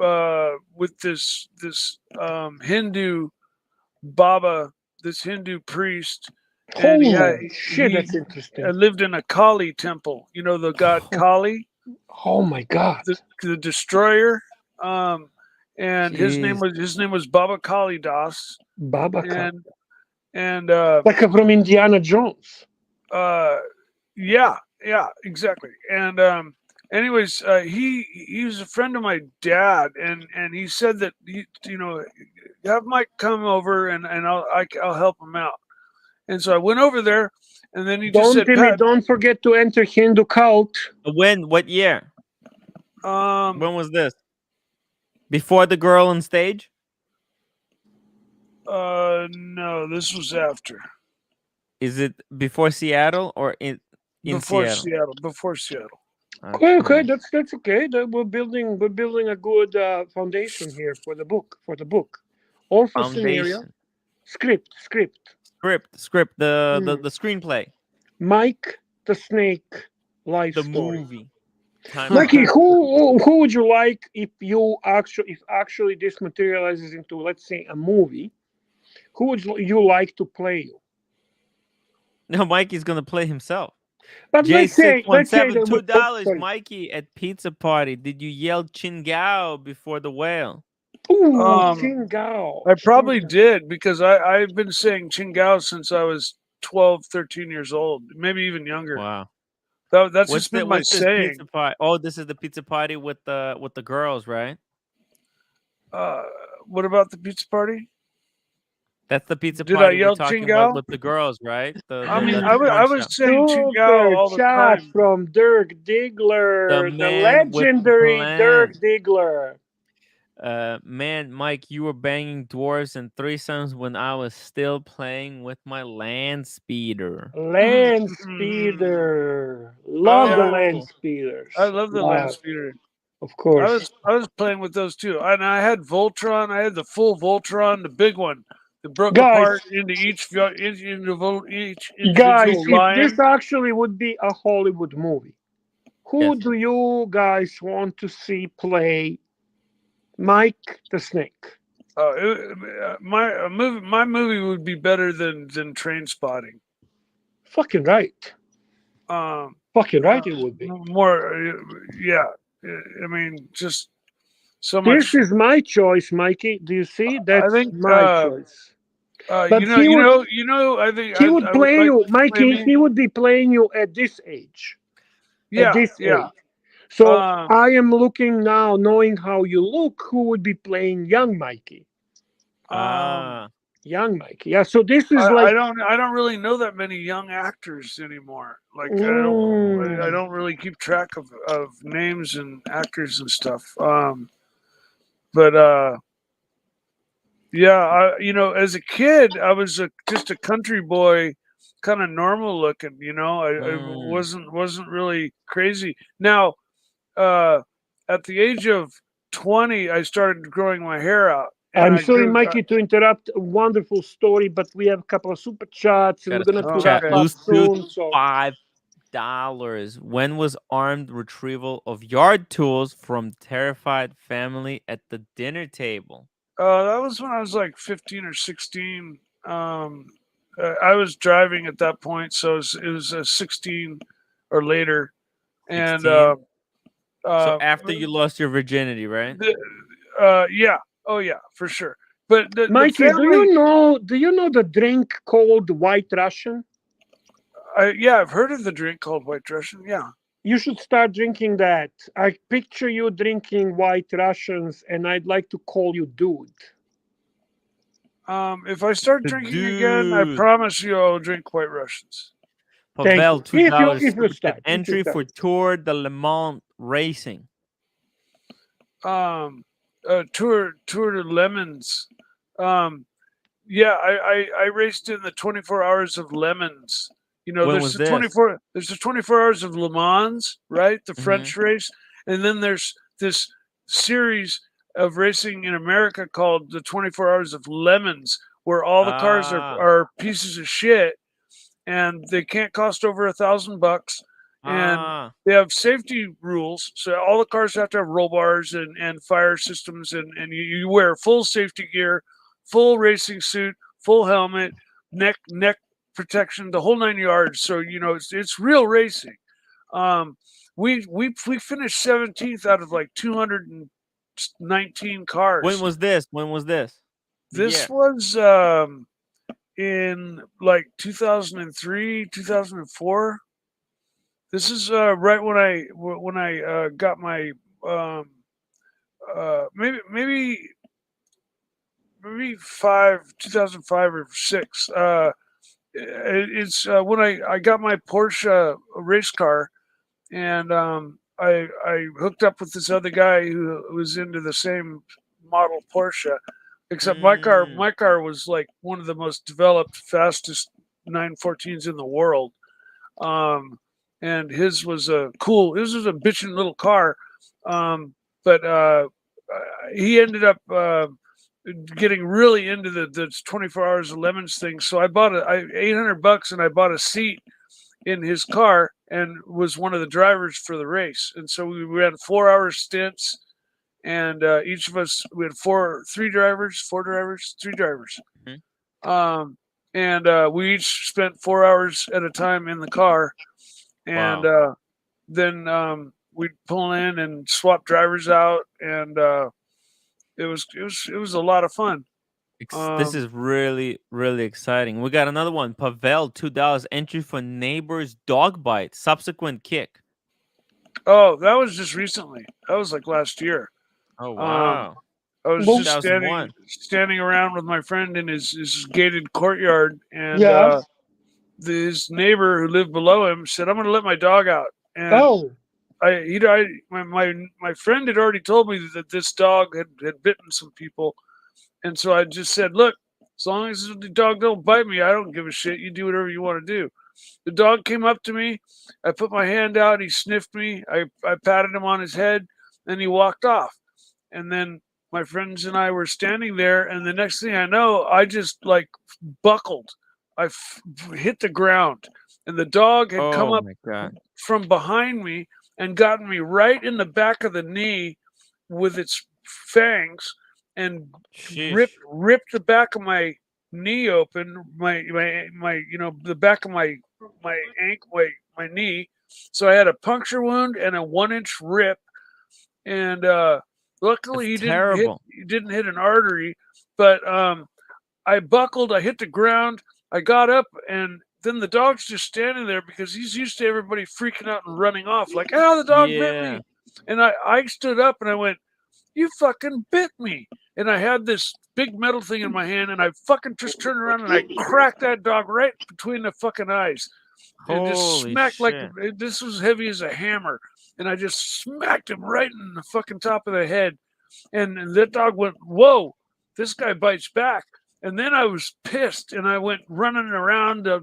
with this Hindu Baba, this Hindu priest, and Holy shit, he that's interesting. lived in a Kali temple. You know the god Kali, Oh my god. the destroyer. And his name Jeez. was Baba Kali Das, Baba Kali. and Like from Indiana Jones. yeah, exactly. And anyways, he was a friend of my dad, and he said that have Mike come over and I'll help him out. And so I went over there, and then he just said, Timmy, Pat, don't forget to enter Hindu cult. When? What year? When was this? Before the girl on stage? No, this was after. Is it before Seattle or in before Seattle? Before Seattle. Okay, that's okay. We're building a good foundation here for the book. Or for scenario. Script. The screenplay. Mike the Snake life the story. Movie. Mikey, who would you like if actually this materializes into, let's say, a movie? Who would you like to play you? No, Mikey's gonna play himself. But J617, $2, Mikey at pizza party. Did you yell Chingao before the whale? Ooh, Chingao. I probably did, because I've been saying Chingao since I was 12, 13 years old, maybe even younger. Wow. That's just been my saying. Pizza party? Oh, this is the pizza party with the girls, right? What about the pizza party? That's the pizza Did party I yell we're talking Chingao? about with the girls, right? I was saying Chingao all the chat time. from Dirk Diggler, the legendary Dirk Diggler. Man, Mike, you were banging dwarves and threesomes when I was still playing with my land speeder. Land speeder. Love the land speeders. I love the land speeder. Of course. I was playing with those too. And I had Voltron. I had the full Voltron, the big one. That broke apart into each individual line. If this actually would be a Hollywood movie, who do you guys want to see play Mike the Snake? My movie would be better than Train Spotting. Fucking right. Fucking right, it would be. More, yeah. I mean, just so much. This is my choice, Mikey. Do you see? That's my choice. But I think he would play you, Mikey. He would be playing you at this age. Yeah, at this age. So I am looking now, knowing how you look. Who would be playing young Mikey? Young Mikey. Yeah. So this is I don't really know that many young actors anymore. Like I don't really keep track of names and actors and stuff. Yeah, as a kid, I was just a country boy, kind of normal looking. I wasn't really crazy. Now, at the age of 20, I started growing my hair out. I'm sorry, Mikey, to interrupt. A wonderful story, but we have a couple of super chats, and we're gonna wrap up soon. So $5. When was armed retrieval of yard tools from terrified family at the dinner table? That was when I was like 15 or 16. I was driving at that point, so it was 16 or later. And so after you lost your virginity, right? Yeah. Oh yeah, for sure. But Mikey, do you know the drink called White Russian? Yeah, I've heard of the drink called White Russian. Yeah. You should start drinking that. I picture you drinking White Russians, and I'd like to call you dude. If I start drinking again, I promise you I'll drink White Russians. Pavel, $2. Entry for Tour de Le Mans racing. Tour de Lemons. Yeah, I raced in the 24 Hours of Lemons. There's the 24 Hours of Le Mans, right? The French race. And then there's this series of racing in America called the 24 Hours of Lemons, where all the cars are pieces of shit and they can't cost over $1,000. And they have safety rules. So all the cars have to have roll bars and fire systems, and you wear full safety gear, full racing suit, full helmet, neck protection, the whole 9 yards. So it's real racing. We finished 17th out of like 219 cars. When was this? This was in like 2003, 2004. This is right when I got my maybe 2005 or 6. It's when I got my Porsche race car, and I hooked up with this other guy who was into the same model Porsche, except my car was like one of the most developed, fastest 914s in the world. And his was a bitchin' little car. But he ended up getting really into the 24 hours of lemons thing. So I bought $800 and I bought a seat in his car and was one of the drivers for the race. And so we ran 4-hour stints, and each of us, we had three drivers. Mhm. And we each spent 4 hours at a time in the car. And then we'd pull in and swap drivers out, and it was a lot of fun. This is really, really exciting. We got another one. Pavel, $2 entry for neighbor's dog bite. Subsequent kick. Oh, that was just recently. That was like last year. Oh wow! I was just standing around with my friend in his gated courtyard, and this neighbor who lived below him said, "I'm going to let my dog out." And my friend had already told me that this dog had bitten some people, and so I just said, "Look, as long as the dog don't bite me, I don't give a shit. You do whatever you want to do." The dog came up to me. I put my hand out. He sniffed me. I patted him on his head, and he walked off. And then my friends and I were standing there, and the next thing I know, I just like buckled. I hit the ground, and the dog had come up from behind me and gotten me right in the back of the knee with its fangs, and ripped the back of my knee open, my the back of my ankle, my knee. So I had a puncture wound and a 1-inch rip, and luckily he didn't hit an artery, but I buckled, I hit the ground, I got up, and then the dog's just standing there because he's used to everybody freaking out and running off like, "Oh, the dog bit me." And I stood up and I went, "You fucking bit me." And I had this big metal thing in my hand, and I fucking just turned around and I cracked that dog right between the fucking eyes. And just smacked like this was heavy as a hammer. And I just smacked him right in the fucking top of the head. And that dog went, "Whoa, this guy bites back." And then I was pissed, and I went running around the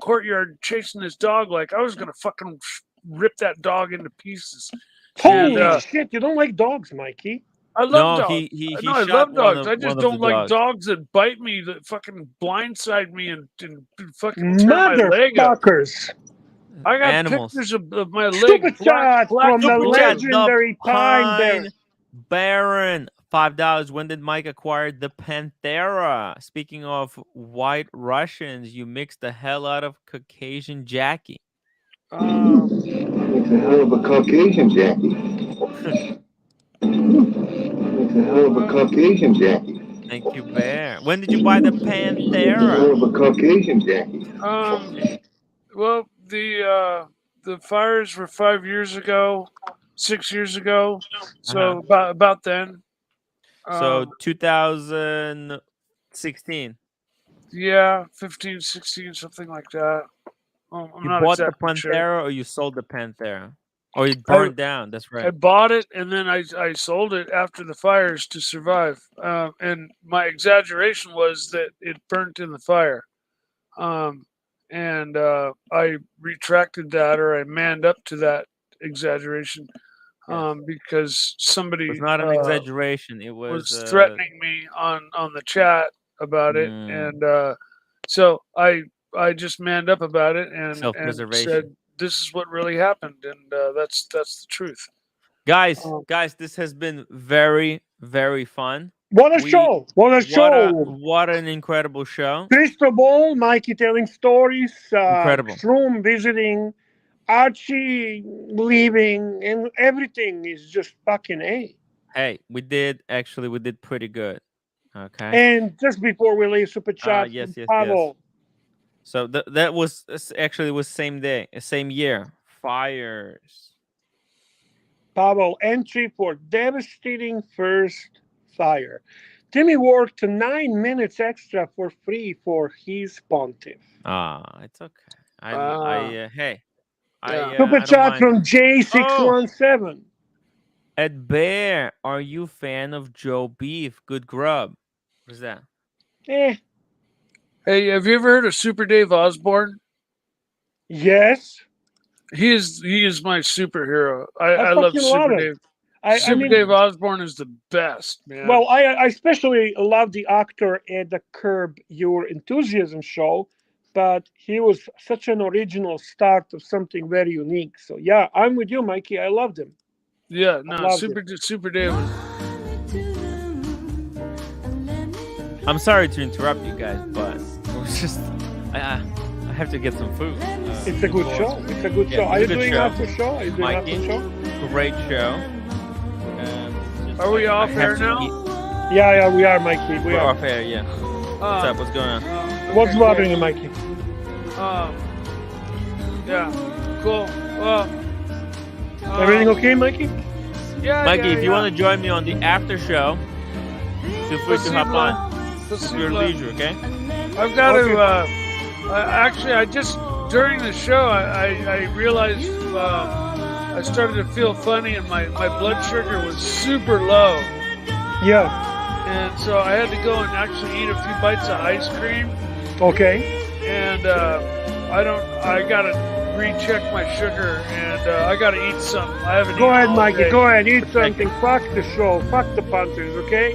courtyard, chasing this dog like I was going to fucking rip that dog into pieces. Holy shit, you don't like dogs, Mikey? I love dogs. I love dogs. I just don't like dogs that bite me, that fucking blindside me and fucking tear my leg up. I got Animals. pictures of my leg. Super chat from the legendary Pine Baron. $5. When did Mike acquire the Panthera? Speaking of white Russians, you mixed the hell out of Caucasian Jackie. It's a hell of a Caucasian Jackie. It's a hell of a Caucasian Jackie. Thank you, Bear. When did you buy the Panthera? It's a hell of a Caucasian Jackie. Well, the fires were 5 years ago, 6 years ago, so about then. So 2016. Yeah, 15, 16, something like that. I'm you not bought exactly the Panthera sure. or you sold the Panthera? Or it burned down, that's right. I bought it and then I sold it after the fires to survive. And my exaggeration was that it burnt in the fire. And I retracted that, or I manned up to that exaggeration. Because somebody it was not an exaggeration. It was threatening me on the chat about it, and so I just manned up about it and said this is what really happened, and that's the truth. Guys, this has been very, very fun. What a show! What a show! What an incredible show! Crystal ball, Mikey telling stories, Incredible. Shroom visiting, Archie leaving, and everything is just fucking A. Hey, we did pretty good. Okay. And just before we leave, super chat, yes. Pavel. So that was same day, same year. Fires. Pavel, entry for devastating first fire. Timmy worked 9 minutes extra for free for his pontiff. It's okay. Super chat from J617. Ed Bear, are you fan of Joe Beef? Good grub. What is that? Eh. Hey, have you ever heard of Super Dave Osborne? Yes. He is my superhero. I love Super Dave. Dave Osborne is the best, man. Well, I especially love the actor at the Curb Your Enthusiasm show, but he was such an original start of something very unique. So yeah, I'm with you, Mikey. I loved him. Yeah, no, Super Dave. I'm sorry to interrupt you guys, but it was just I have to get some food. It's a good show. It's a good show. Are you doing after show? Are you doing after show? Great show. Are we off air now? Yeah, we are, Mikey. We're off air, yeah. What's up? What's going on? What's bothering you, Mikey? Yeah, cool. Everything okay, Mikey? Yeah, Mikey, if you want to join me on the after show, feel free to hop on. Your leisure, okay? I've got to. Actually, I just during the show, I realized I started to feel funny, and my blood sugar was super low. Yeah. And so I had to go and actually eat a few bites of ice cream. Okay. And I gotta recheck my sugar, and I gotta eat something. I haven't. Go eaten ahead, all Mikey. day. Go ahead, eat something. Fuck the show. Fuck the punters. Okay.